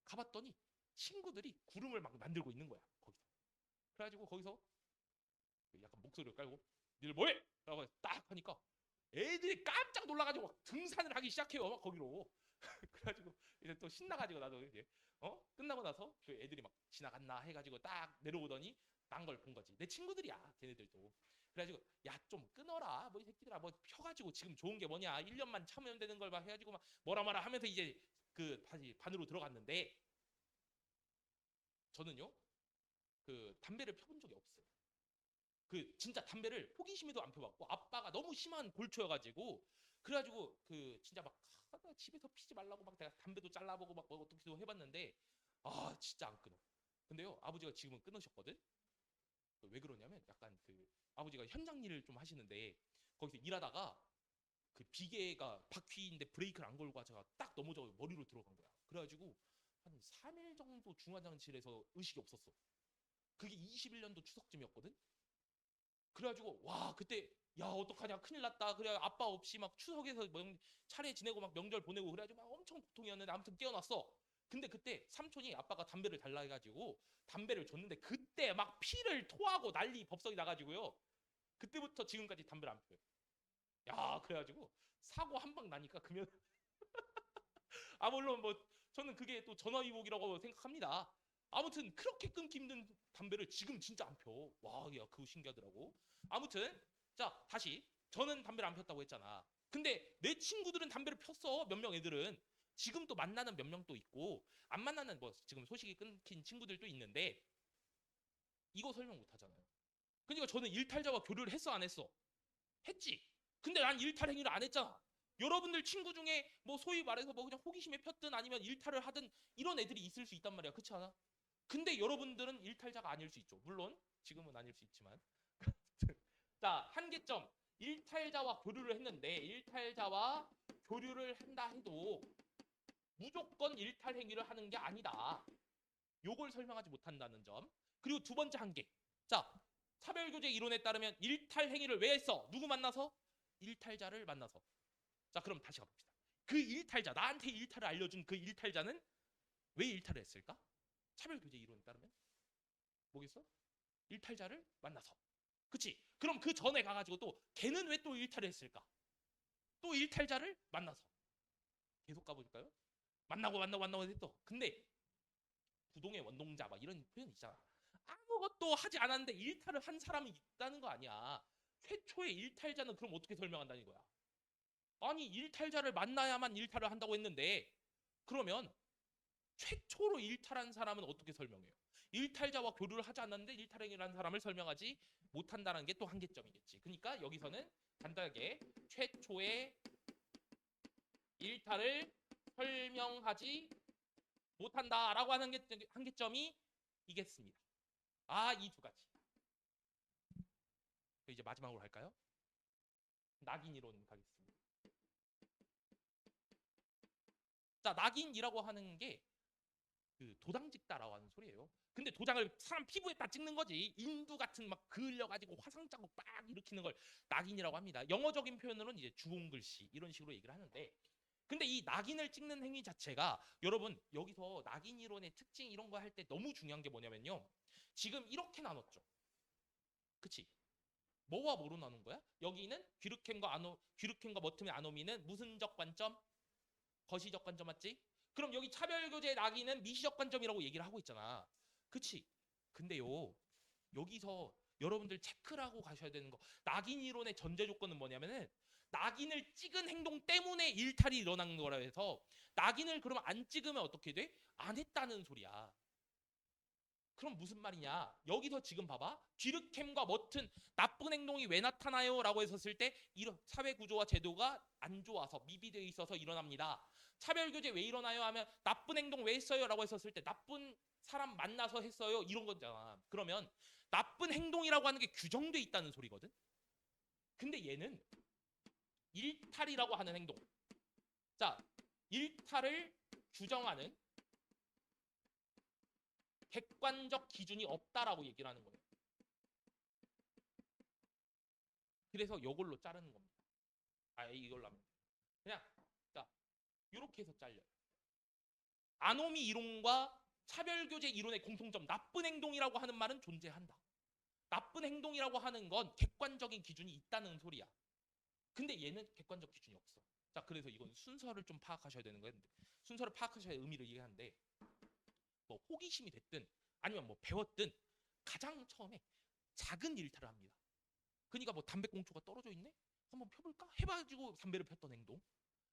가봤더니 친구들이 구름을 막 만들고 있는 거야 거기서. 그래가지고 거기서 약간 목소리를 깔고 니들 뭐해? 라고 딱 하니까 애들이 깜짝 놀라가지고 막 등산을 하기 시작해요 막 거기로. 그래가지고 이제 또 신나가지고 나도 이제 끝나고 나서 그 애들이 막 지나갔나 해가지고 딱 내려오더니 난 걸 본 거지. 내 친구들이야 걔네들도. 그래가지고 야 좀 끊어라 뭐 이 새끼들아 뭐 펴가지고 지금 좋은 게 뭐냐 1년만 참으면 되는 걸 막 해가지고 막 뭐라 하면서 이제 그 다시 반으로 들어갔는데 저는요 그 담배를 펴본 적이 없어요. 그 진짜 담배를 호기심에도 안 펴봤고 아빠가 너무 심한 골초여가지고 그래가지고 그 진짜 막 집에서 피지 말라고 막 내가 담배도 잘라보고 막 어떻게도 해봤는데 진짜 안 끊어. 근데요 아버지가 지금은 끊으셨거든. 왜 그러냐면 약간 그 아버지가 현장 일을 좀 하시는데 거기서 일하다가 그 비계가 바퀴인데 브레이크를 안 걸고 제가 딱 넘어져 머리로 들어간 거야. 그래가지고 한 3일 정도 중환자실에서 의식이 없었어. 그게 21년도 추석쯤이었거든. 그래가지고 와 그때 야 어떡하냐 큰일 났다. 그래 아빠 없이 막 추석에서 차례 지내고 막 명절 보내고 그래가지고 막 엄청 고통이었는데 아무튼 깨어났어. 근데 그때 삼촌이 아빠가 담배를 달라 해가지고 담배를 줬는데 그때 막 피를 토하고 난리 법석이 나가지고요. 그때부터 지금까지 담배를 안 펴요. 야 그래가지고 사고 한 방 나니까 그러면 물론 뭐 저는 그게 또 전화위복이라고 생각합니다. 아무튼 그렇게 끊기 힘든 담배를 지금 진짜 안 펴. 와, 야, 그거 신기하더라고. 아무튼 자, 다시 저는 담배를 안 폈다고 했잖아. 근데 내 친구들은 담배를 폈어. 몇 명 애들은 지금 또 만나는 몇 명 또 있고 안 만나는 뭐 지금 소식이 끊긴 친구들도 있는데 이거 설명 못 하잖아요. 그러니까 저는 일탈자와 교류를 했어 안 했어? 했지. 근데 난 일탈 행위를 안 했잖아. 여러분들 친구 중에 뭐 소위 말해서 뭐 그냥 호기심에 폈든 아니면 일탈을 하든 이런 애들이 있을 수 있단 말이야. 그렇지 않아? 근데 여러분들은 일탈자가 아닐 수 있죠. 물론 지금은 아닐 수 있지만. 자, 한계점. 일탈자와 교류를 했는데 일탈자와 교류를 한다 해도 무조건 일탈 행위를 하는 게 아니다. 요걸 설명하지 못한다는 점. 그리고 두 번째 한계. 자, 차별교제 이론에 따르면 일탈 행위를 왜 했어? 누구 만나서? 일탈자를 만나서. 자, 그럼 다시 가봅시다. 그 일탈자, 나한테 일탈을 알려준 그 일탈자는 왜 일탈을 했을까? 차별교제 이론에 따르면 뭐겠어? 일탈자를 만나서. 그치? 그럼 그 전에 가가지고 또 걔는 왜 또 일탈을 했을까? 또 일탈자를 만나서. 계속 가볼까요? 만나고 했어. 근데 부동의 원동자 막 이런 표현 있잖아. 아무것도 하지 않았는데 일탈을 한 사람이 있다는 거 아니야. 최초의 일탈자는 그럼 어떻게 설명한다는 거야? 아니 일탈자를 만나야만 일탈을 한다고 했는데 그러면 최초로 일탈한 사람은 어떻게 설명해요? 일탈자와 교류를 하지 않았는데 일탈행위를 사람을 설명하지 못한다는 게 또 한계점이겠지. 그러니까 여기서는 간단하게 최초의 일탈을 설명하지 못한다라고 하는 한계점이 이겠습니다. 아, 이 두 가지. 이제 마지막으로 할까요? 낙인 이론 가겠습니다. 자, 낙인이라고 하는 게 그 도장 찍다라고 하는 소리예요. 근데 도장을 사람 피부에다 찍는 거지. 인두 같은 막 그을려가지고 화상 자국 빡 일으키는 걸 낙인이라고 합니다. 영어적인 표현으로는 이제 주홍 글씨 이런 식으로 얘기를 하는데 근데 이 낙인을 찍는 행위 자체가 여러분 여기서 낙인 이론의 특징 이런 거 할 때 너무 중요한 게 뭐냐면요. 지금 이렇게 나눴죠. 그치? 뭐와 뭐로 나눈 거야? 여기는 귀르켄과 머틈의 아노미는 무슨적 관점? 거시적 관점 맞지? 그럼 여기 차별교제 낙인은 미시적 관점이라고 얘기를 하고 있잖아. 그치? 근데요. 여기서 여러분들 체크를 하고 가셔야 되는 거. 낙인 이론의 전제 조건은 뭐냐면은 낙인을 찍은 행동 때문에 일탈이 일어난 거라 해서 낙인을 그러면 안 찍으면 어떻게 돼? 안 했다는 소리야. 그럼 무슨 말이냐? 여기서 지금 봐봐. 귀르캠과 머튼 나쁜 행동이 왜 나타나요? 라고 했었을 때 이런 사회 구조와 제도가 안 좋아서 미비되어 있어서 일어납니다. 차별교제 왜 일어나요? 하면 나쁜 행동 왜 했어요? 라고 했었을 때 나쁜 사람 만나서 했어요. 이런 거잖아. 그러면 나쁜 행동이라고 하는 게 규정돼 있다는 소리거든. 근데 얘는 일탈이라고 하는 행동. 자, 일탈을 규정하는 객관적 기준이 없다라고 얘기를 하는 거예요. 그래서 이걸로 자르는 겁니다. 아, 이걸로 하면 그냥 자, 이렇게 해서 잘려요. 아노미 이론과 차별교제 이론의 공통점 나쁜 행동이라고 하는 말은 존재한다. 나쁜 행동이라고 하는 건 객관적인 기준이 있다는 소리야. 근데 얘는 객관적 기준이 없어. 자, 그래서 이건 순서를 좀 파악하셔야 되는 거예요. 순서를 파악하셔야 의미를 이해하는데 뭐 호기심이 됐든 아니면 뭐 배웠든 가장 처음에 작은 일탈을 합니다. 그러니까 뭐 담배꽁초가 떨어져 있네? 한번 펴볼까? 해가지고 담배를 폈던 행동.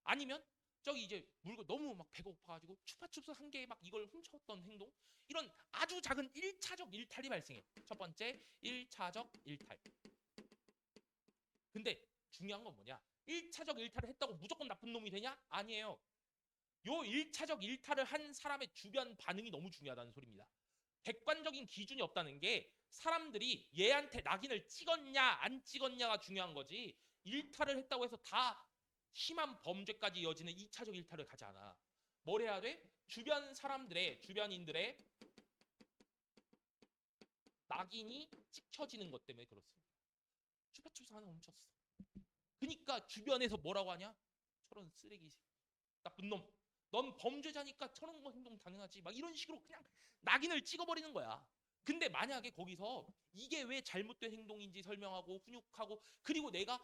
아니면 저기 이제 물고 너무 막 배고파가지고 추파춥스 한 개에 막 이걸 훔쳤던 행동. 이런 아주 작은 1차적 일탈이 발생해. 첫 번째 1차적 일탈. 근데 중요한 건 뭐냐? 1차적 일탈을 했다고 무조건 나쁜 놈이 되냐? 아니에요. 요 1차적 일탈을 한 사람의 주변 반응이 너무 중요하다는 소리입니다. 객관적인 기준이 없다는 게 사람들이 얘한테 낙인을 찍었냐 안 찍었냐가 중요한 거지 일탈을 했다고 해서 다 심한 범죄까지 이어지는 2차적 일탈을 가지 않아. 뭘 해야 돼? 주변인들의 낙인이 찍혀지는 것 때문에 그렇습니다. 추파추스 하나 훔쳤어. 그러니까 주변에서 뭐라고 하냐? 저런 쓰레기 나쁜 놈. 넌 범죄자니까 저런 거 행동 당연하지. 막 이런 식으로 그냥 낙인을 찍어버리는 거야. 근데 만약에 거기서 이게 왜 잘못된 행동인지 설명하고 훈육하고 그리고 내가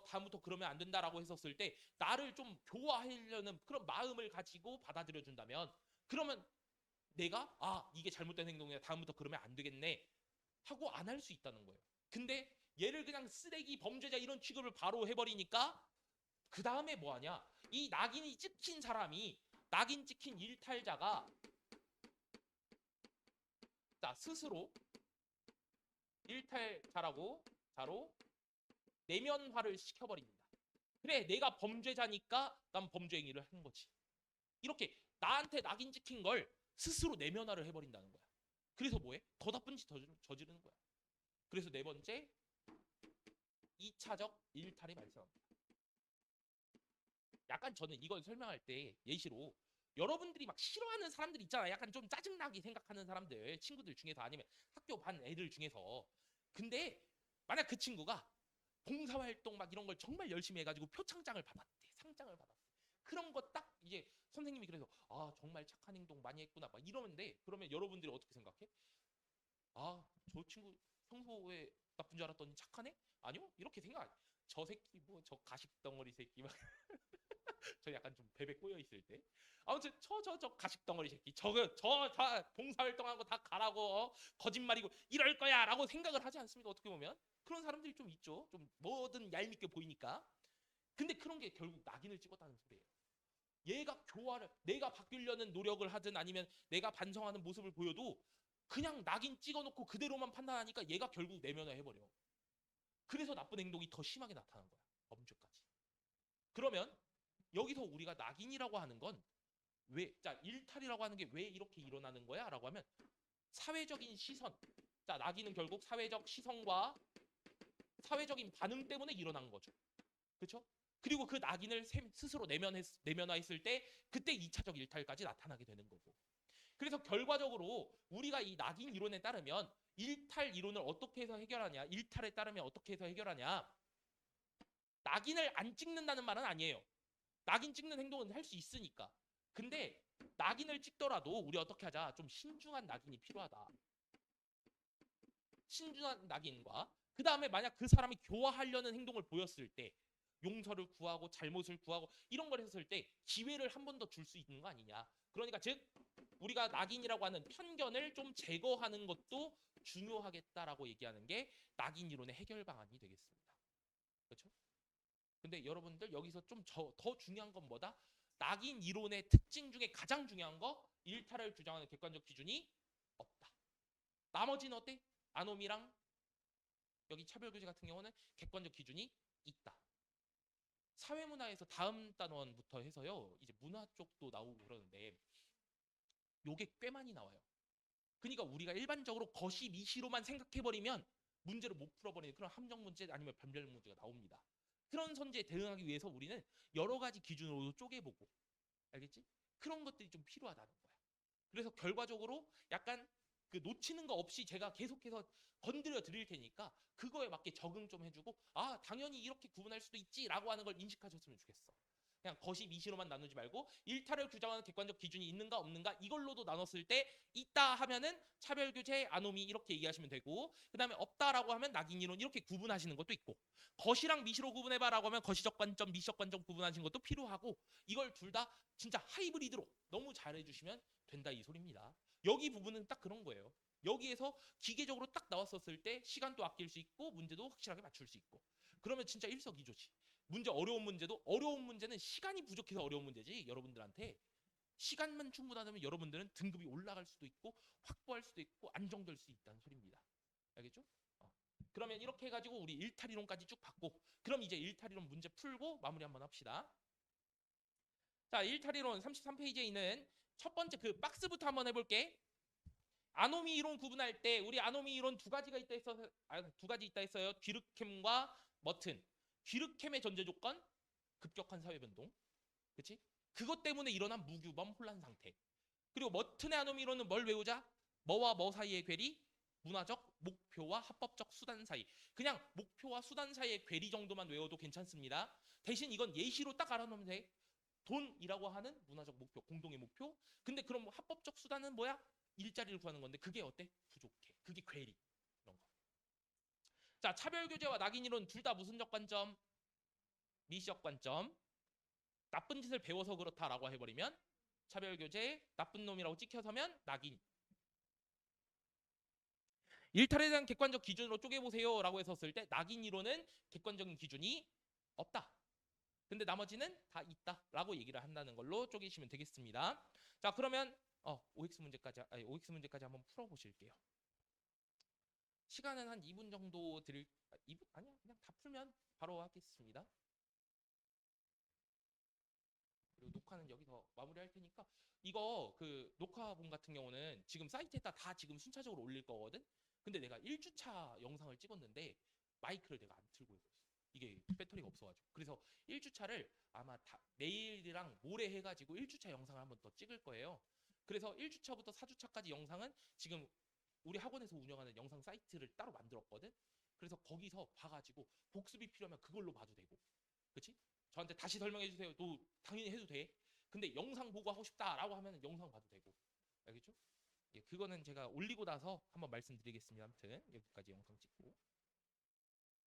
다음부터 그러면 안 된다라고 했었을 때 나를 좀 교화하려는 그런 마음을 가지고 받아들여 준다면 그러면 내가 이게 잘못된 행동이야 다음부터 그러면 안 되겠네 하고 안 할 수 있다는 거예요. 근데 얘를 그냥 쓰레기 범죄자 이런 취급을 바로 해버리니까 그 다음에 뭐하냐? 이 낙인이 찍힌 사람이 낙인 찍힌 일탈자가 자 스스로 일탈자로 내면화를 시켜버립니다. 그래, 내가 범죄자니까 난 범죄 행위를 한 거지. 이렇게 나한테 낙인 찍힌 걸 스스로 내면화를 해버린다는 거야. 그래서 뭐해? 더 나쁜 짓 저지르는 거야. 그래서 네 번째, 2차적 일탈이 발생합니다. 약간 저는 이걸 설명할 때 예시로 여러분들이 막 싫어하는 사람들 있잖아. 약간 좀 짜증나게 생각하는 사람들, 친구들 중에서 아니면 학교 반 애들 중에서. 근데 만약 그 친구가 봉사활동 막 이런 걸 정말 열심히 해가지고 표창장을 받았대. 상장을 받았대. 그런 거 딱 이제 선생님이 그래서 아 정말 착한 행동 많이 했구나 막 이러는데 그러면 여러분들이 어떻게 생각해? 아 저 친구 평소에 나쁜 줄 알았더니 착하네? 아니요? 이렇게 생각. 저 새끼 뭐 저 가식 덩어리 새끼 막 저 약간 좀 베베 꼬여 있을 때 아무튼 저 가식 덩어리 새끼 저거 저 다 봉사활동한 거 다 가라고 거짓말이고 이럴 거야라고 생각을 하지 않습니까? 어떻게 보면 그런 사람들이 좀 있죠. 좀 뭐든 얄밉게 보이니까. 근데 그런 게 결국 낙인을 찍었다는 소리예요. 얘가 교화를 내가 바뀌려는 노력을 하든 아니면 내가 반성하는 모습을 보여도 그냥 낙인 찍어놓고 그대로만 판단하니까 얘가 결국 내면화해버려. 그래서 나쁜 행동이 더 심하게 나타난 거야. 범죄까지. 그러면 여기서 우리가 낙인이라고 하는 건 왜, 자, 일탈이라고 하는 게 왜 이렇게 일어나는 거야? 라고 하면 사회적인 시선. 자, 낙인은 결국 사회적 시선과 사회적인 반응 때문에 일어난 거죠. 그렇죠? 그리고 그 낙인을 스스로 내면화했을 때 그때 2차적 일탈까지 나타나게 되는 거고. 그래서 결과적으로 우리가 이 낙인 이론에 따르면 일탈 이론을 어떻게 해서 해결하냐? 일탈에 따르면 어떻게 해서 해결하냐? 낙인을 안 찍는다는 말은 아니에요. 낙인 찍는 행동은 할 수 있으니까. 근데 낙인을 찍더라도 우리 어떻게 하자? 좀 신중한 낙인이 필요하다. 신중한 낙인과 그 다음에 만약 그 사람이 교화하려는 행동을 보였을 때 용서를 구하고 잘못을 구하고 이런 걸 했을 때 기회를 한 번 더 줄 수 있는 거 아니냐. 그러니까 즉 우리가 낙인이라고 하는 편견을 좀 제거하는 것도 중요하겠다라고 얘기하는 게 낙인 이론의 해결 방안이 되겠습니다. 그렇죠? 근데 여러분들 여기서 좀 더 중요한 건 뭐다? 낙인 이론의 특징 중에 가장 중요한 거 일탈을 주장하는 객관적 기준이 없다. 나머지는 어때? 아노미랑 여기 차별규제 같은 경우는 객관적 기준이 있다. 사회문화에서 다음 단원부터 해서요. 이제 문화 쪽도 나오고 그러는데 요게 꽤 많이 나와요. 그러니까 우리가 일반적으로 거시 미시로만 생각해버리면 문제를 못 풀어버리는 그런 함정 문제 아니면 변별 문제가 나옵니다. 그런 선제에 대응하기 위해서 우리는 여러 가지 기준으로 쪼개보고 알겠지? 그런 것들이 좀 필요하다는 거야. 그래서 결과적으로 약간 그 놓치는 거 없이 제가 계속해서 건드려 드릴 테니까 그거에 맞게 적응 좀 해주고 아 당연히 이렇게 구분할 수도 있지라고 하는 걸 인식하셨으면 좋겠어. 그냥 거시 미시로만 나누지 말고 일탈을 규정하는 객관적 기준이 있는가 없는가 이걸로도 나눴을 때 있다 하면은 차별규제 아노미 이렇게 얘기하시면 되고 그 다음에 없다라고 하면 낙인이론 이렇게 구분하시는 것도 있고 거시랑 미시로 구분해봐라고 하면 거시적 관점 미시적 관점 구분하시는 것도 필요하고 이걸 둘 다 진짜 하이브리드로 너무 잘해주시면 된다 이 소리입니다. 여기 부분은 딱 그런 거예요. 여기에서 기계적으로 딱 나왔었을 때 시간도 아낄 수 있고 문제도 확실하게 맞출 수 있고 그러면 진짜 일석이조지. 문제 어려운 문제도 어려운 문제는 시간이 부족해서 어려운 문제지 여러분들한테 시간만 충분하다면 여러분들은 등급이 올라갈 수도 있고 확보할 수도 있고 안정될 수 있다는 소리입니다. 알겠죠? 그러면 이렇게 해가지고 우리 일탈이론까지 쭉 봤고 그럼 이제 일탈이론 문제 풀고 마무리 한번 합시다. 자, 일탈이론 33페이지에 있는 첫 번째 그 박스부터 한번 해볼게. 아노미 이론 구분할 때 우리 아노미 이론 두 가지 있다 했어요. 뒤르켐과 머튼. 뒤르켐의 전제 조건 급격한 사회 변동. 그렇지? 그것 때문에 일어난 무규범 혼란 상태. 그리고 머튼의 아노미 이론은 뭘 외우자? 뭐와 뭐 사이의 괴리? 문화적 목표와 합법적 수단 사이. 그냥 목표와 수단 사이의 괴리 정도만 외워도 괜찮습니다. 대신 이건 예시로 딱 알아놓으면 돼. 돈이라고 하는 문화적 목표, 공동의 목표. 근데 그럼 합법적 수단은 뭐야? 일자리를 구하는 건데 그게 어때? 부족해. 그게 괴리. 이런 거. 자, 차별규제와 낙인이론 둘 다 무슨적 관점? 미시적 관점. 나쁜 짓을 배워서 그렇다라고 해버리면 차별규제, 나쁜 놈이라고 찍혀서면 낙인. 일탈에 대한 객관적 기준으로 쪼개보세요 라고 했었을 때 낙인 이론은 객관적인 기준이 없다. 근데 나머지는 다 있다라고 얘기를 한다는 걸로 쪼개시면 되겠습니다. 자, 그러면 OX 문제까지 한번 풀어 보실게요. 시간은 한 2분 정도 드릴 2분 아니야. 그냥 다 풀면 바로 하겠습니다. 그리고 녹화는 여기서 마무리할 테니까 이거 그 녹화본 같은 경우는 지금 사이트에다 다 지금 순차적으로 올릴 거거든. 근데 내가 1주차 영상을 찍었는데 마이크를 내가 안 틀고 있었어. 이게 배터리가 없어가지고. 그래서 1주차를 아마 내일이랑 모레 해가지고 1주차 영상을 한번 더 찍을 거예요. 그래서 1주차부터 4주차까지 영상은 지금 우리 학원에서 운영하는 영상 사이트를 따로 만들었거든. 그래서 거기서 봐가지고 복습이 필요하면 그걸로 봐도 되고. 그치? 저한테 다시 설명해 주세요. 또 당연히 해도 돼. 근데 영상 보고 하고 싶다라고 하면 영상 봐도 되고. 알겠죠? 예, 그거는 제가 올리고 나서 한번 말씀드리겠습니다. 아무튼 여기까지 영상 찍고.